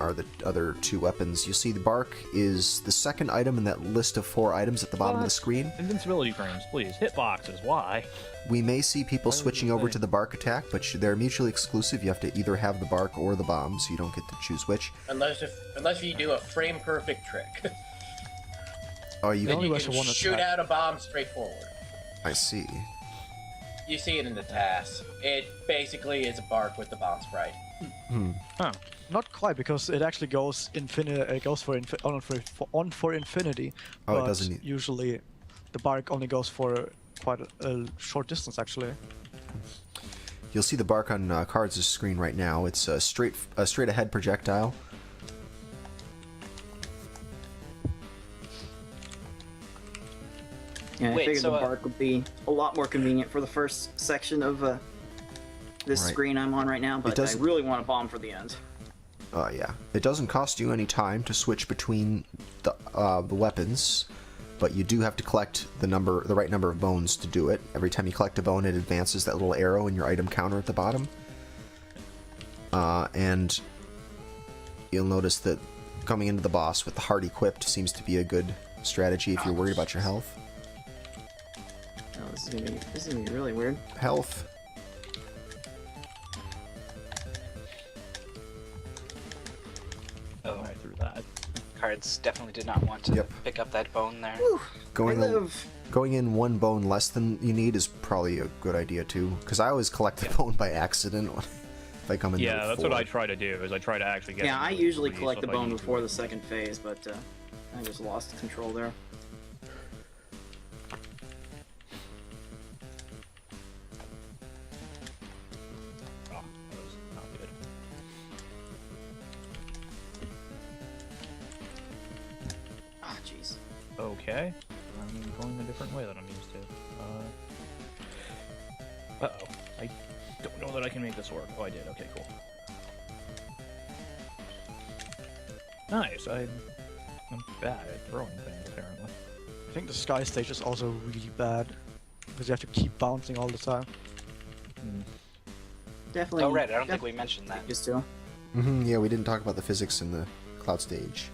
are the other 2 weapons. You see the bark is the second item in that list of 4 items at the bottom of the What? screen. Invincibility frames, please. Hitboxes, why? We may see people Why would switching you over say? to the bark attack, but they're mutually exclusive. You have to either have the bark or the bomb, so you don't get to choose which. Unless you do a frame perfect trick. Oh, you Then only you rush can one shoot attack. out a bomb straight forward. I see. You see it in the task. It basically is a bark with the bomb sprite. Not quite, because it actually goes on for infinity. Oh, it but doesn't. Usually, the bark only goes for quite a short distance, actually. You'll see the bark on Cards' screen right now. It's a straight ahead projectile. Yeah, I Wait, figured so, the bark would be a lot more convenient for the first section of this Right. screen I'm on right now, but I doesn't- really want a bomb for the end. Yeah. It doesn't cost you any time to switch between the weapons, but you do have to collect the right number of bones to do it. Every time you collect a bone, it advances that little arrow in your item counter at the bottom. And you'll notice that coming into the boss with the heart equipped seems to be a good strategy if you're worried about your health. Oh, this is gonna be really weird. Health. Oh, I threw that. Cards definitely did not want to Yep. pick up that bone there. Going I in, live. going in 1 bone less than you need is probably a good idea too, because I always collect the bone by accident if I come in. Yeah, note that's 4. what I try to do, is I try to actually get... Yeah, I into usually three, collect so the if I bone need before to- the second phase, but I just lost control there. jeez. Okay. I'm going a different way than I'm used to. Uh-oh. I don't know that I can make this work. Oh, I did. Okay, cool. Nice. I'm bad at throwing things, apparently. I think the sky stage is also really bad because you have to keep bouncing all the time. Definitely. Oh, right. I don't think we mentioned that. Used to. Yeah, we didn't talk about the physics in the cloud stage.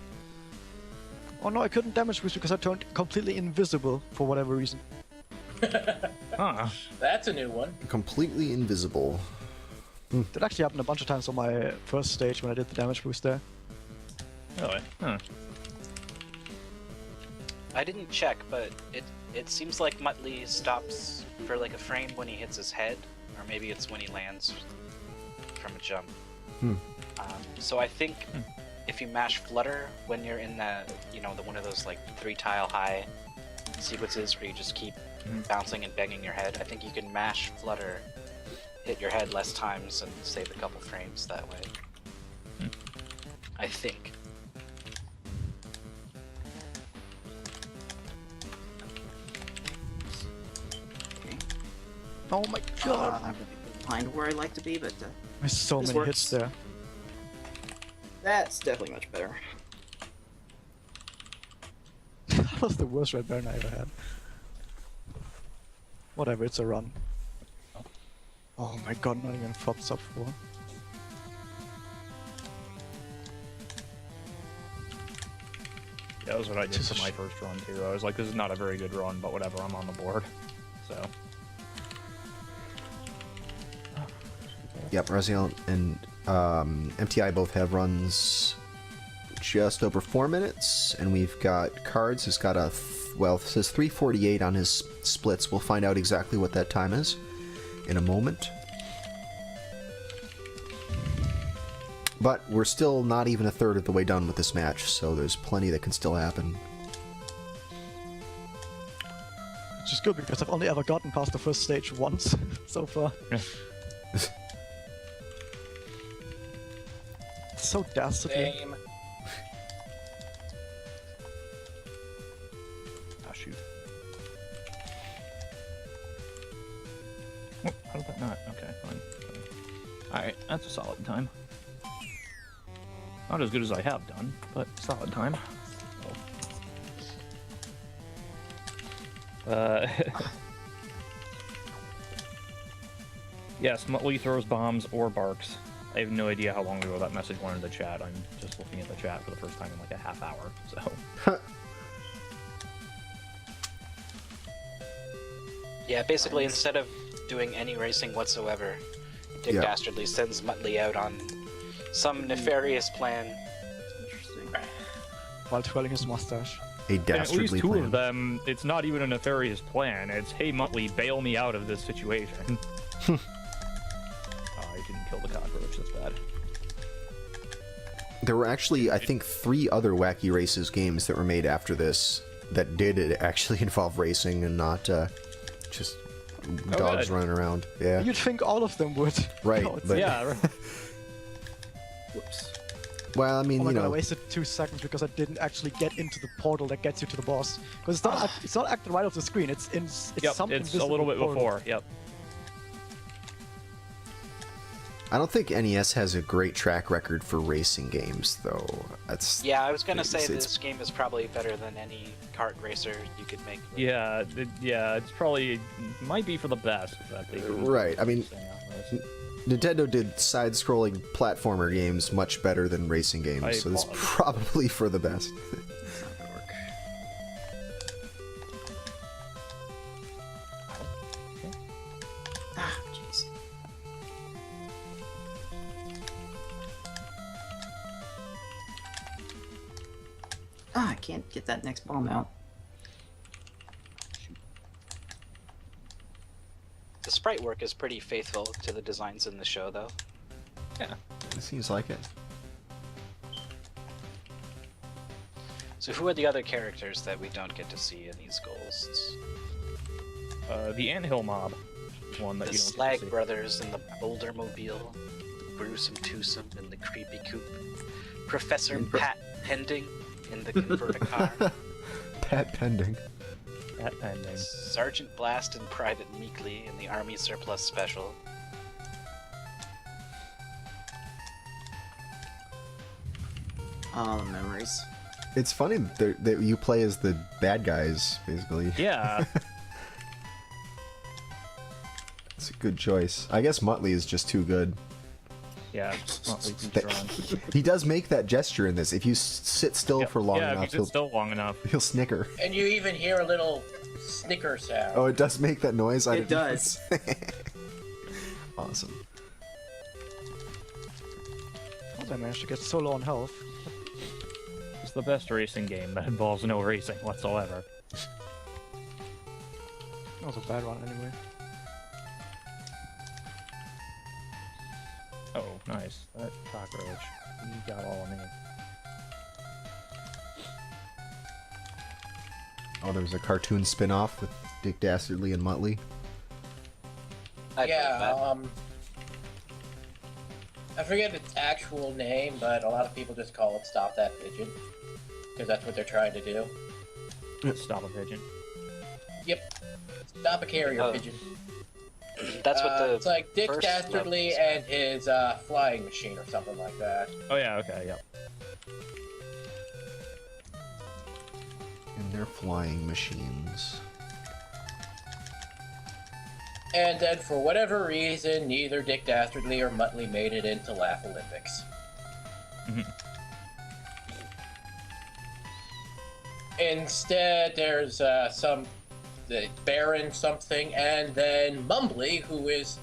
Oh no, I couldn't damage boost because I turned completely invisible for whatever reason. Huh. That's a new one. Completely invisible. That actually happened a bunch of times on my first stage when I did the damage boost there. Really? Huh. I didn't check, but it seems like Muttley stops for like a frame when he hits his head, or maybe it's when he lands from a jump. So I think if you mash flutter when you're in the, you know, the one of those like 3-tile high sequences where you just keep bouncing and banging your head, I think you can mash flutter, hit your head less times, and save a couple frames that way. I think. Okay. Oh my god! I'm gonna find where I like to be, but There's so this many works. hits there. that's definitely much better. That was the worst red baron I ever had. Whatever, it's a run. Oh my god, not even flops up 4. Yeah, that was what I did Just a for my first run, too. I was like, this is not a very good run, but whatever, I'm on the board. So. Yep, Razielim and Emptyeye both have runs just over 4 minutes, and we've got Cards who's got a, well, it says 3:48 on his splits. We'll find out exactly what that time is in a moment. But we're still not even a third of the way done with this match, so there's plenty that can still happen. Which is good because I've only ever gotten past the first stage once so far. It's so dastardly. Same. Oh, shoot. Oh, how did that not? Okay, fine. Alright, that's a solid time. Not as good as I have done, but solid time. Yes, Muttley throws bombs or barks. I have no idea how long ago that message went in the chat. I'm just looking at the chat for the first time in like a half hour, so. Yeah, basically instead of doing any racing whatsoever, Dick Yeah. Dastardly sends Muttley out on some nefarious plan. Interesting. While twirling his mustache. A And at dastardly least two plan. of them, it's not even a nefarious plan. It's, hey, Muttley, bail me out of this situation. I didn't kill the cockroach, that's bad. There were actually, I think, 3 other Wacky Races games that were made after this that did actually involve racing and not just dogs good. running around. Yeah, You'd think all of them would. right. No, it's- but, Yeah, right. Whoops. well, I mean, Oh my you god, I know, wasted 2 seconds because I didn't actually get into the portal that gets you to the boss. Because it's not at the right of the screen. It's in. It's Yep, some it's a invisible little bit portal. before, yep. I don't think NES has a great track record for racing games, though. That's Yeah, I was gonna say It's- this game is probably better than any kart racer you could make. Yeah, it's probably, might be for the best that they do Right, I mean, thing on this. Nintendo did side-scrolling platformer games much better than racing games, I so it's applaud. probably for the best. It's not gonna work. Ah, jeez. Ah, I can't get that next bomb out. The sprite work is pretty faithful to the designs in the show, though. Yeah. It seems like it. So who are the other characters that we don't get to see in these goals? The Anthill Mob is one that The you don't get Slag to see. Brothers and the Boulder Mobile, Gruesome Twosome and the Creepy Coop, Professor Pat Pending in the converted car. Pat pending. That pending. Sergeant Blast and Private Meekly in the Army Surplus Special. Oh, the memories. It's funny that you play as the bad guys, basically. Yeah. It's a good choice. I guess Muttley is just too good. Yeah. Motley too That- strong. He does make that gesture in this. If you sit still for long yeah, enough, if you sit still long enough. he'll snicker. And you even hear a little snicker sound. Oh, it does make that noise? It does. Awesome. How did I manage to get so low on health? It's the best racing game that involves no racing whatsoever. That was a bad one anyway. Oh, nice. That cockroach. You got all of me. Oh, there was a cartoon spin-off with Dick Dastardly and Muttley. I played that. I forget its actual name, but a lot of people just call it Stop That Pigeon. Because that's what they're trying to do. Stop a pigeon. Yep. Stop a carrier Oh. pigeon. That's what the It's like Dick first Dastardly level and his flying machine or something like that. Oh yeah, okay, yep. And their flying machines. And then for whatever reason, neither Dick Dastardly or Muttley made it into Laugh Olympics. Instead, there's the Baron something, and then Mumbly, who is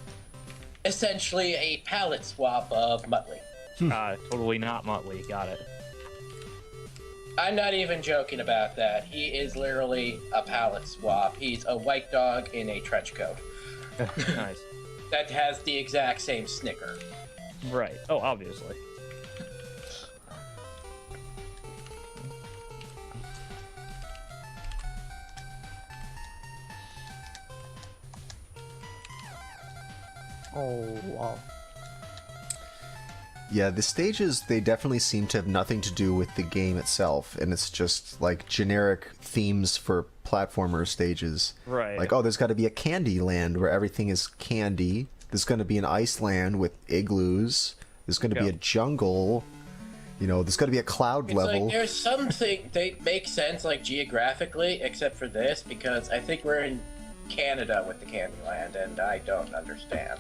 essentially a palette swap of Muttley. Totally not Motley. Got it. I'm not even joking about that. He is literally a palette swap. He's a white dog in a trench coat Nice. that has the exact same snicker. Right. Oh, obviously. Oh, wow. Yeah, the stages, they definitely seem to have nothing to do with the game itself, and it's just like generic themes for platformer stages. Right. Like, oh, there's got to be a candy land where everything is candy. There's going to be an ice land with igloos. There's going to be Yeah. a jungle. You know, there's going to be a cloud It's level. like there's something they make sense like geographically, except for this, because I think we're in Canada with the Candyland, and I don't understand.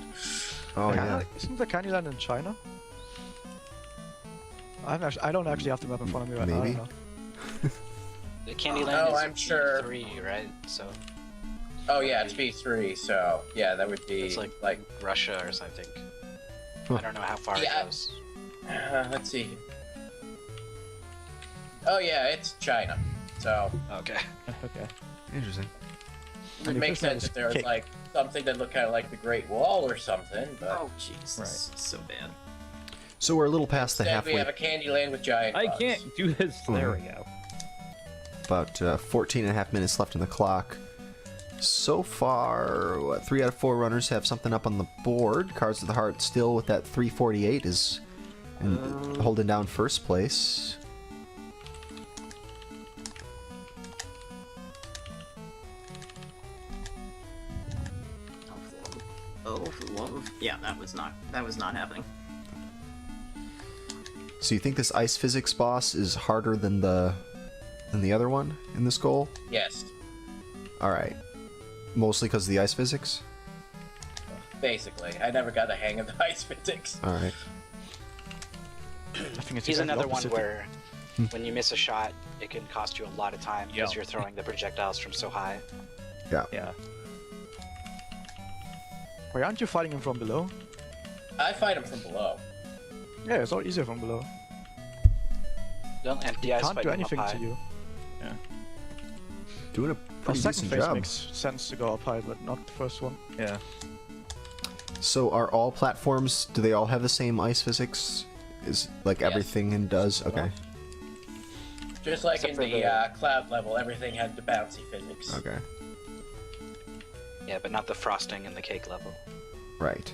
Oh, yeah. Isn't the Candyland in China? I don't actually have the map in front of me right now. I Maybe. don't know. The Candyland Oh, is I'm sure. 3, right? So Oh yeah, it's B3, so yeah, that would be it's like Russia or something. Huh. I don't know how far Yeah. it goes. Let's see. Oh yeah, it's China. So Okay. Okay. Interesting. it And the makes first one sense is if there was cake. like something that looked kind of like the Great Wall or something. But Oh, Jesus. So bad. So we're a little past the instead we halfway, have a Candyland with giant I bugs. can't do this. There we go. about 14 and a half minutes left in the clock. So far, 3 out of 4 runners have something up on the board. Cards of the Heart still with that 348 is holding down first place. Oh, for the love of... Yeah, that was not happening. So you think this ice physics boss is harder than the other one in this goal? Yes, All right. Mostly because of the ice physics? basically. I never got the hang of the ice physics. All right. I think it's He's exactly another one opposite. where when you miss a shot, it can cost you a lot of time because Yeah. you're throwing the projectiles from so high. Yeah. Wait, aren't you fighting him from below? I fight him from below. Yeah, it's all easier from below. Don't Emptyeye Can't do anything to you. Doing a The pretty second decent phase job. makes sense to go up high, but not the first one. Yeah. So are all platforms, do they all have the same ice physics? Is like Yes. everything in does? Okay. Just like Except in for the the- cloud level, everything had the bouncy physics. Okay. Yeah, but not the frosting and the cake level. Right.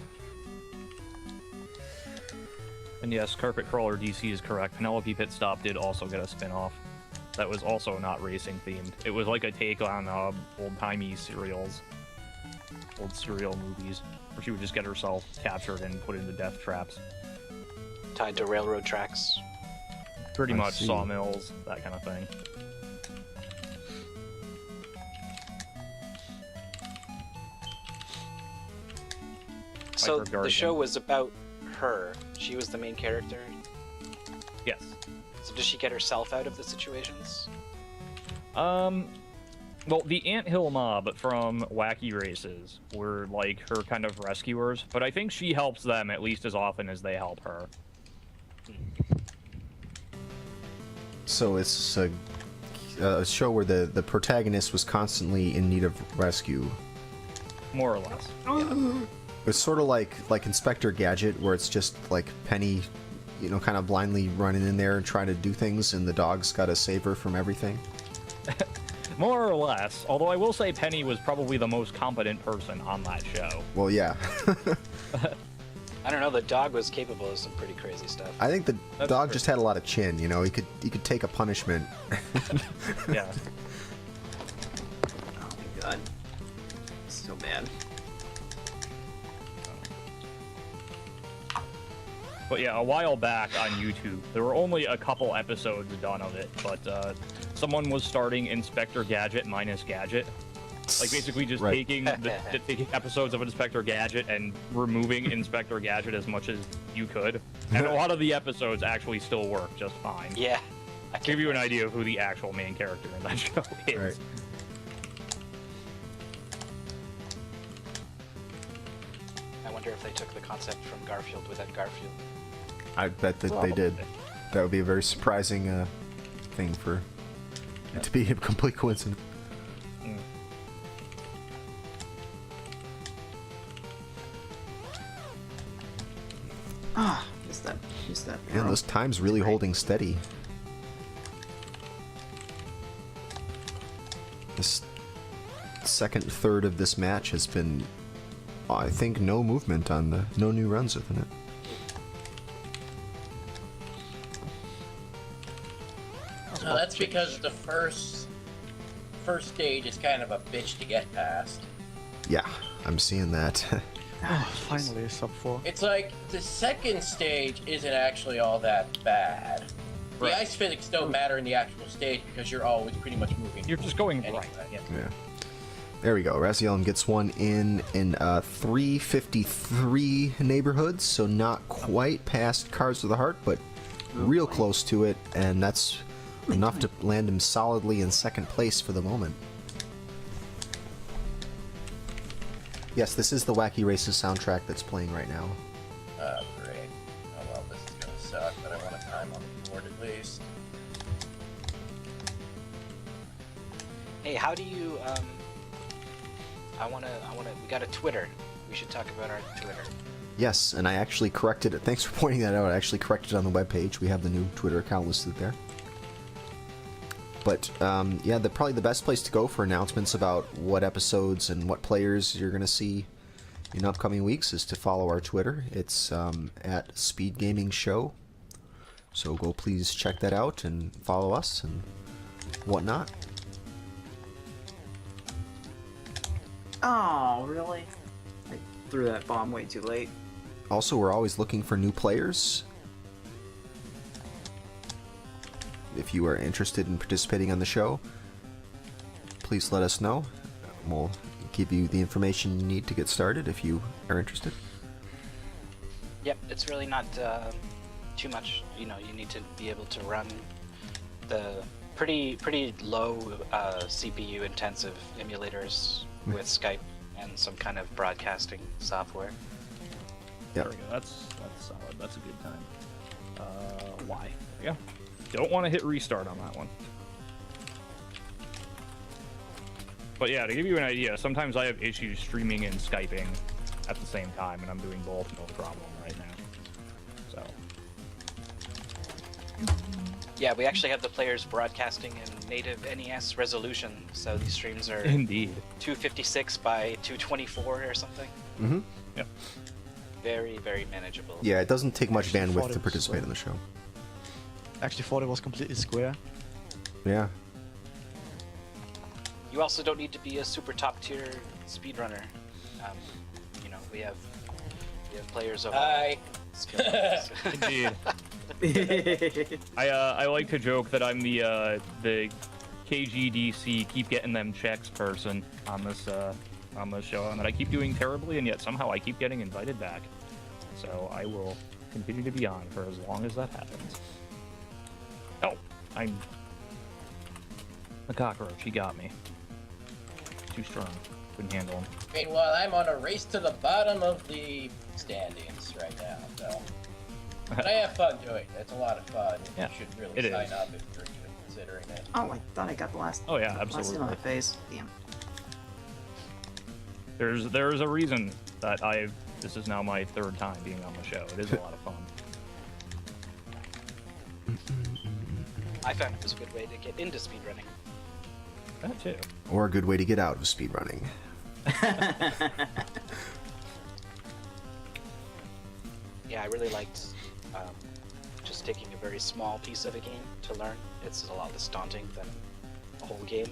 And yes, Carpet Crawler DC is correct. Penelope Pit Stop did also get a spin-off. that was also not racing themed. It was like a take on old-timey serials, old serial movies, where she would just get herself captured and put into death traps. Tied to railroad tracks. Pretty I much see. sawmills, that kind of thing. So her the guardian. show was about her. She was the main character. Yes. So does she get herself out of the situations? Well, the Anthill mob from Wacky Races were like her kind of rescuers, but I think she helps them at least as often as they help her. So it's a show where the protagonist was constantly in need of rescue. More or less. It's sort of like Inspector Gadget, where it's just like Penny, you know, kind of blindly running in there and trying to do things, and the dog's got to save her from everything. More or less. Although I will say Penny was probably the most competent person on that show. Well, yeah. I don't know. The dog was capable of some pretty crazy stuff. I think the That's dog true. just had a lot of chin. You know, he could take a punishment. Yeah. Oh my god. So bad. But yeah, a while back on YouTube, there were only a couple episodes done of it, but someone was starting Inspector Gadget minus Gadget. Like basically just Right. taking episodes of Inspector Gadget and removing Inspector Gadget as much as you could. And a lot of the episodes actually still work just fine. Yeah. I Give you an idea of who the actual main character in that show is. Right. I wonder if they took the concept from Garfield without Garfield. I bet that they did. That would be a very surprising thing for it to be a complete coincidence. Ah, just that. Man, those times really holding steady. This second third of this match has been, I think, no movement on no new runs within it. No, that's because the first stage is kind of a bitch to get past. Yeah, I'm seeing that. Finally, sub 4. It's like the second stage isn't actually all that bad. Right. The ice physics don't matter in the actual stage because you're always pretty much moving. You're just going anyway. right. Yeah. Yeah. There we go. Razielim gets one in 353 neighborhoods, so not quite past Cards of the Heart, but real close to it, and that's enough to land him solidly in second place for the moment. Yes, this is the Wacky Races soundtrack that's playing right now. Oh, great. Oh, well, this is gonna suck, but I want a time on the board at least. Hey, how do you we got a Twitter. We should talk about our Twitter. Yes, and I actually corrected it. Thanks for pointing that out. I actually corrected it on the webpage. We have the new Twitter account listed there. But yeah, probably the best place to go for announcements about what episodes and what players you're going to see in upcoming weeks is to follow our Twitter. It's at Speed Gaming Show. So go please check that out and follow us and whatnot. Oh, really? I threw that bomb way too late. Also, we're always looking for new players. If you are interested in participating on the show, please let us know. We'll give you the information you need to get started if you are interested. Yep, it's really not too much. You know, you need to be able to run the pretty low CPU intensive emulators with Skype and some kind of broadcasting software. Yep. There we go. That's solid. That's a good time. Why? There we go. Don't want to hit restart on that one. But yeah, to give you an idea, sometimes I have issues streaming and Skyping at the same time, and I'm doing both no problem right now. So. Yeah, we actually have the players broadcasting in native NES resolution, so these streams are Indeed. 256 by 224 or something. Mm-hmm. Yep. Very, very manageable. Yeah, it doesn't take much Actually, bandwidth thought to it was participate in the show. Actually thought it was completely square. Yeah. You also don't need to be a super top tier speedrunner. You know, we have players of all Hi. skill levels. Indeed. I like to joke that I'm the KGDC keep getting them checks person on this show, and that I keep doing terribly, and yet somehow I keep getting invited back. So I will continue to be on for as long as that happens. Oh, I'm a cockroach. He got me. Too strong. Couldn't handle him. Meanwhile, I'm on a race to the bottom of the standings right now, so. But I have fun doing it. It's a lot of fun. Yeah, You should really it sign is. up if you're even considering it. Oh, I thought I got the last. Oh yeah, last hit absolutely. on my face. Damn. There's a reason that this is now my third time being on the show. It is a lot of fun. I found it was a good way to get into speedrunning. That too. Or a good way to get out of speedrunning. Yeah, I really liked just taking a very small piece of a game to learn. It's a lot less daunting than a whole game.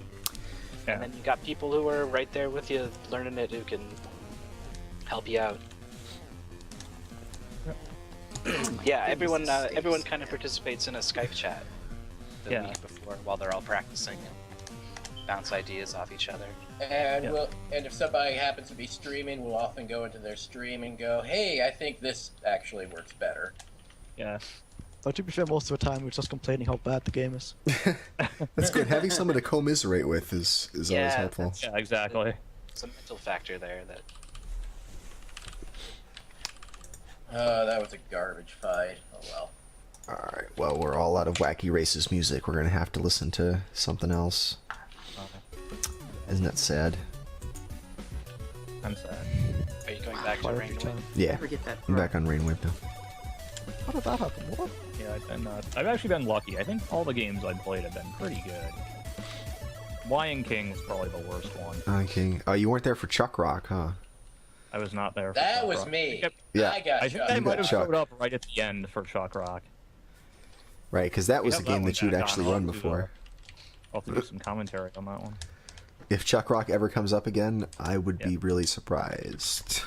Yeah. And then you got people who are right there with you learning it who can help you out. Yeah, everyone kind of participates in a Skype chat the Yeah. week before while they're all practicing and bounce ideas off each other. And Yeah. and if somebody happens to be streaming, we'll often go into their stream and go, "Hey, I think this actually works better." Yeah. But to be fair, most of the time we're just complaining how bad the game is. That's good. Having someone to commiserate with is always Yeah, helpful. that's- Yeah, exactly. It's a mental factor there that Oh, that was a garbage fight. Oh well. Alright, well, we're all out of Wacky Races music. We're gonna have to listen to something else. Isn't that sad? I'm sad. are you going back to Fire range? every time. Yeah, Never get that. I'm back on Rainwave now. How did that happen? What? Yeah, I've actually been lucky. I think all the games I've played have been pretty good. Lion King was probably the worst one. Okay. Oh, you weren't there for Chuck Rock, huh? I was not there. For That Chuck was Rock. me. Yeah. I got I think shot. I You might got have Chuck. showed up right at the end for Chuck Rock. Right, because that was have a that game one that you'd back on. actually I'll run have to, before. I'll have to do some commentary on that one. If Chuck Rock ever comes up again, I would Yeah. be really surprised.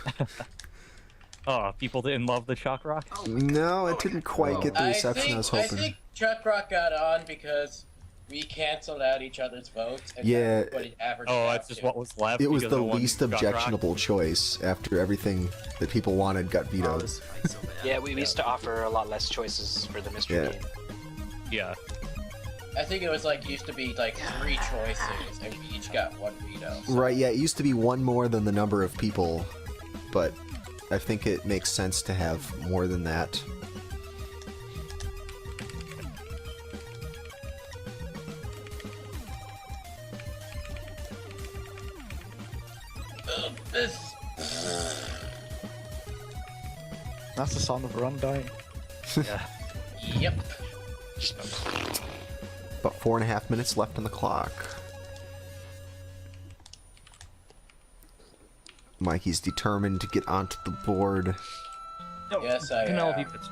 Oh, people didn't love the Chuck Rock? No, it didn't quite get the I reception I was I hoping. think Chuck Rock got on because we canceled out each other's votes. And Yeah. everybody averaged Oh, out that's just to. what was left. It was because the no one least got Chuck Rock? objectionable choice after everything that people wanted got Oh, vetoed. this fight's so bad. Yeah, we used to offer a lot less choices for the mystery Yeah. game. Yeah. I think it was like used to be like 3 choices, and we each got 1 veto. So. Right, yeah, it used to be one more than the number of people, but I think it makes sense to have more than that. This. That's the sound of a run dying. Yeah. Yep. About 4.5 minutes left on the clock. Mikey's determined to get onto the board. No, Yes, I Penelope am. Fitz-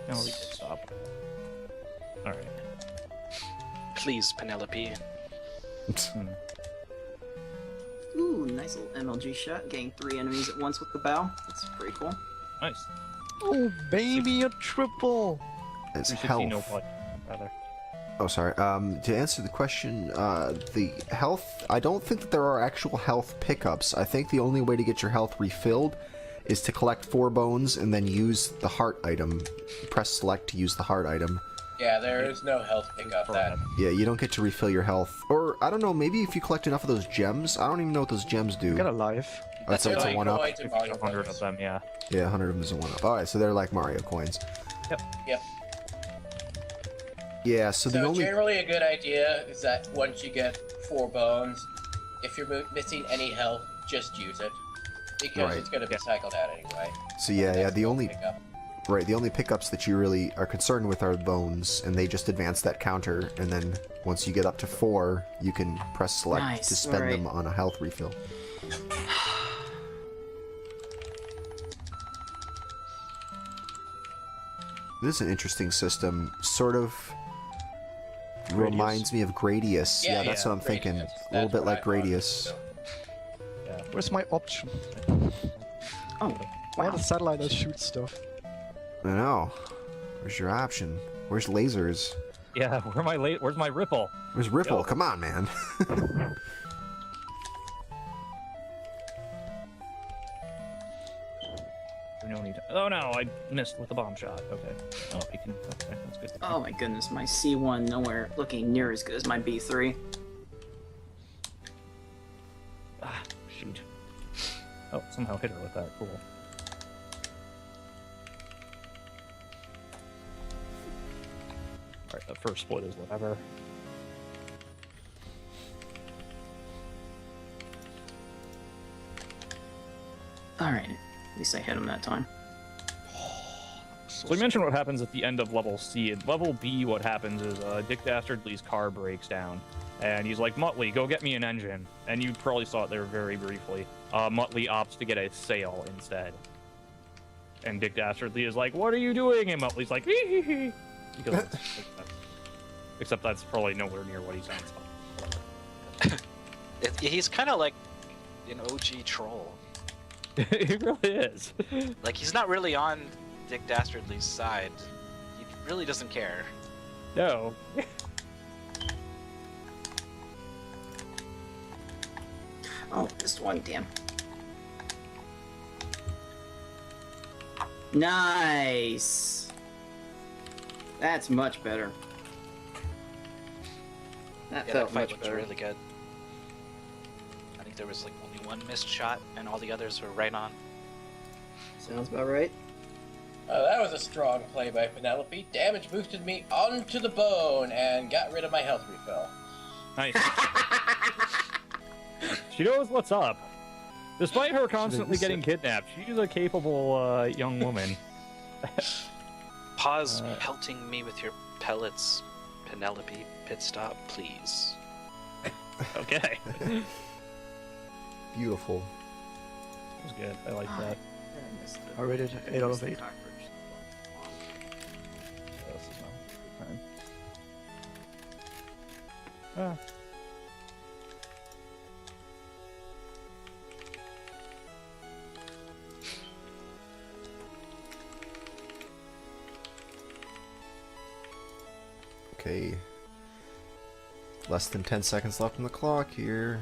Penelope Fitz, stop. Alright. Please, Penelope. Ooh, nice little MLG shot. Getting 3 enemies at once with the bow. That's pretty cool. Nice. Oh, baby, a triple! As 360 no health. blood, rather. Oh, sorry. To answer the question, the health, I don't think that there are actual health pickups. I think the only way to get your health refilled is to collect 4 bones and then use the heart item. Press select to use the heart item. Yeah, there is no health pickup. That. Yeah, you don't get to refill your health. Or, I don't know, maybe if you collect enough of those gems. I don't even know what those gems do. Get a life. Oh, it's a They're like 1-up? coins in Mario 100 of Brothers. them, yeah. Yeah, 100 of them is a 1-up. Alright, so they're like Mario coins. Yep. Yeah, so the So only... generally, a good idea is that once you get 4 bones, if you're missing any health, just use it because Right. it's going to be Yeah. cycled out anyway. So yeah, That's the only... pickup. Right, the only pickups that you really are concerned with are bones, and they just advance that counter, and then once you get up to 4, you can press select Nice, to spend alright. them on a health refill. This is an interesting system. Sort of reminds me of Gradius. Yeah, that's what I'm thinking. Gradius. A little That's bit what I like thought it Gradius. was, Where's my option? Oh, I want wow. a satellite that shoots stuff. I know. Where's your option? Where's lasers? Yeah, where's my ripple? Where's Ripple? Yo. Come on, man. No need to... Oh no, I missed with the bomb shot. Okay. Oh, you can. Okay, that's good. Oh my goodness, my C1 nowhere looking near as good as my B3. Ah, shoot. Oh, somehow hit her with that. Cool. Alright, the first split is whatever. Alright, at least I hit him that time. So we mentioned what happens at the end of level C. At level B, what happens is Dick Dastardly's car breaks down. And he's like, Muttley, go get me an engine. And you probably saw it there very briefly. Muttley opts to get a sail instead. And Dick Dastardly is like, what are you doing? And Muttley's like, hee hee hee. Because it's like that. Except that's probably nowhere near what he sounds like. He's kind of like an OG troll. He really is. Like, he's not really on Dick Dastardly's side. He really doesn't care. No. Oh, just one, damn. Nice! That's much better. That Yeah, felt that fight much looked better. really good. I think there was like only one missed shot, and all the others were right on. Sounds about right. That was a strong play by Penelope. Damage boosted me onto the bone and got rid of my health refill. Nice. She knows what's up. Despite her constantly getting kidnapped, she's a capable young woman. Pause pelting me with your pellets, Penelope. Pit stop, please. Okay. Beautiful. That was good. I like that. I rated 8 out of 8. This is not a good time. Okay. Less than 10 seconds left on the clock here.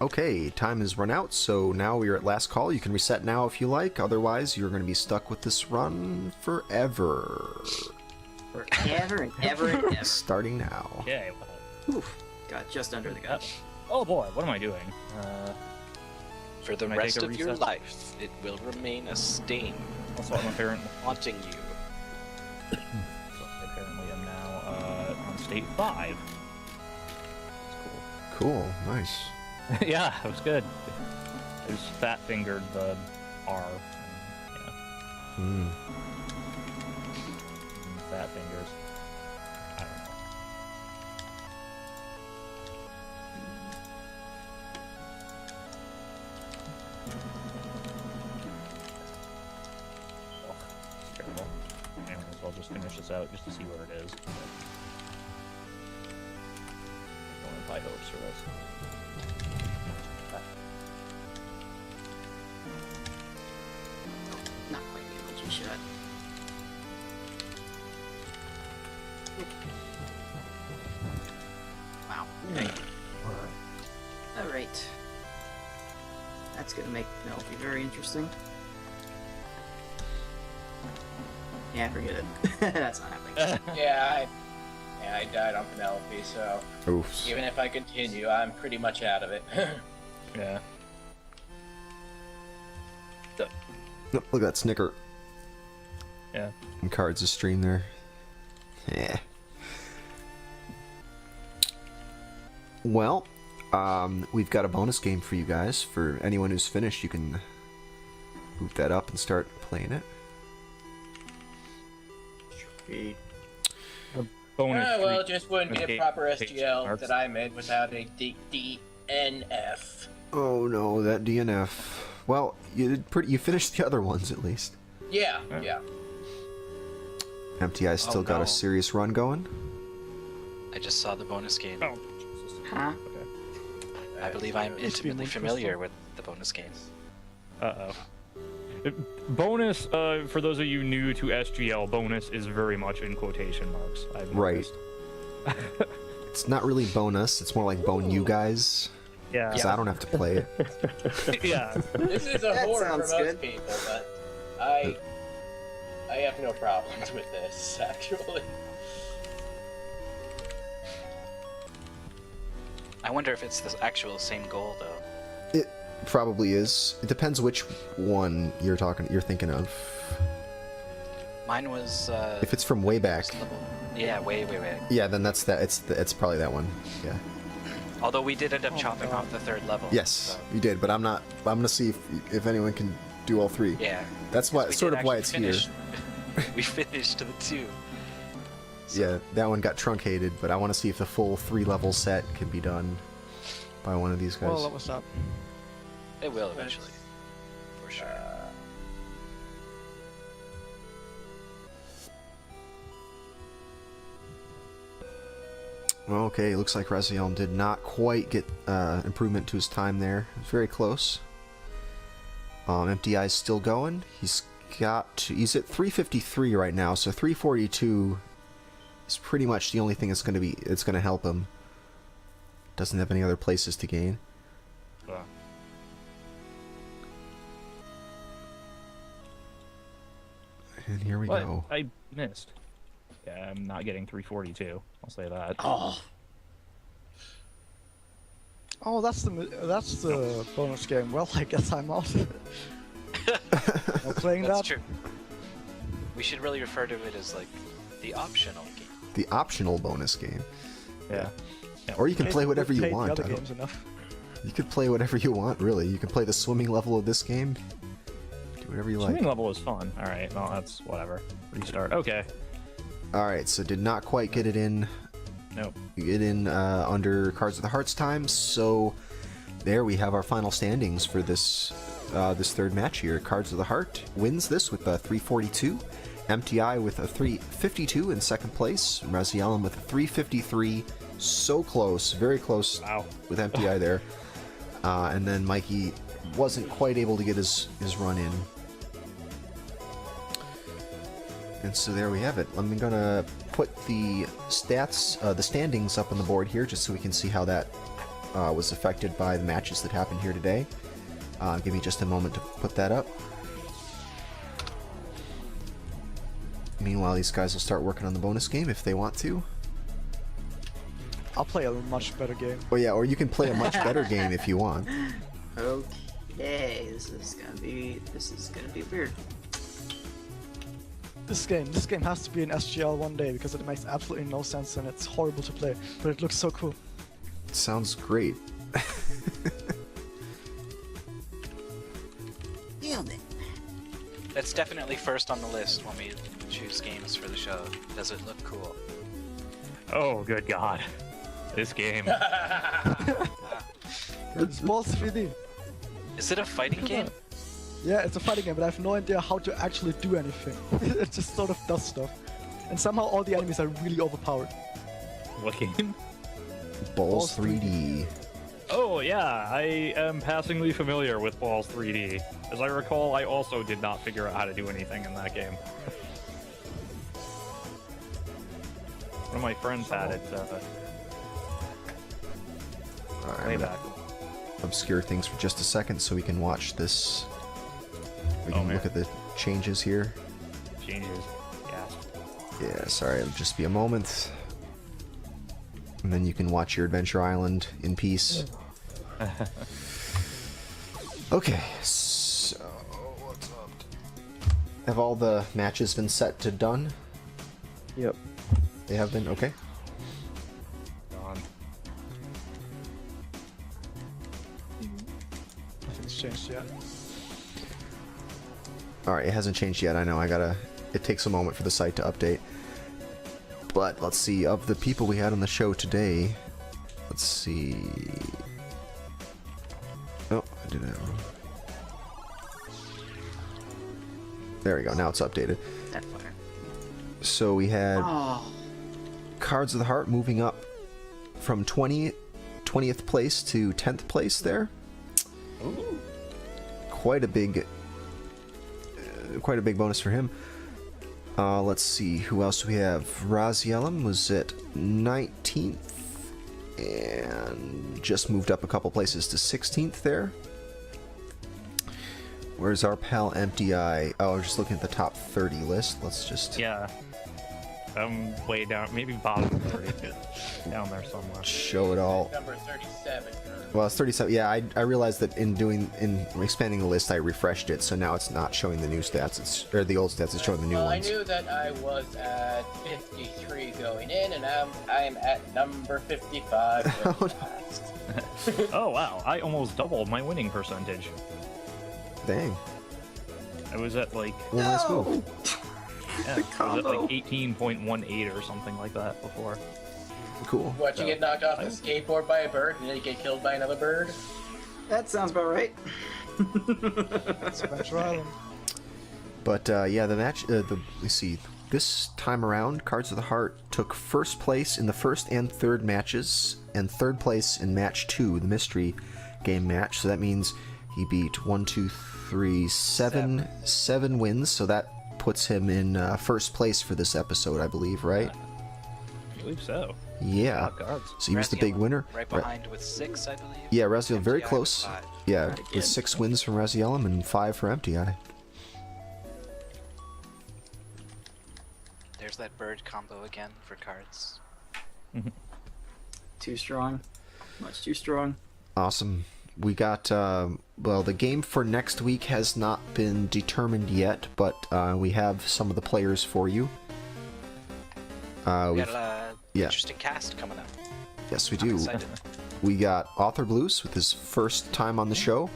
Okay, time has run out, so now we are at last call. You can reset now if you like, otherwise you're going to be stuck with this run forever. Forever and ever and ever. Starting now. Okay. Oof. Got just under the gun. Oh boy, what am I doing? For the Can I rest take a of your reset? life, it will remain a stain Also, I'm apparently haunting you. am now on state 5. That's Cool, nice. cool. Yeah, it was good. I just fat fingered the R. Yeah, Hmm. fat fingers. I don't know. Ugh, it's terrible. Anyways, I'll just finish this out just to see where it is. Going with high hopes for this. Not quite the OG shot. Wow. Okay. Alright. That's gonna make Penelope very interesting. Yeah, forget it. That's not happening. Yeah, I died on Penelope, so Oof. even if I continue, I'm pretty much out of it. Yeah. Look at that snicker. Yeah. And cards a stream there. Yeah. Well, we've got a bonus game for you guys. For anyone who's finished, you can boot that up and start playing it. Bonus well, treat. just wouldn't be a Okay, proper page SGL starts. that I made without a DNF. Oh no, that DNF. Well, you finished the other ones at least. Yeah. Emptyeye still got no. a serious run going. I just saw the bonus game. Oh, Jesus. Huh? Okay. I believe I'm It's been intimately interesting. familiar with the bonus game. Uh-oh. Bonus, for those of you new to SGL, bonus is very much in quotation marks. I've Right. noticed. It's not really bonus. It's more like bone you guys. Yeah. Because I don't have to play it. Yeah. This is a That horror for sounds most good. people, but I have no problems with this, actually. I wonder if it's the actual same goal though. It probably is. It depends which one you're thinking of. Mine was. If it's from way back, first level. Yeah, way. yeah, then that's that. It's probably that one. Yeah. Although we did end up Oh, chopping God. off the third level. Yes, so, you did, but I'm gonna see if anyone can do all three. yeah. That's why We sort did of why actually it's finish- here. We finished the 2. Yeah, that one got truncated, but I want to see if the full 3-level set can be done by one of these guys. Well, that was that. It will eventually. For sure. Okay, looks like Razielim did not quite get improvement to his time there. It was very close. Emptyeye's still going. He's at 353 right now, so 342 is pretty much the only thing it's gonna help him. Doesn't have any other places to gain. And here we But go. I missed. Yeah, I'm not getting 342. I'll say that. Oh, Oh, that's the bonus game. Well, I guess I'm out. Not playing That's that. true. We should really refer to it as like the optional game. The optional bonus game. Yeah. Or you can play We've whatever you played want. The I other don't- games enough. You could play whatever you want, really. You can play the swimming level of this game. Do whatever you like. Swimming level is fun. All right. Well, that's whatever. Restart. Okay. Alright, so did not quite get it in. Nope. Get in under Cards of the Heart's time. So there we have our final standings for this this third match here. Cards of the Heart wins this with a 342. Emptyeye with a 352 in second place. Razielim with a 353. So close, very close Wow. with Emptyeye there. And then Mikey wasn't quite able to get his run in. And so there we have it. I'm gonna put the stats, the standings up on the board here, just so we can see how that was affected by the matches that happened here today. Give me just a moment to put that up. Meanwhile, these guys will start working on the bonus game if they want to. I'll play a much better game. Oh yeah, or you can play a much better game if you want. okay. This is gonna be weird. This game has to be in SGL one day because it makes absolutely no sense and it's horrible to play, but it looks so cool. Sounds great. That's definitely first on the list when we choose games for the show. Does it look cool? Oh, good God. This game. It's Balls 3D. Is it a fighting game? Yeah, it's a fighting game, but I have no idea how to actually do anything. It just sort of does stuff. And somehow all the enemies are really overpowered. What game? Balls Balls 3D. Oh, yeah. I am passingly familiar with Balls 3D. As I recall, I also did not figure out how to do anything in that game. One of my friends had it Alright, way I'm gonna back. obscure things for just a second so we can watch this. We can man. look at the changes here. Changes. Yeah. Yeah, sorry, it'll just be a moment. And then you can watch your Adventure Island in peace. Okay, so what's up? Have all the matches been set to done? Yep. They have been? Okay. Gone. Nothing's changed yet. Alright, it hasn't changed yet, I know, it takes a moment for the site to update. But let's see, of the people we had on the show today, let's see. did it wrong. There we go. Now it's updated. That fire. So we had Oh, Cards of the Heart moving up from 20th place to 10th place there. Ooh. Quite a big bonus for him. Let's see, who else do we have? Razielim was at 19th and just moved up a couple places to 16th there. Where's our pal Emptyeye? Oh, I'm just looking at the top 30 list. Let's just Yeah. I'm way down, maybe bottom 30. Down there somewhere. show it all. Number 37. Well, it's 37. Yeah, I realized that in expanding the list, I refreshed it, so now it's not showing the new stats. Or the old stats. It's showing the new Well, ones. I knew that I was at 53 going in, and I'm at number 55 going past. Oh wow, I almost doubled my winning percentage. Dang. I was at like, Well, nice move. yeah, I was at like 18.18 or something like that before. Cool. What, you get knocked off a skateboard by a bird, and then you get killed by another bird? that sounds about right. That's Adventure Island. But yeah, the match. Let's see. This time around, Cards of the Heart took first place in the first and third matches, and third place in match 2, the mystery game match. So that means he beat 7 wins. So that puts him in first place for this episode, I believe, right? I believe so. Yeah. Top cards. So he was the big winner. Right behind with 6, I believe. Yeah, Razielim very Emptyeye with close. 5. Yeah, with 6 wins from Razielim and 5 for Emptyeye. There's that bird combo again for cards. Too strong. Much too strong. Awesome. We got, well, the game for next week has not been determined yet, but we have some of the players for you. We We've- got an yeah. interesting cast coming up. yes, we I'm do. excited. We got Author Blues with his first time on the show.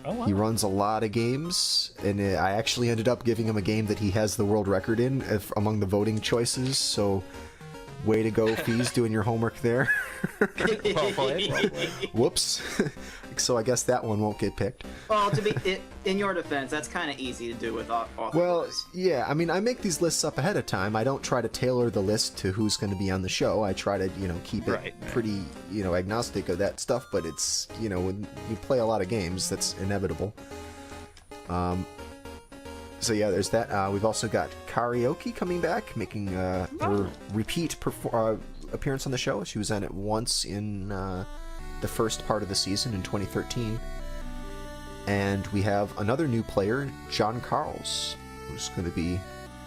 Oh wow. He runs a lot of games, and I actually ended up giving him a game that he has the world record in among the voting choices, so way to go, Fees, doing your homework there. Well played, well played. Whoops. So I guess that one won't get picked. Well, in your defense, that's kind of easy to do with author. Well, yeah, I mean, I make these lists up ahead of time. I don't try to tailor the list to who's going to be on the show. I try to, keep it Right. pretty, agnostic of that stuff, but it's, when you play a lot of games, that's inevitable. So yeah, there's that. We've also got Karaoke coming back, making her repeat appearance on the show. She was on it once in the first part of the season in 2013. And we have another new player, John Carls, who's going to be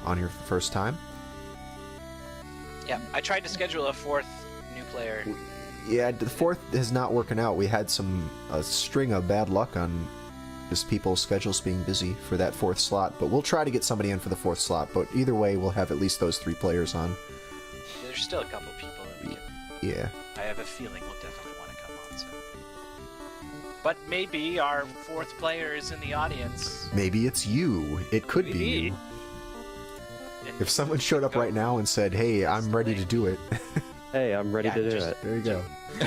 on here for the first time. Yeah, I tried to schedule a 4th new player. Yeah, the 4th is not working out. We had a string of bad luck on just people's schedules being busy for that 4th slot, but we'll try to get somebody in for the 4th slot. But either way, we'll have at least those 3 players on. There's still a couple people that we can. Yeah. I have a feeling we'll definitely want to come on soon. But maybe our 4th player is in the audience. Maybe it's you. It could be Maybe. you. And If someone showed up right now and said, "Hey, I'm ready to do it," Hey, I'm ready Yeah, to do just- it. there you go.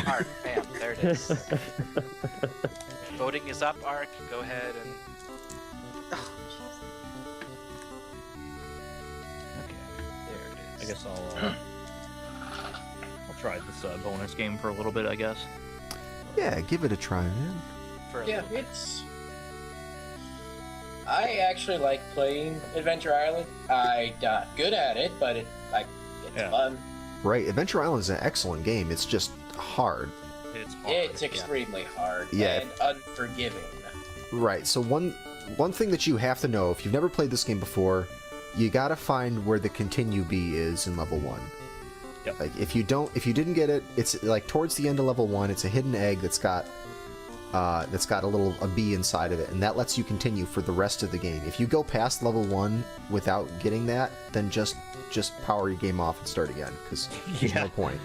Ark, bam, there it is. Voting is up, Ark. Go ahead and. Oh, Okay, there it I is. guess I'll try this bonus game for a little bit, I guess. Yeah, give it a try, man. For a Yeah, little bit. I actually like playing Adventure Island. I'm not good at it, but it's Yeah. fun. Right, Adventure Island is an excellent game. It's just hard. It's hard. It's extremely hard Yeah. and unforgiving. Right. So one thing that you have to know, if you've never played this game before, you gotta find where the continue bee is in level 1. Yep. Like if you didn't get it, it's like towards the end of level 1. It's a hidden egg that's got a bee inside of it, and that lets you continue for the rest of the game. If you go past level 1 without getting that, then just power your game off and start again, because there's no point.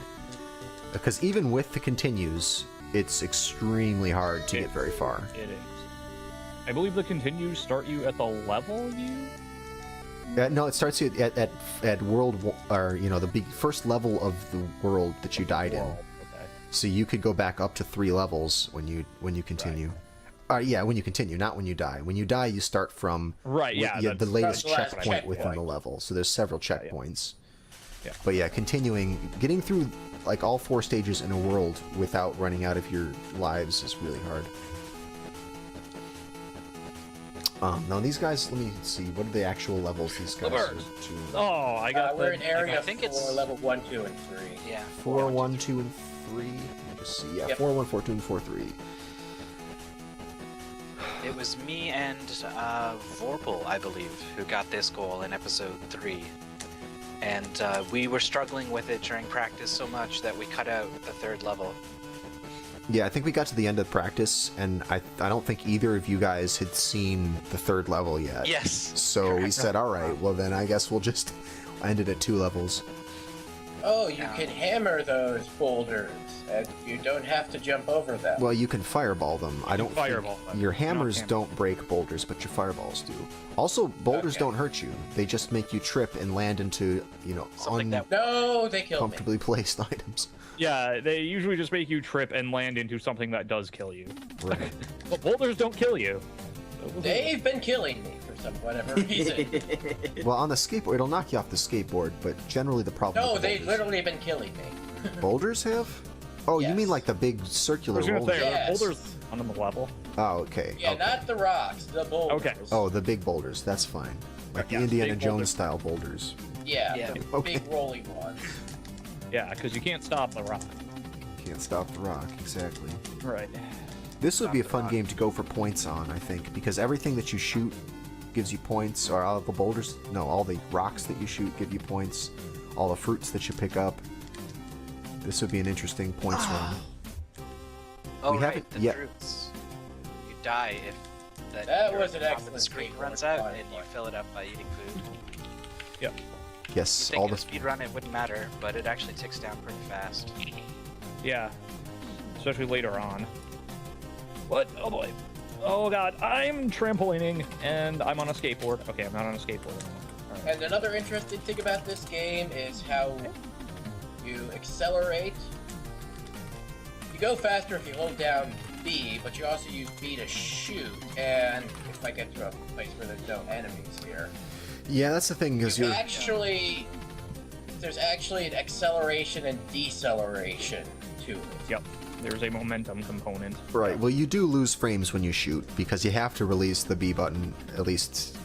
Because even with the continues, it's extremely hard to get very far. It is. I believe the continues start you at the level you. No, it starts you at world, or the big first level of the world that you died in. Whoa, okay. So you could go back up to 3 levels when you continue. Yeah, when you continue, not when you die. When you die, you start from Right, yeah, the that's- latest that's the last checkpoint within the checkpoint. level. So there's several checkpoints. Yeah. But yeah, continuing, getting through like all 4 stages in a world without running out of your lives is really hard. Now these guys, let me see, what are the actual levels these guys are Bird. to? Oh, I got we're the. in area I think 4, it's- level 1, 2, and 3. Yeah. 4, 1, 2, and 3. Let me just see. Yeah, Yep. 4, 1, 4, 2, and 4, 3. It was me and Vorpal, I believe, who got this goal in episode 3. And we were struggling with it during practice so much that we cut out the 3rd level. Yeah, I think we got to the end of practice, and I don't think either of you guys had seen the 3rd level yet. Yes. So we said, all right, well then I guess we'll just end it at 2 levels. Oh, you can hammer those boulders, and you don't have to jump over them. Well, you can fireball them. I don't fireball think them. your Not hammers hammer. don't break boulders, but your fireballs do. Also, boulders Okay. don't hurt you. They just make you trip and land into, Something that No, they killed me. uncomfortably placed items. Yeah, they usually just make you trip and land into something that does kill you. Right. But boulders don't kill you. They've been killing me for some whatever reason. Well, on the skateboard, it'll knock you off the skateboard, but generally the problem No, with the they've boulders... literally been killing me. Boulders have? Oh, you Yes. mean like the big I circular was gonna rollers? say, are Yes. boulders on the level? Oh, okay. Yeah, okay. not the rocks, the boulders. Okay. Oh, the big boulders. That's fine. Like Yeah, the Indiana big Jones boulders. style boulders. Yeah, Yeah. the Okay. big rolling ones. Yeah, because you can't stop the rock. Can't stop the rock, exactly. Right. This would be a the fun rock. game to go for points on, I think, because everything that you shoot gives you points, or all the boulders, no, all the rocks that you shoot give you points, all the fruits that you pick up. This would be an interesting points run. Oh, We right, haven't the yet- fruits. You die if That your was an top of excellent the screen speed runs run. out and you fill it up by eating food. Yep. Yes, Think all in the a speed run it wouldn't matter, but it actually ticks down pretty fast. Yeah. Especially later on. What? Oh boy. Oh god, I'm trampolining and I'm on a skateboard. Okay, I'm not on a skateboard anymore. All right. And another interesting thing about this game is how you accelerate. You go faster if you hold down B, but you also use B to shoot. And if I get to a place where there's no enemies here, Yeah, that's the thing, because you you're... actually there's actually an acceleration and deceleration to it. Yep. There's a momentum component. Right, well, you do lose frames when you shoot, because you have to release the B button, at least,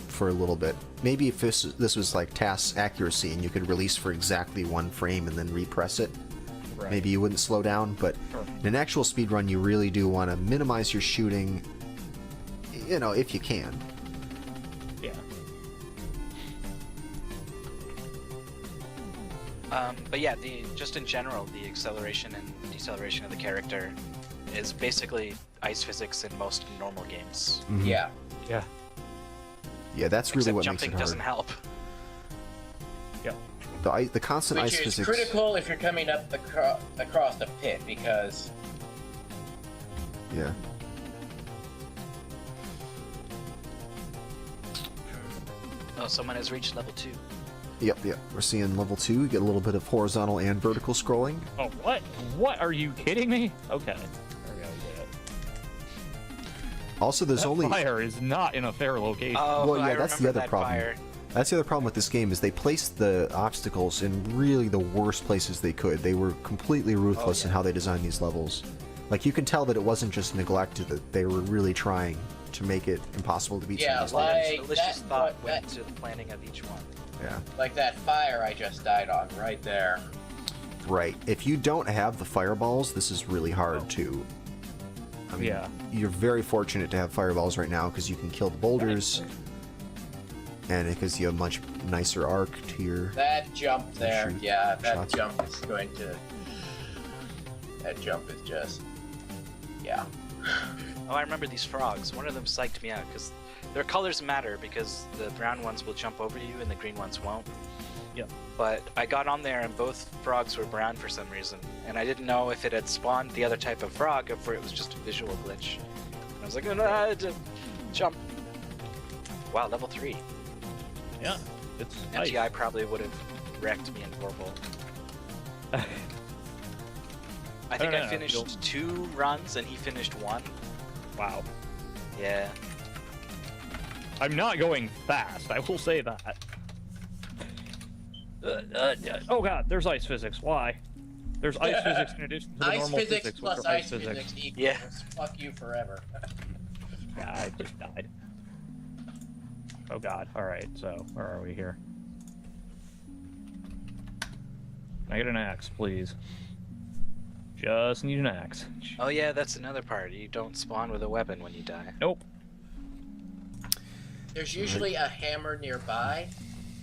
for a little bit. Maybe if this was like task accuracy, and you could release for exactly 1 frame and then repress it, Right. maybe you wouldn't slow down, but Sure. in an actual speedrun, you really do want to minimize your shooting, if you can. Yeah. But yeah, just in general, the acceleration and deceleration of the character is basically ice physics in most normal games. Mhm. Yeah. Yeah. Yeah, that's really Except what makes jumping it hard. doesn't help. Yep. The constant Which ice is physics... critical if you're coming up across the pit, because Yeah. Oh, someone has reached level 2. Yep. We're seeing level 2. You get a little bit of horizontal and vertical scrolling. Oh, what? What? Are you kidding me? Okay. There we go, we did it. Also, there's That only... fire is not in a fair location. Oh, Well, yeah, I that's the remember other that problem. fire. That's the other problem with this game, is they placed the obstacles in really the worst places they could. They were completely ruthless in how they designed these levels. Like, you can tell that it wasn't just neglected, that they were really trying to make it impossible to beat Yeah, some of these like- levels. Malicious that- thought what- went that- to the planning of each one. Yeah. like that fire I just died on right there. Right. If you don't have the fireballs, this is really hard to... I mean, Yeah. You're very fortunate to have fireballs right now, because you can kill the boulders, and it gives you a much nicer arc to your... That jump there, Shoot. yeah, that Shots. jump is going to. That jump is just. Yeah. Oh, I remember these frogs. One of them psyched me out because their colors matter, because the brown ones will jump over you and the green ones won't. Yeah. But I got on there and both frogs were brown for some reason, and I didn't know if it had spawned the other type of frog or if it was just a visual glitch. And I was like, jump. Wow, level 3. Yeah. It's nice. Emptyeye probably would have wrecked me in Vorpal. I think don't I know, finished 2 runs and he finished 1. Wow. Yeah. I'm not going fast, I will say that. Oh god, there's ice physics. Why? There's ice physics in addition to the Ice normal physics physics. plus which are ice physics equals Yeah. fuck you forever. Yeah, I just died. Oh god. Alright, so where are we here? Can I get an axe, please? Just need an axe. Oh yeah, that's another part. You don't spawn with a weapon when you die. Nope. There's usually a hammer nearby,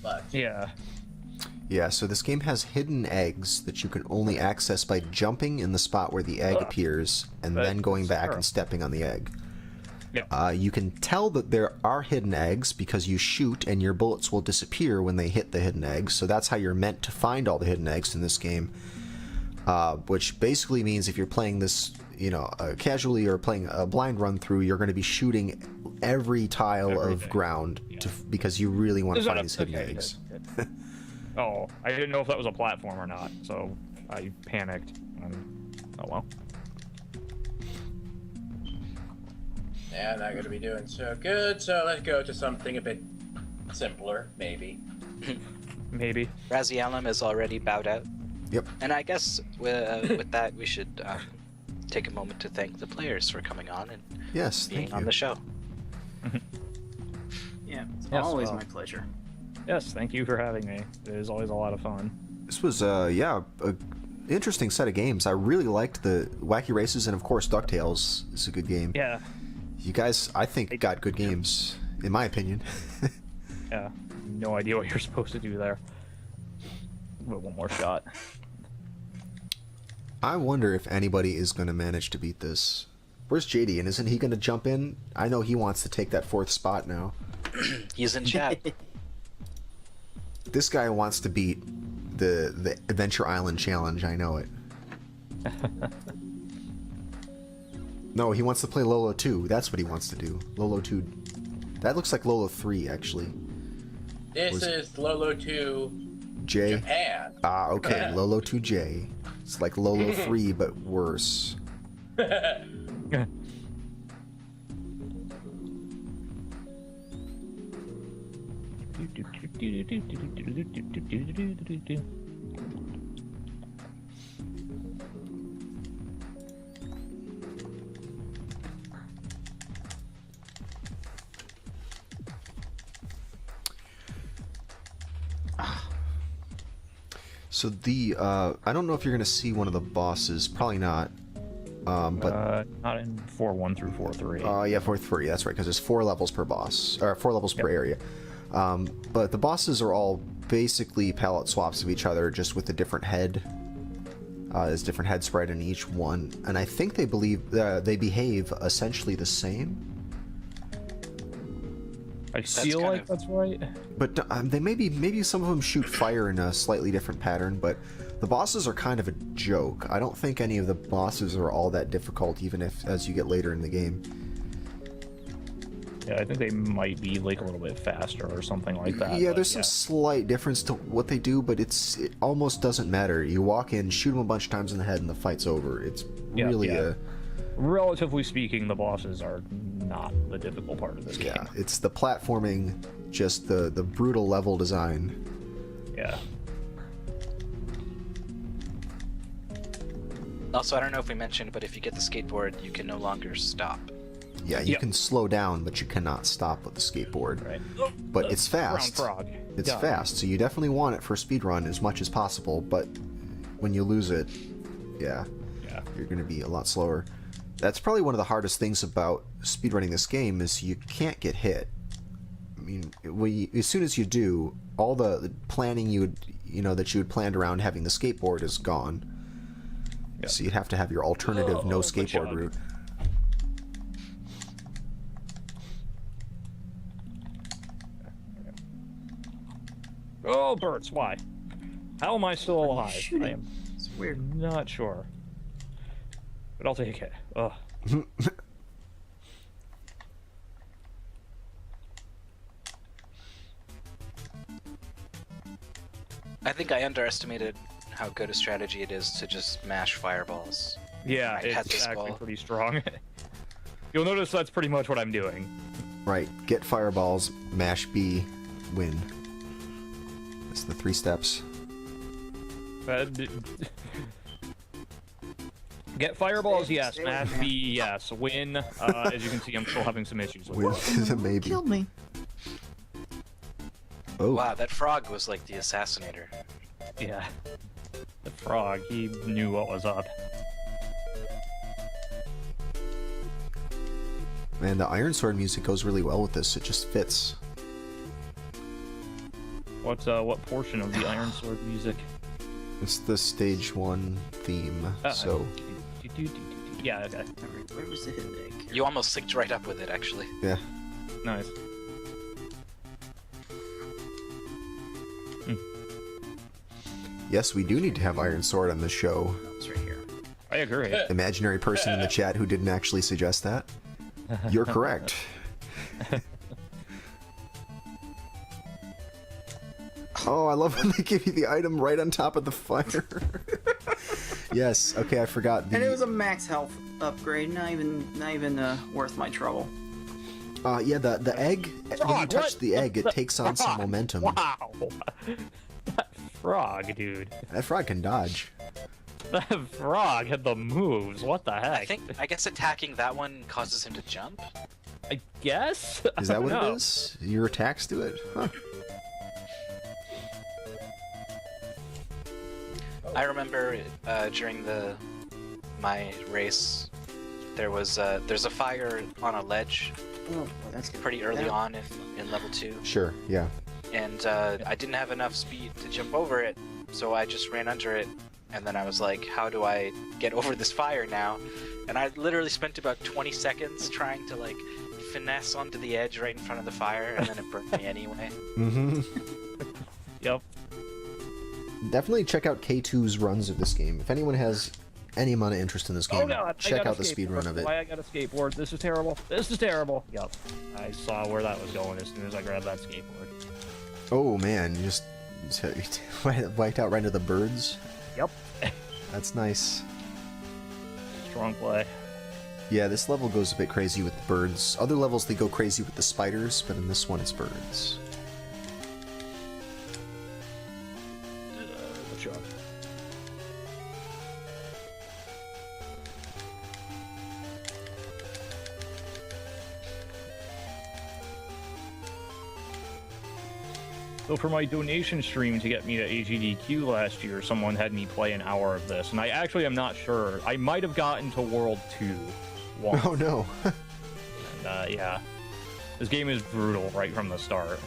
but Yeah. Yeah, so this game has hidden eggs that you can only access by jumping in the spot where the egg appears and But- then going back sure. and stepping on the egg. Yep. You can tell that there are hidden eggs because you shoot and your bullets will disappear when they hit the hidden eggs, so that's how you're meant to find all the hidden eggs in this game. Which basically means if you're playing this, casually or playing a blind run through, you're going to be shooting every tile of Everything. ground because you really want to Is that find a- these hidden okay, eggs. good. Oh, I didn't know if that was a platform or not, so I panicked. Oh well. yeah, not gonna be doing so good. So let's go to something a bit simpler, maybe. Maybe. Razielim is already bowed out. Yep. And I guess with that, we should take a moment to thank the players for coming on and Yes, being thank on you. the show. Yeah, it's Yes, always well. my pleasure. Yes, thank you for having me. It is always a lot of fun. This was, a interesting set of games. I really liked the Wacky Races, and of course DuckTales is a good game. Yeah. You guys, I think, got good games, in my opinion. Yeah. No idea what you're supposed to do there. But one more shot. I wonder if anybody is going to manage to beat this. Where's JD, and isn't he going to jump in? I know he wants to take that 4th spot now. He's in chat. This guy wants to beat the Adventure Island Challenge, I know it. No, he wants to play Lolo 2. That's what he wants to do. Lolo 2. That looks like Lolo 3, actually. This Was- is Lolo 2 J. Japan. Ah, okay. Lolo 2J. It's like Lolo 3, but worse. So I don't know if you're gonna see one of the bosses. Probably not. But Not in 4-1 through 4-3. yeah, 4-3. That's right, because there's 4 levels per boss, or 4 levels per area. But the bosses are all basically palette swaps of each other, just with a different head. There's different head spread in each one, and I think they behave essentially the same. I feel kind like of- that's right. But they maybe some of them shoot fire in a slightly different pattern, but the bosses are kind of a joke. I don't think any of the bosses are all that difficult, even as you get later in the game. Yeah, I think they might be like a little bit faster or something like that. Yeah, but there's some slight difference to what they do, but it almost doesn't matter. You walk in, shoot them a bunch of times in the head, and the fight's over. It's Yeah, really yeah. Relatively speaking, the bosses are not the difficult part of this game. yeah, it's the platforming, just the brutal level design. Yeah. Also, I don't know if we mentioned, but if you get the skateboard, you can no longer stop. Yeah, you Yep. can slow down, but you cannot stop with the skateboard. Right. But it's fast. Brown frog. It's Yeah. fast, so you definitely want it for speedrun as much as possible, but when you lose it, yeah, Yeah. you're going to be a lot slower. That's probably one of the hardest things about speedrunning this game is you can't get hit. I mean, as soon as you do, all the planning that you had planned around having the skateboard is gone. Yep. So you'd have to have your alternative no Oh, skateboard good job. route. Oh, birds, why? How am I still alive? shooting? I am It's weird. not sure. But I'll take it. Ugh. I think I underestimated how good a strategy it is to just mash fireballs. Yeah, I had it's this actually ball. pretty strong. You'll notice that's pretty much what I'm doing. Right. Get fireballs, mash B, win. That's the 3 steps. Get fireballs, yes. Mash B, yes. Win. As you can see, I'm still having some issues with Win it. is a maybe. Killed me. Oh. Wow, that frog was like the assassinator. Yeah. The frog, he knew what was up. Man, the Iron Sword music goes really well with this. It just fits. What portion of the Iron Sword music? It's the stage 1 theme, so... Yeah, okay. Alright, where was the hidden egg? You almost synced right up with it, actually. Yeah. Nice. Yes, we do need to have Iron Sword on the show. It's right here. I agree. Imaginary person in the chat who didn't actually suggest that. You're correct. Oh, I love when they give you the item right on top of the fire. Yes, okay, I forgot. And it was a max health upgrade, not even worth my trouble. Yeah, the egg, when you Frog, touch what? the egg, it takes on some momentum. Wow! That frog, dude. That frog can dodge. That frog had the moves. What the heck? I guess attacking that one causes him to jump. I guess? Is that what No. it is? Your attacks do it? Huh. I remember during my race, there's a fire on a ledge Oh, boy, that's good. pretty early Yeah. on in level 2, Sure, yeah. and I didn't have enough speed to jump over it, so I just ran under it, and then I was like, how do I get over this fire now? And I literally spent about 20 seconds trying to like finesse onto the edge right in front of the fire, and then it burned me anyway. Mm-hmm. Yep. Definitely check out K2's runs of this game. If anyone has any amount of interest in this game, check out the speed run of it. Why I got a skateboard? This is terrible. This is terrible. Yep. I saw where that was going as soon as I grabbed that skateboard. Oh man, you just wiped out right into the birds. Yep. That's nice. Strong play. Yeah, this level goes a bit crazy with the birds. Other levels they go crazy with the spiders, but in this one it's birds. Good shot. So for my donation stream to get me to AGDQ last year, someone had me play an hour of this, and I actually am not sure. I might have gotten to World 2 once. Oh no. And, yeah. This game is brutal right from the start.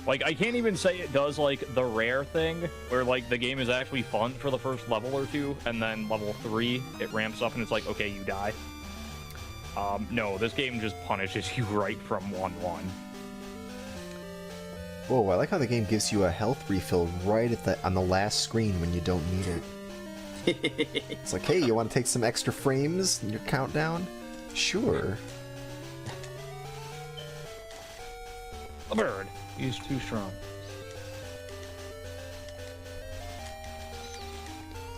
Like, I can't even say it does, like, the rare thing, where, like, the game is actually fun for the first level or two, and then level 3, it ramps up and it's like, okay, you die. No, this game just punishes you right from 1-1. Whoa, I like how the game gives you a health refill right on the last screen when you don't need it. It's like, hey, you want to take some extra frames in your countdown? Sure. A bird. He's too strong.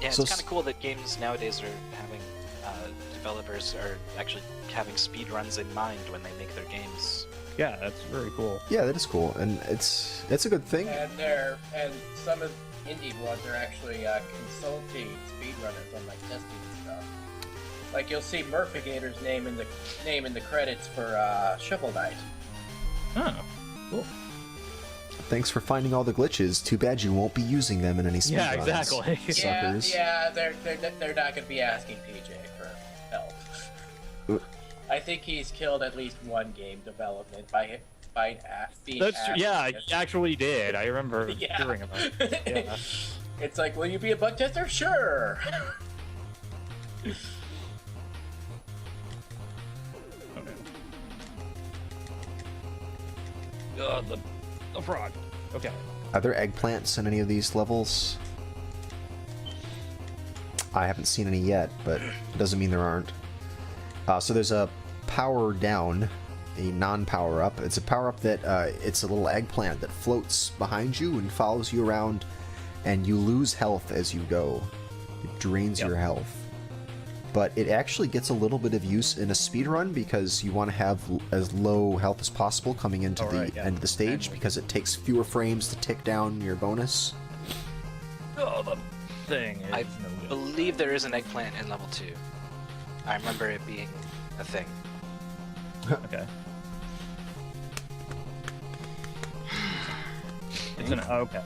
Yeah, it's So kind of cool that games nowadays are having developers are actually having speed runs in mind when they make their games. Yeah, that's very cool. Yeah, that is cool, and it's a good thing. And some of indie ones are actually consulting speedrunners on like testing and stuff. Like you'll see Murphigator's name in the credits for Shovel Knight. Oh, cool. Thanks for finding all the glitches. Too bad you won't be using them in any speedruns. Yeah, exactly. Suckers. Yeah, they're not gonna be asking PJ for help. I think he's killed at least one game development by being That's asked. yeah, I actually did. I remember Yeah. hearing about it. Yeah. It's like, will you be a bug tester? Sure. The frog. Okay. Are there eggplants in any of these levels? I haven't seen any yet, but it doesn't mean there aren't. So there's a power down, a non-power up. It's a power up that it's a little eggplant that floats behind you and follows you around, and you lose health as you go. It drains Yep. your health. but it actually gets a little bit of use in a speed run because you want to have as low health as possible coming into the end of the stage because it takes fewer frames to tick down your bonus. Oh, the thing is I no good. believe there is an eggplant in level 2. I remember it being a thing. Okay. It's an okay.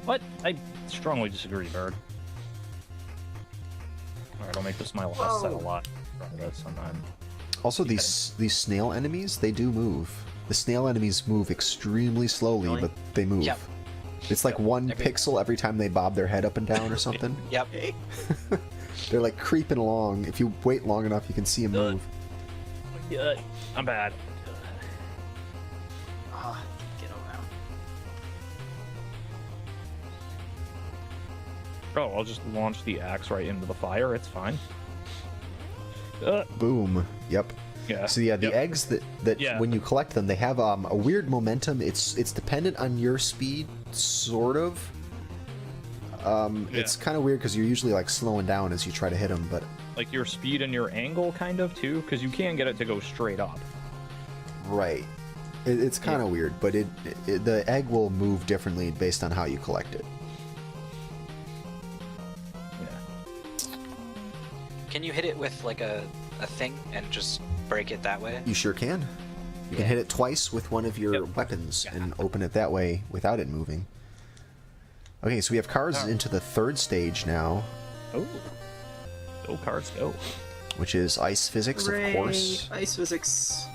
What? I strongly disagree, Bird. Alright, I'll make this my last set a lot. This and then... Also, these snail enemies, they do move. The snail enemies move extremely slowly, Really? but they move. Yep. It's like one Every- pixel every time they bob their head up and down or something. Yep. They're like creeping along. If you wait long enough, you can see them move. I'm bad. Get around. Oh, I'll just launch the axe right into the fire. It's fine. Boom. Yep. Yeah. So yeah, the Yep. eggs that Yeah. when you collect them, they have a weird momentum. It's dependent on your speed, sort of. It's kind of weird because you're usually like slowing down as you try to hit them, but Like your speed and your angle, kind of, too, because you can get it to go straight up. right. It's kind of weird, but the egg will move differently based on how you collect it. Yeah. Can you hit it with like a thing and just break it that way? You sure can. You can hit it twice with one of your weapons and open it that way without it moving. Okay, so we have cards into the third stage now, Oh. Go, cards, go. which is ice physics, of Hooray, course. Ice physics.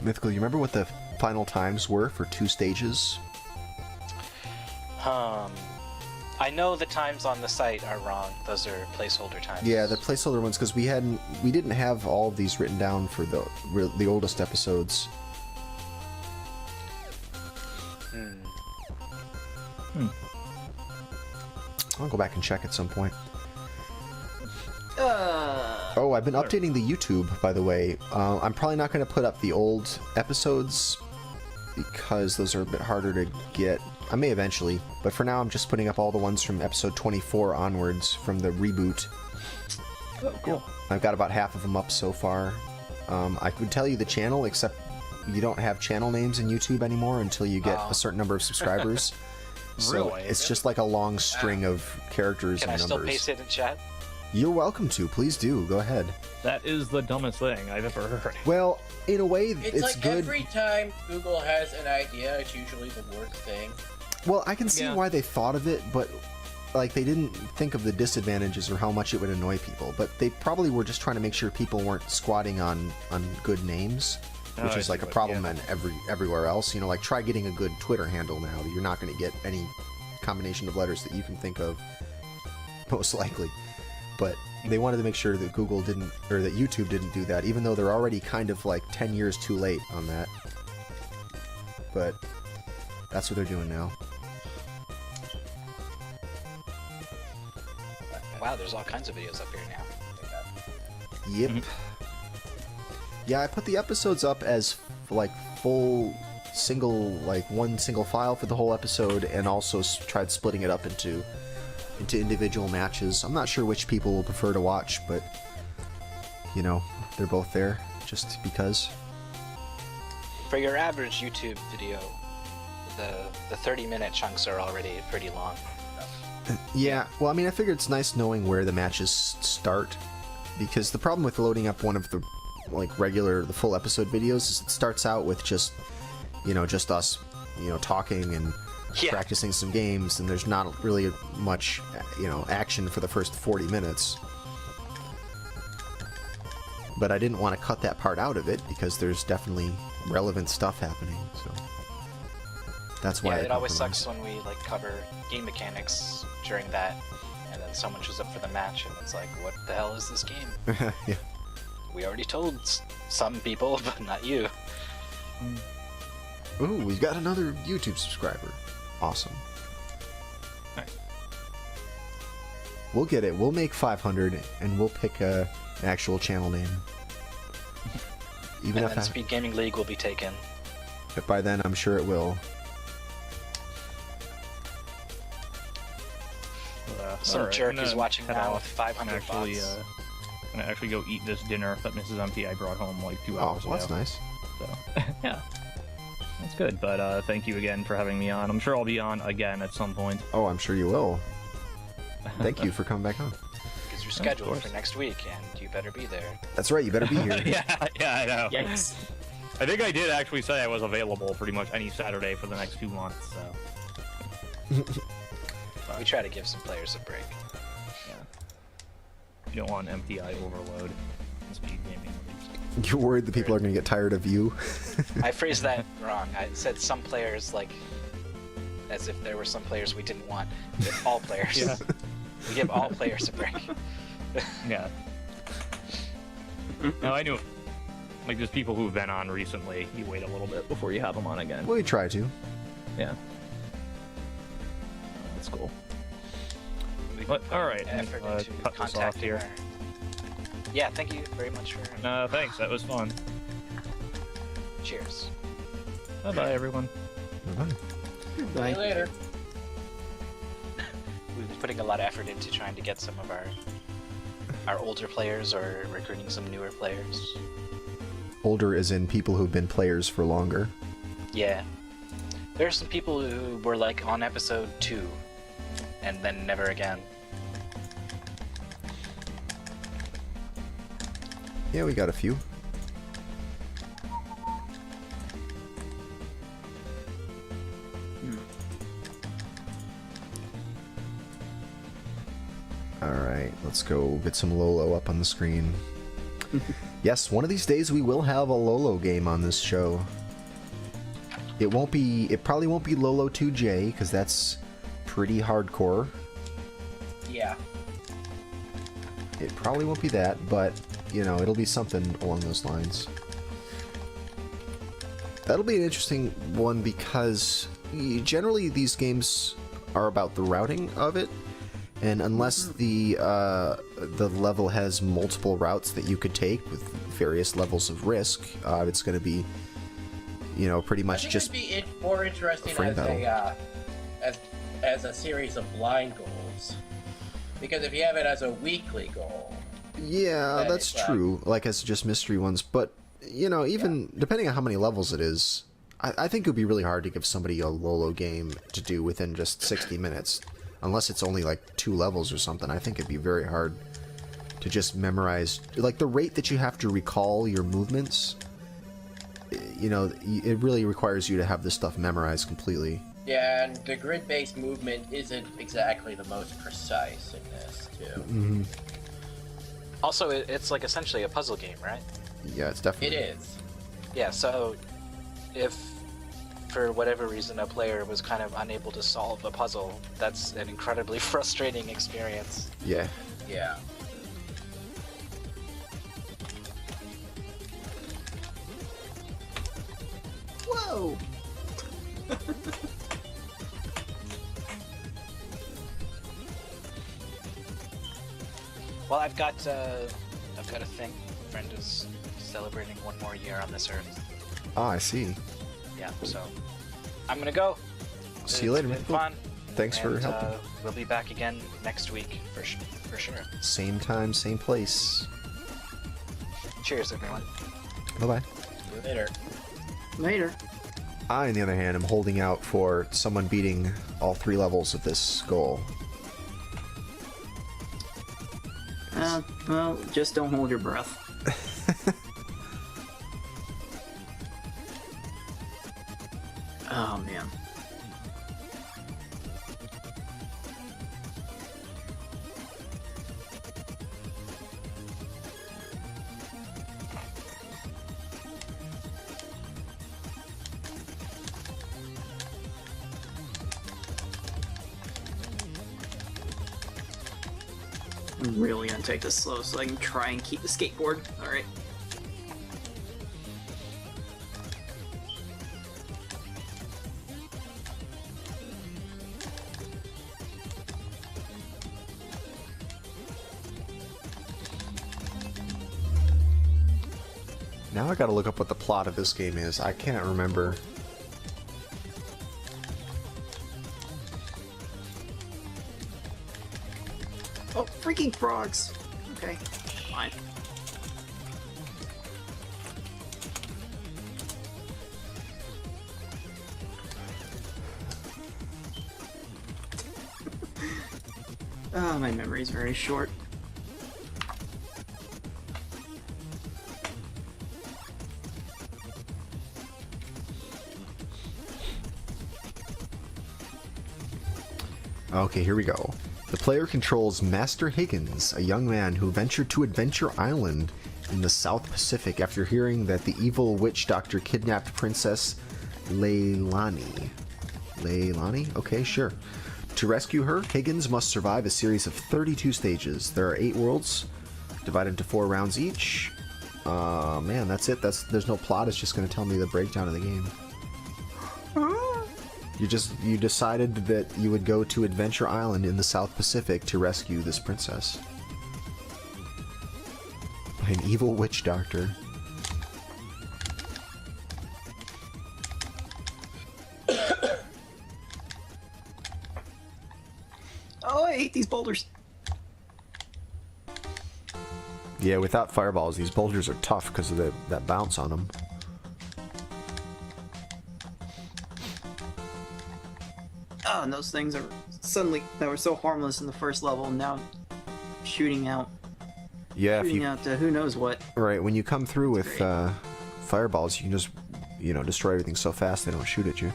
Mythical, you remember what the final times were for 2 stages? I know the times on the site are wrong. Those are placeholder times. Yeah, the placeholder ones, because we didn't have all of these written down for the oldest episodes. I'll go back and check at some point. Oh, I've been updating the YouTube, by the way. I'm probably not going to put up the old episodes because those are a bit harder to get. I may eventually, but for now I'm just putting up all the ones from episode 24 onwards from the reboot. Oh, cool. I've got about half of them up so far. I could tell you the channel, except you don't have channel names in YouTube anymore until you get a certain number of subscribers. So Really? it's just like a long string of characters Can I and still numbers. paste it in chat? You're welcome to. Please do. Go ahead. That is the dumbest thing I've ever heard. Well, in a way, It's it's like good. every time Google has an idea, it's usually the worst thing. Well, I can see Yeah. why they thought of it, but like they didn't think of the disadvantages or how much it would annoy people. But they probably were just trying to make sure people weren't squatting on good names, which I is like see a what- problem yeah. in everywhere else. You know, like try getting a good Twitter handle now. You're not going to get any combination of letters that you can think of, most likely. But they wanted to make sure that Google didn't, or that YouTube didn't do that, even though they're already kind of like 10 years too late on that. But that's what they're doing now. Wow, there's all kinds of videos up here now. Yep. Yeah, I put the episodes up as like full single, like one single file for the whole episode, and also tried splitting it up into individual matches. I'm not sure which people will prefer to watch, but you know, they're both there just because. For your average YouTube video, the 30-minute chunks are already pretty long. Yeah, well, I mean, I figured it's nice knowing where the matches start, because the problem with loading up one of the the full episode videos is it starts out with just us, talking and Yeah. practicing some games, and there's not really much, action for the first 40 minutes. But I didn't want to cut that part out of it because there's definitely relevant stuff happening, so that's why Yeah, I it always compromised. sucks when we cover game mechanics during that, and then someone shows up for the match, and it's like, what the hell is this game? Yeah. We already told some people, but not you. Ooh, we got another YouTube subscriber. Awesome. Nice. We'll get it. We'll make 500, and we'll pick an actual channel name. Even And if then Speed Gaming League will be taken. by then, I'm sure it will. Some alright, jerk I'm is gonna watching head now off with 500 and actually, bots. gonna actually go eat this dinner that Mrs. Emptyeye brought home like 2 Oh, hours well, that's ago. nice. So, yeah. That's good, but thank you again for having me on. I'm sure I'll be on again at some point. Oh, I'm sure you will. Thank you for coming back on. Because you're scheduled course. for next week, and you better be there. That's right, you better be here. yeah, I know. Yikes. I think I did actually say I was available pretty much any Saturday for the next 2 months, so. We try to give some players a break. You don't want Emptyeye overload in Speed Gaming. You're worried that people are going to get tired of you? I phrased that wrong. I said some players, like, as if there were some players we didn't want. All players. Yeah. We give all players a break. Yeah. No, I knew. Like, there's people who've been on recently. You wait a little bit before you have them on again. We try to. Yeah. That's cool. But, alright, Effort cut into this off contacting here. her. Yeah, thank you very much for. Thanks, that was fun. Cheers. Bye-bye, everyone. Bye-bye. See you Bye. later. We've been putting a lot of effort into trying to get some of our older players or recruiting some newer players. Older as in people who've been players for longer. Yeah. There are some people who were like on episode 2 and then never again. Yeah, we got a few. Alright, let's go get some Lolo up on the screen. Yes, one of these days we will have a Lolo game on this show. It probably won't be Lolo 2J, because that's pretty hardcore. Yeah. It probably won't be that, but, you know, it'll be something along those lines. That'll be an interesting one because generally these games are about the routing of it, and unless the level has multiple routes that you could take with various levels of risk, it's going to be, you know, pretty I much think just it'd be more interesting frame as battle. as a series of blind goals, because if you have it as a weekly goal, yeah, then that's it's, true. Like as just mystery ones, but you know, even depending on how many levels it is, I think it would be really hard to give somebody a Lolo game to do within just 60 minutes. Unless it's only like 2 levels or something, I think it'd be very hard to just memorize. Like the rate that you have to recall your movements, you know, it really requires you to have this stuff memorized completely. yeah, and the grid-based movement isn't exactly the most precise in this too. Mm-hmm. Also, it's like essentially a puzzle game, right? Yeah, it's It definitely. is. Yeah, so if for whatever reason a player was kind of unable to solve a puzzle, that's an incredibly frustrating experience. Yeah. Yeah. Whoa! Well, I've got a thing. A friend is celebrating 1 more year on this earth. Ah, I see. Yeah, so I'm gonna go. See you later, It's man. been fun. Thanks for and, helping. We'll be back again next week for sure. Same time, same place. Cheers, everyone. Bye-bye. See you later. Later. I, on the other hand, am holding out for someone beating all 3 levels of this goal. Well, just don't hold your breath. Oh, man. I'm really gonna take this slow so I can try and keep the skateboard. Alright. Now I gotta look up what the plot of this game is. I can't remember. Oh, freaking frogs. Okay, fine. Oh, my memory's very short. Okay, here we go. The player controls Master Higgins, a young man who ventured to Adventure Island in the South Pacific after hearing that the evil witch doctor kidnapped Princess Leilani. Leilani? Okay, sure. To rescue her, Higgins must survive a series of 32 stages. There are 8 worlds, divided into 4 rounds each. Man, that's it. There's no plot. It's just going to tell me the breakdown of the game. You decided that you would go to Adventure Island in the South Pacific to rescue this princess. By an evil witch doctor. Oh, I hate these boulders. Yeah, without fireballs, these boulders are tough because of that bounce on them. Oh, and those things are suddenly, that were so harmless in the first level, now shooting out. Yeah, Shooting out who knows what. Right, when you come through with fireballs, you can just, destroy everything so fast they don't shoot at you.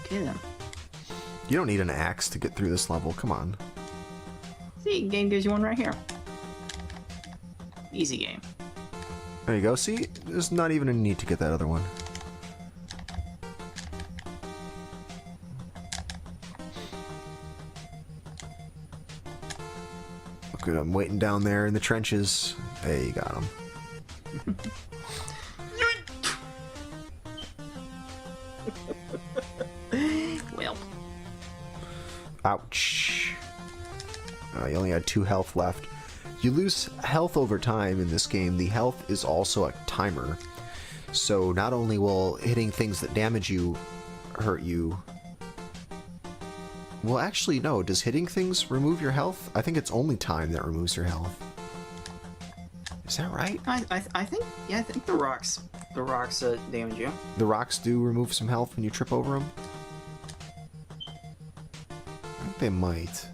Okay then. You don't need an axe to get through this level, come on. See, game gives you one right here. Easy game. There you go, see? There's not even a need to get that other one. Look at him waiting down there in the trenches. Hey, you got him. Well. Ouch. You only had 2 health left. You lose health over time in this game. The health is also a timer. So not only will hitting things that damage you hurt you... Well, actually, no. Does hitting things remove your health? I think it's only time that removes your health. Is that right? I think, yeah, I think the rocks damage you. The rocks do remove some health when you trip over them? I think they might.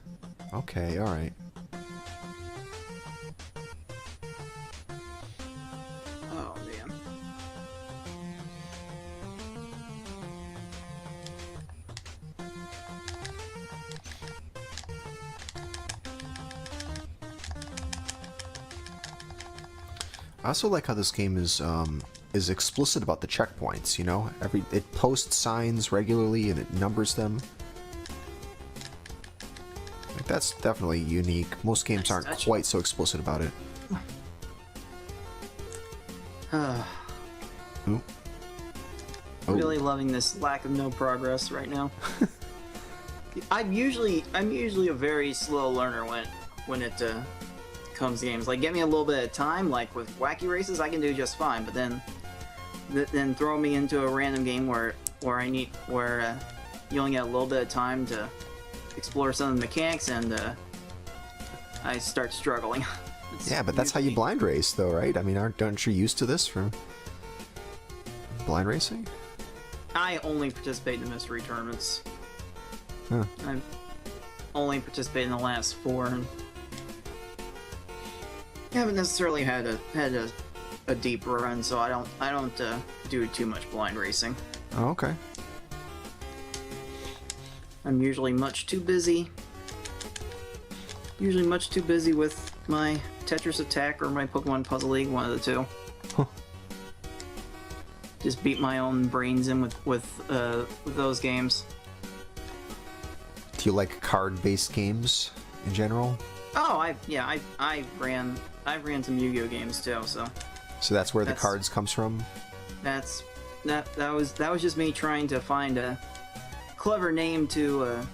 Okay, alright. Oh, man. I also like how this game is explicit about the checkpoints, you know? It posts signs regularly and it numbers them. Like, that's definitely unique. Most games aren't quite so explicit about it. Ooh. Oh. Really loving this lack of no progress right now. I'm usually a very slow learner when it comes to games. Like, get me a little bit of time. Like with Wacky races, I can do just fine. But then throw me into a random game where you only get a little bit of time to explore some of the mechanics, and I start struggling. Yeah, but that's how you blind race, though, right? I mean, aren't you used to this from blind racing? I only participate in the mystery tournaments. Huh. I've only participated in the last 4. And haven't necessarily had a deep run, so I don't do too much blind racing. Oh, okay. I'm usually much too busy. Usually much too busy with my Tetris Attack or my Pokemon Puzzle League, one of the two. Huh. Just beat my own brains in with those games. Do you like card-based games in general? Oh, I ran some Yu-Gi-Oh games too, so So that's where the cards comes from? that was just me trying to find a clever name to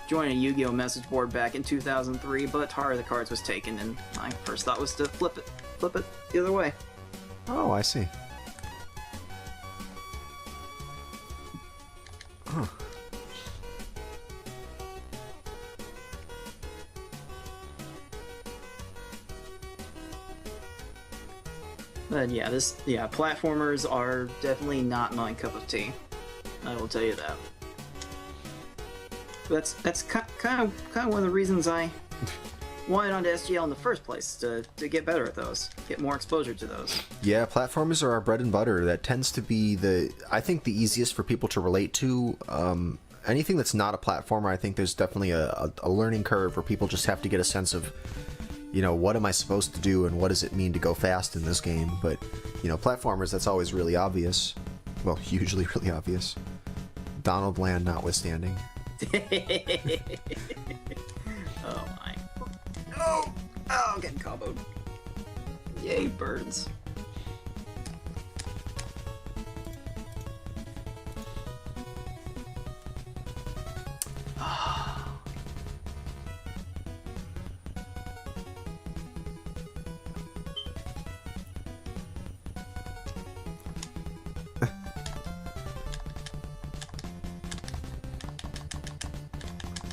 join a Yu-Gi-Oh message board back in 2003, but Heart of the Cards was taken, and my first thought was to flip it the other way. Oh, I see. Huh. But yeah, platformers are definitely not my cup of tea. I will tell you that. That's kind of one of the reasons I wanted onto SGL in the first place, to get better at those, get more exposure to those. Yeah, platformers are our bread and butter. That tends to be I think the easiest for people to relate to. Anything that's not a platformer, I think there's definitely a learning curve where people just have to get a sense of, what am I supposed to do and what does it mean to go fast in this game? But, platformers, that's always really obvious. Well, usually really obvious. Donald Land notwithstanding. Oh my. Oh, I'm getting comboed. Yay, birds.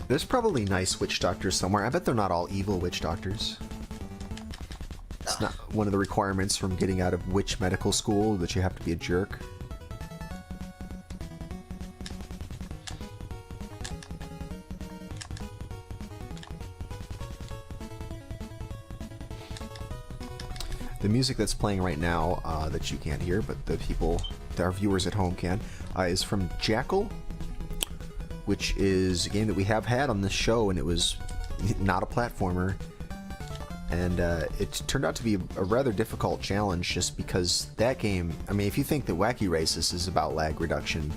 There's probably nice witch doctors somewhere. I bet they're not all evil witch doctors. It's not one of the requirements from getting out of witch medical school that you have to be a jerk. The music that's playing right now, that you can't hear, but our viewers at home can, is from Jackal, which is a game that we have had on this show, and it was not a platformer. And it turned out to be a rather difficult challenge, just because that game, if you think that Wacky Races is about lag reduction,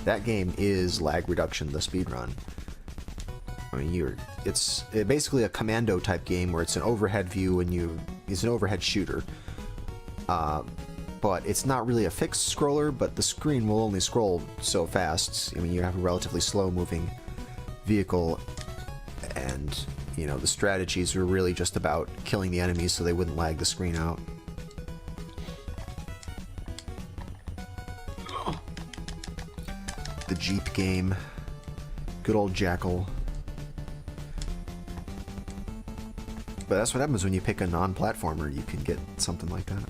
that game is lag reduction, the speedrun. It's basically a commando type game where it's an overhead view and it's an overhead shooter. But it's not really a fixed scroller, but the screen will only scroll so fast. You have a relatively slow moving vehicle, and the strategies are really just about killing the enemies so they wouldn't lag the screen out. The Jeep game. Good old Jackal. But that's what happens when you pick a non-platformer. You can get something like that.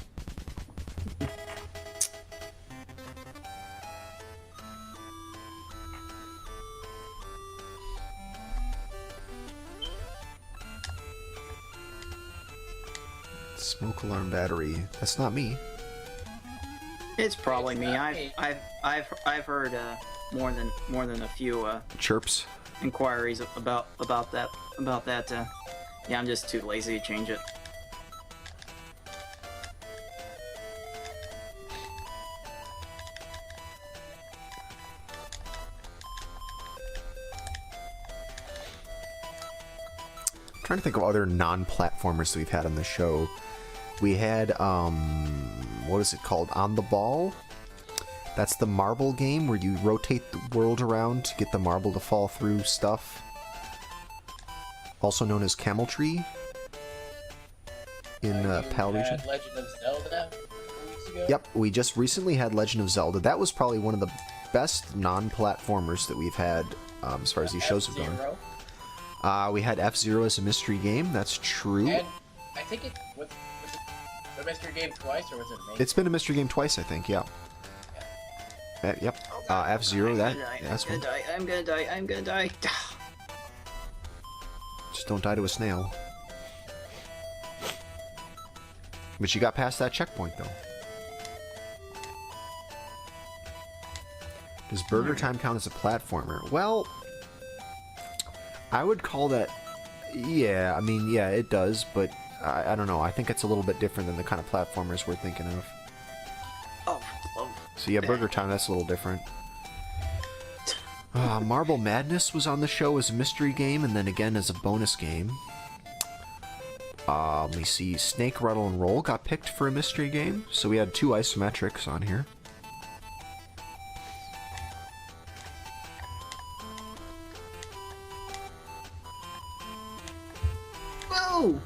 Smoke alarm battery. That's not me. It's probably me. I've heard more than a few Chirps. inquiries about that. Yeah, I'm just too lazy to change it. I'm trying to think of other non-platformers that we've had on the show. We had, what is it called? On the Ball? That's the marble game where you rotate the world around to get the marble to fall through stuff. Also known as Camel Tree in PAL region. Legend of Zelda a few weeks ago? Yep, we just recently had Legend of Zelda. That was probably one of the best non-platformers that we've had as far as these shows have gone. We had F-Zero as a mystery game, that's true. And I think was it a mystery game twice, or was it a main? It's been a mystery game twice, I think, yeah. Yep. F-Zero, that's one. I'm gonna die. Just don't die to a snail. But you got past that checkpoint, though. Does Burger Time count as a platformer? Well, I would call that... Yeah, yeah, it does, but I don't know. I think it's a little bit different than the kind of platformers we're thinking of. Oh. So yeah, Burger Time, that's a little different. Marble Madness was on the show as a mystery game, and then again as a bonus game. Let me see. Snake, Rattle, and Roll got picked for a mystery game, so we had 2 isometrics on here. Whoa!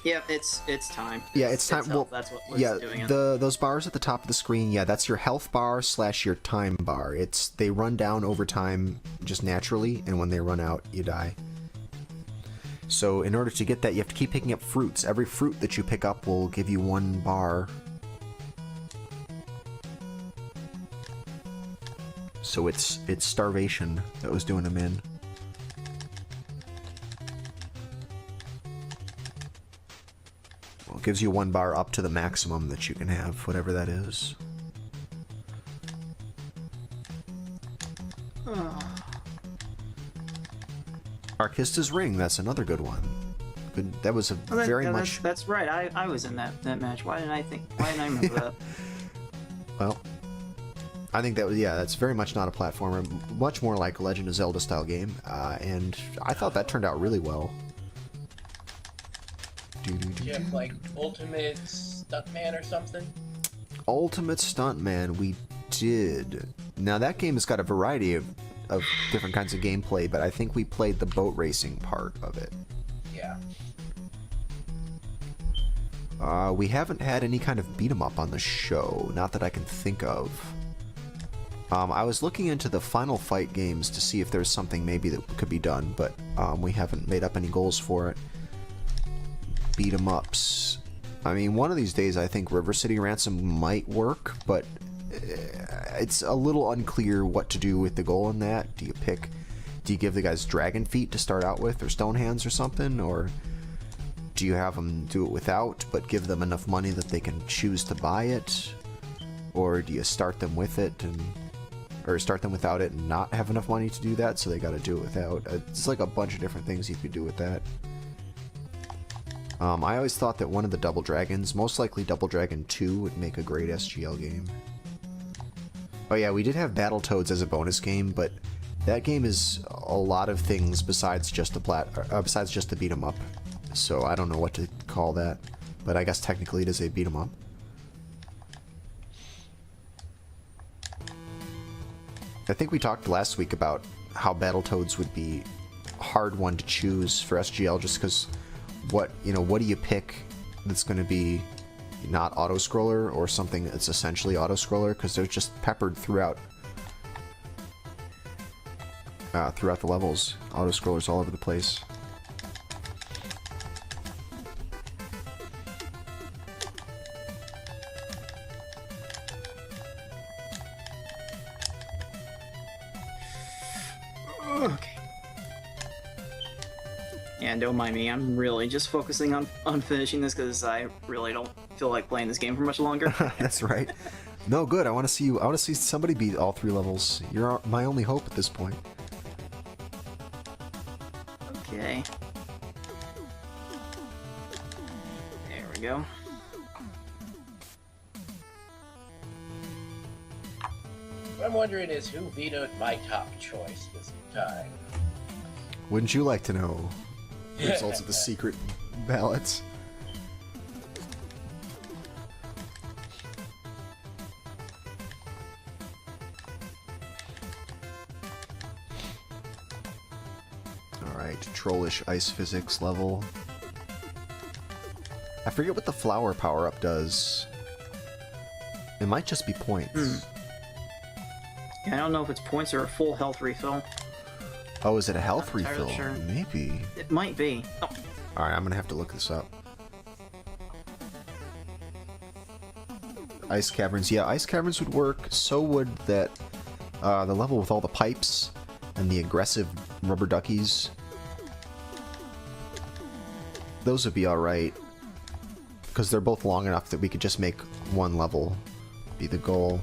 Yeah, it's time. Yeah, it's time. Well, that's what was yeah, doing it. those bars at the top of the screen, yeah, that's your health bar / your time bar. They run down over time just naturally, and when they run out, you die. So in order to get that, you have to keep picking up fruits. Every fruit that you pick up will give you 1 bar. So it's starvation that was doing them in. Well, it gives you 1 bar up to the maximum that you can have, whatever that is. Arkista's Ring, that's another good one. Good, that was a very much... That's right. I was in that match. Why didn't I remember that? Well, I think that was, yeah, that's very much not a platformer. Much more like a Legend of Zelda style game. And I thought that turned out really well. You have like Ultimate Stuntman or something? Ultimate Stuntman, we did. Now that game has got a variety of different kinds of gameplay, but I think we played the boat racing part of it. Yeah. We haven't had any kind of beat 'em up on the show, not that I can think of. I was looking into the Final Fight games to see if there's something maybe that could be done, but we haven't made up any goals for it. Beat 'em ups. I mean, one of these days I think River City Ransom might work, but it's a little unclear what to do with the goal in that. Do you give the guys dragon feet to start out with, or stone hands or something, or do you have them do it without, but give them enough money that they can choose to buy it, or do you start them with it or start them without it and not have enough money to do that, so they got to do it without? It's like a bunch of different things you could do with that. I always thought that one of the Double Dragons, most likely Double Dragon 2, would make a great SGL game. Oh yeah, we did have Battletoads as a bonus game, but that game is a lot of things besides just a beat 'em up. So I don't know what to call that, but I guess technically it is a beat 'em up. I think we talked last week about how Battletoads would be a hard one to choose for SGL, just because what do you pick that's going to be not auto-scroller or something that's essentially auto-scroller, because they're just peppered throughout the levels. Auto-scrollers all over the place. Okay. Yeah, don't mind me. I'm really just focusing on finishing this because I really don't feel like playing this game for much longer. That's right. No, good. I want to see somebody beat all 3 levels. You're my only hope at this point. Okay. There we go. What I'm wondering is who vetoed my top choice this time. Wouldn't you like to know the results of the secret ballots? Alright, trollish ice physics level. I forget what the flower power-up does. It might just be points. Yeah, I don't know if it's points or a full health refill. Oh, is it a health Not entirely refill? sure. Maybe. It might be. Oh. Alright, I'm gonna have to look this up. Ice caverns. Yeah, ice caverns would work. So would that the level with all the pipes and the aggressive rubber duckies. Those would be alright. Because they're both long enough that we could just make one level be the goal.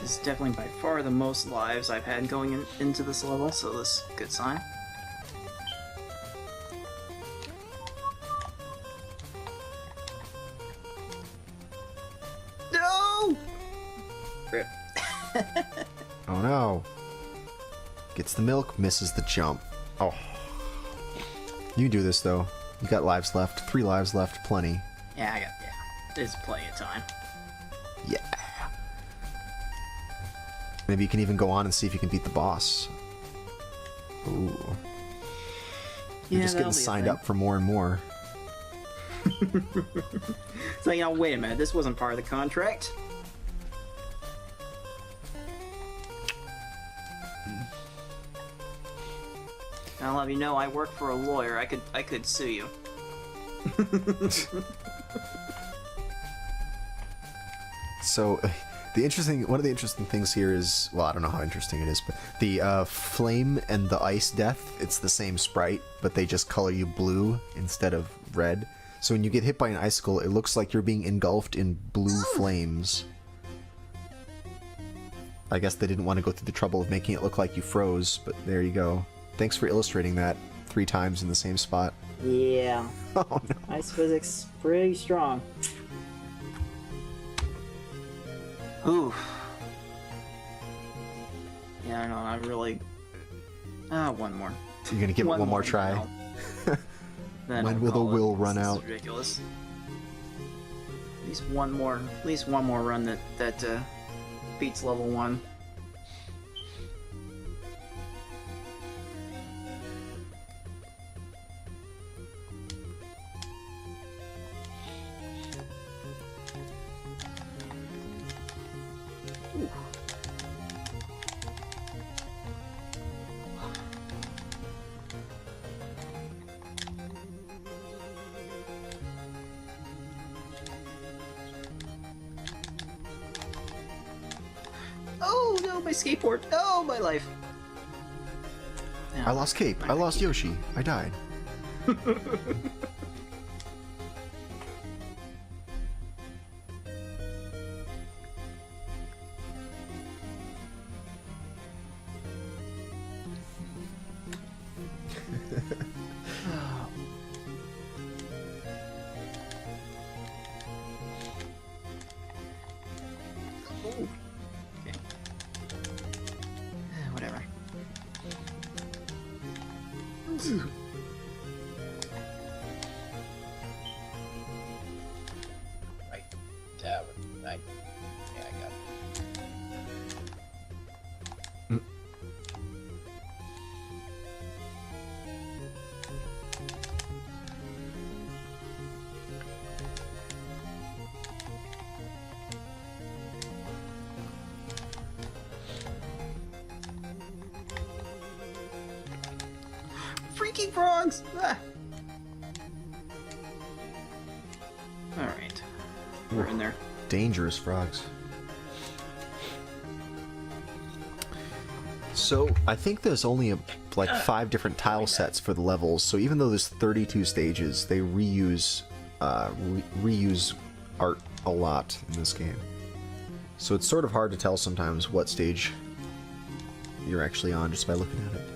This is definitely by far the most lives I've had going into this level, so this is a good sign. No! Rip. Oh no. Gets the milk, misses the jump. Oh. You can do this though. You got lives left. 3 lives left. Plenty. Yeah. There's plenty of time. Yeah. Maybe you can even go on and see if you can beat the boss. Ooh. You're just getting signed up for more and more. So, wait a minute. This wasn't part of the contract. I'll have you know, I work for a lawyer. I could sue you. So, one of the interesting things here is, well, I don't know how interesting it is, but the flame and the ice death, it's the same sprite, but they just color you blue instead of red. So when you get hit by an icicle, it looks like you're being engulfed in blue flames. I guess they didn't want to go through the trouble of making it look like you froze, but there you go. Thanks for illustrating that 3 times in the same spot. Yeah. Oh no. Ice physics, pretty strong. Ooh. Yeah, I know, I really... one more. You're gonna give it one more try? When will the will run out? This is ridiculous. At least one more run that beats level 1. Oh no, my skateboard! Oh, my life! I lost Cape. I lost Yoshi. I died. Whatever. Right. That one. Right. Yeah, I got it. Freaky frogs! Ah. Alright. We're in there. Dangerous frogs. So, I think there's only like 5 different tile sets for the levels, so even though there's 32 stages, they reuse art a lot in this game. So it's sort of hard to tell sometimes what stage you're actually on just by looking at it.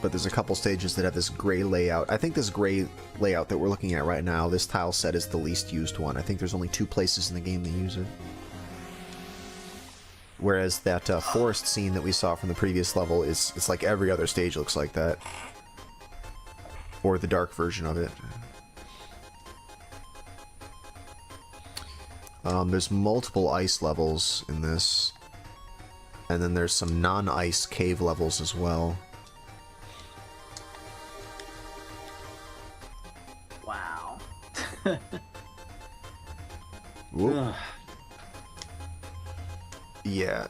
But there's a couple stages that have this gray layout. I think this gray layout that we're looking at right now, this tile set is the least used one. I think there's only 2 places in the game that use it. Whereas that forest scene that we saw from the previous level it's like every other stage looks like that. Or the dark version of it. There's multiple ice levels in this. And then there's some non-ice cave levels as well. Wow. Whoop. Yeah.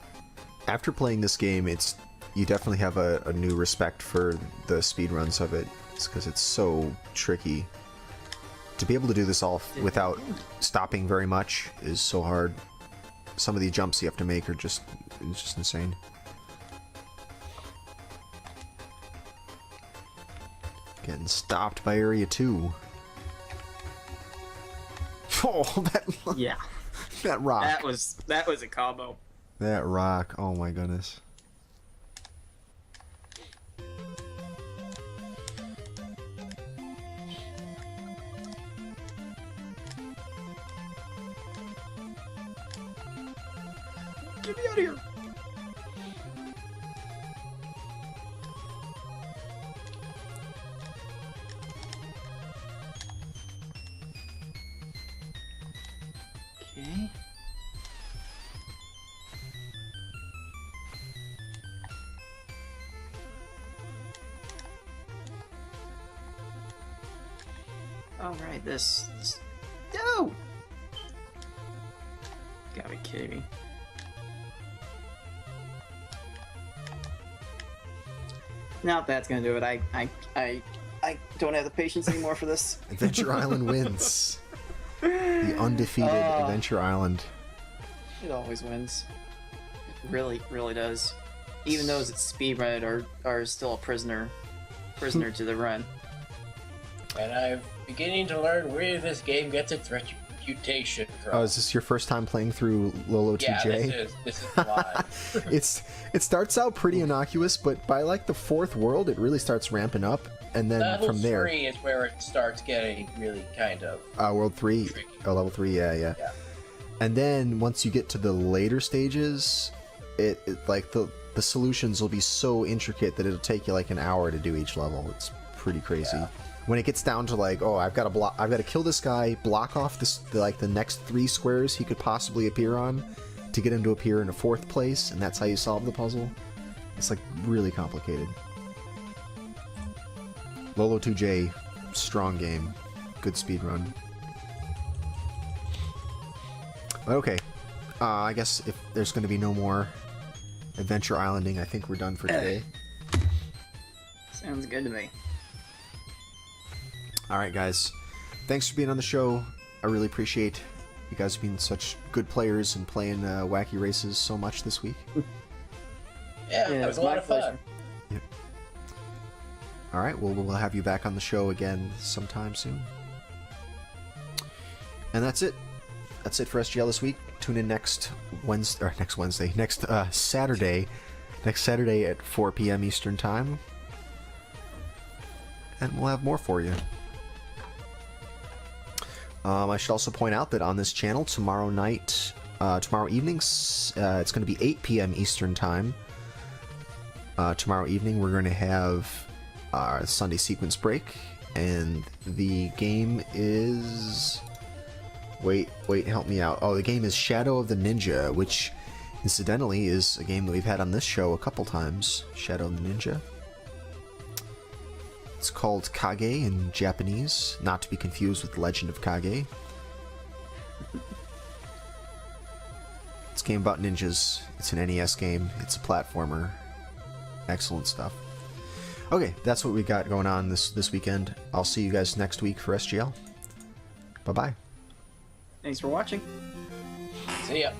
After playing this game, you definitely have a new respect for the speedruns of it. It's because it's so tricky. To be able to do this all without stopping very much is so hard. Some of the jumps you have to make are it's just insane. Getting stopped by Area 2. Oh, Yeah. that rock. That was a combo. That rock. Oh my goodness. Get me out of here! Okay. Alright, this... No! Gotta be kidding me. Nope, that's gonna do it. I don't have the patience anymore for this. Adventure Island wins. The undefeated Adventure Island. It always wins. It really, really does. Even those that speedrun are still a prisoner to the run. And I'm beginning to learn where this game gets its reputation from. Oh, is this your first time playing through Lolo 2J? Yeah, this is why. It starts out pretty innocuous, but by like the fourth world, it really starts ramping up, and then Level from there, 3 is where it starts getting really kind of World 3, tricky. level 3, yeah. And then once you get to the later stages, it like the solutions will be so intricate that it'll take you like an hour to do each level. It's pretty crazy. Yeah. When it gets down to like, oh, I've got to kill this guy, block off the next 3 squares he could possibly appear on to get him to appear in a 4th place, and that's how you solve the puzzle. It's like really complicated. Lolo 2J, strong game, good speed run. But okay, I guess if there's going to be no more Adventure Islanding, I think we're done for today. Sounds good to me. Alright guys, thanks for being on the show. I really appreciate you guys being such good players and playing Wacky Races so much this week. Yeah, it was a lot of fun. Yep. Alright, well we'll have you back on the show again sometime soon. And that's it. That's it for SGL this week. Tune in next Saturday at 4 p.m. Eastern Time. And we'll have more for you. I should also point out that on this channel tomorrow evening, it's going to be 8 p.m. Eastern Time. Tomorrow evening we're going to have our Sunday sequence break, and the game is... Wait, help me out. Oh, the game is Shadow of the Ninja, which incidentally is a game that we've had on this show a couple times. Shadow of the Ninja. It's called Kage in Japanese, not to be confused with Legend of Kage. It's a game about ninjas. It's an NES game. It's a platformer. Excellent stuff. Okay, that's what we got going on this weekend. I'll see you guys next week for SGL. Bye-bye. Thanks for watching. See ya.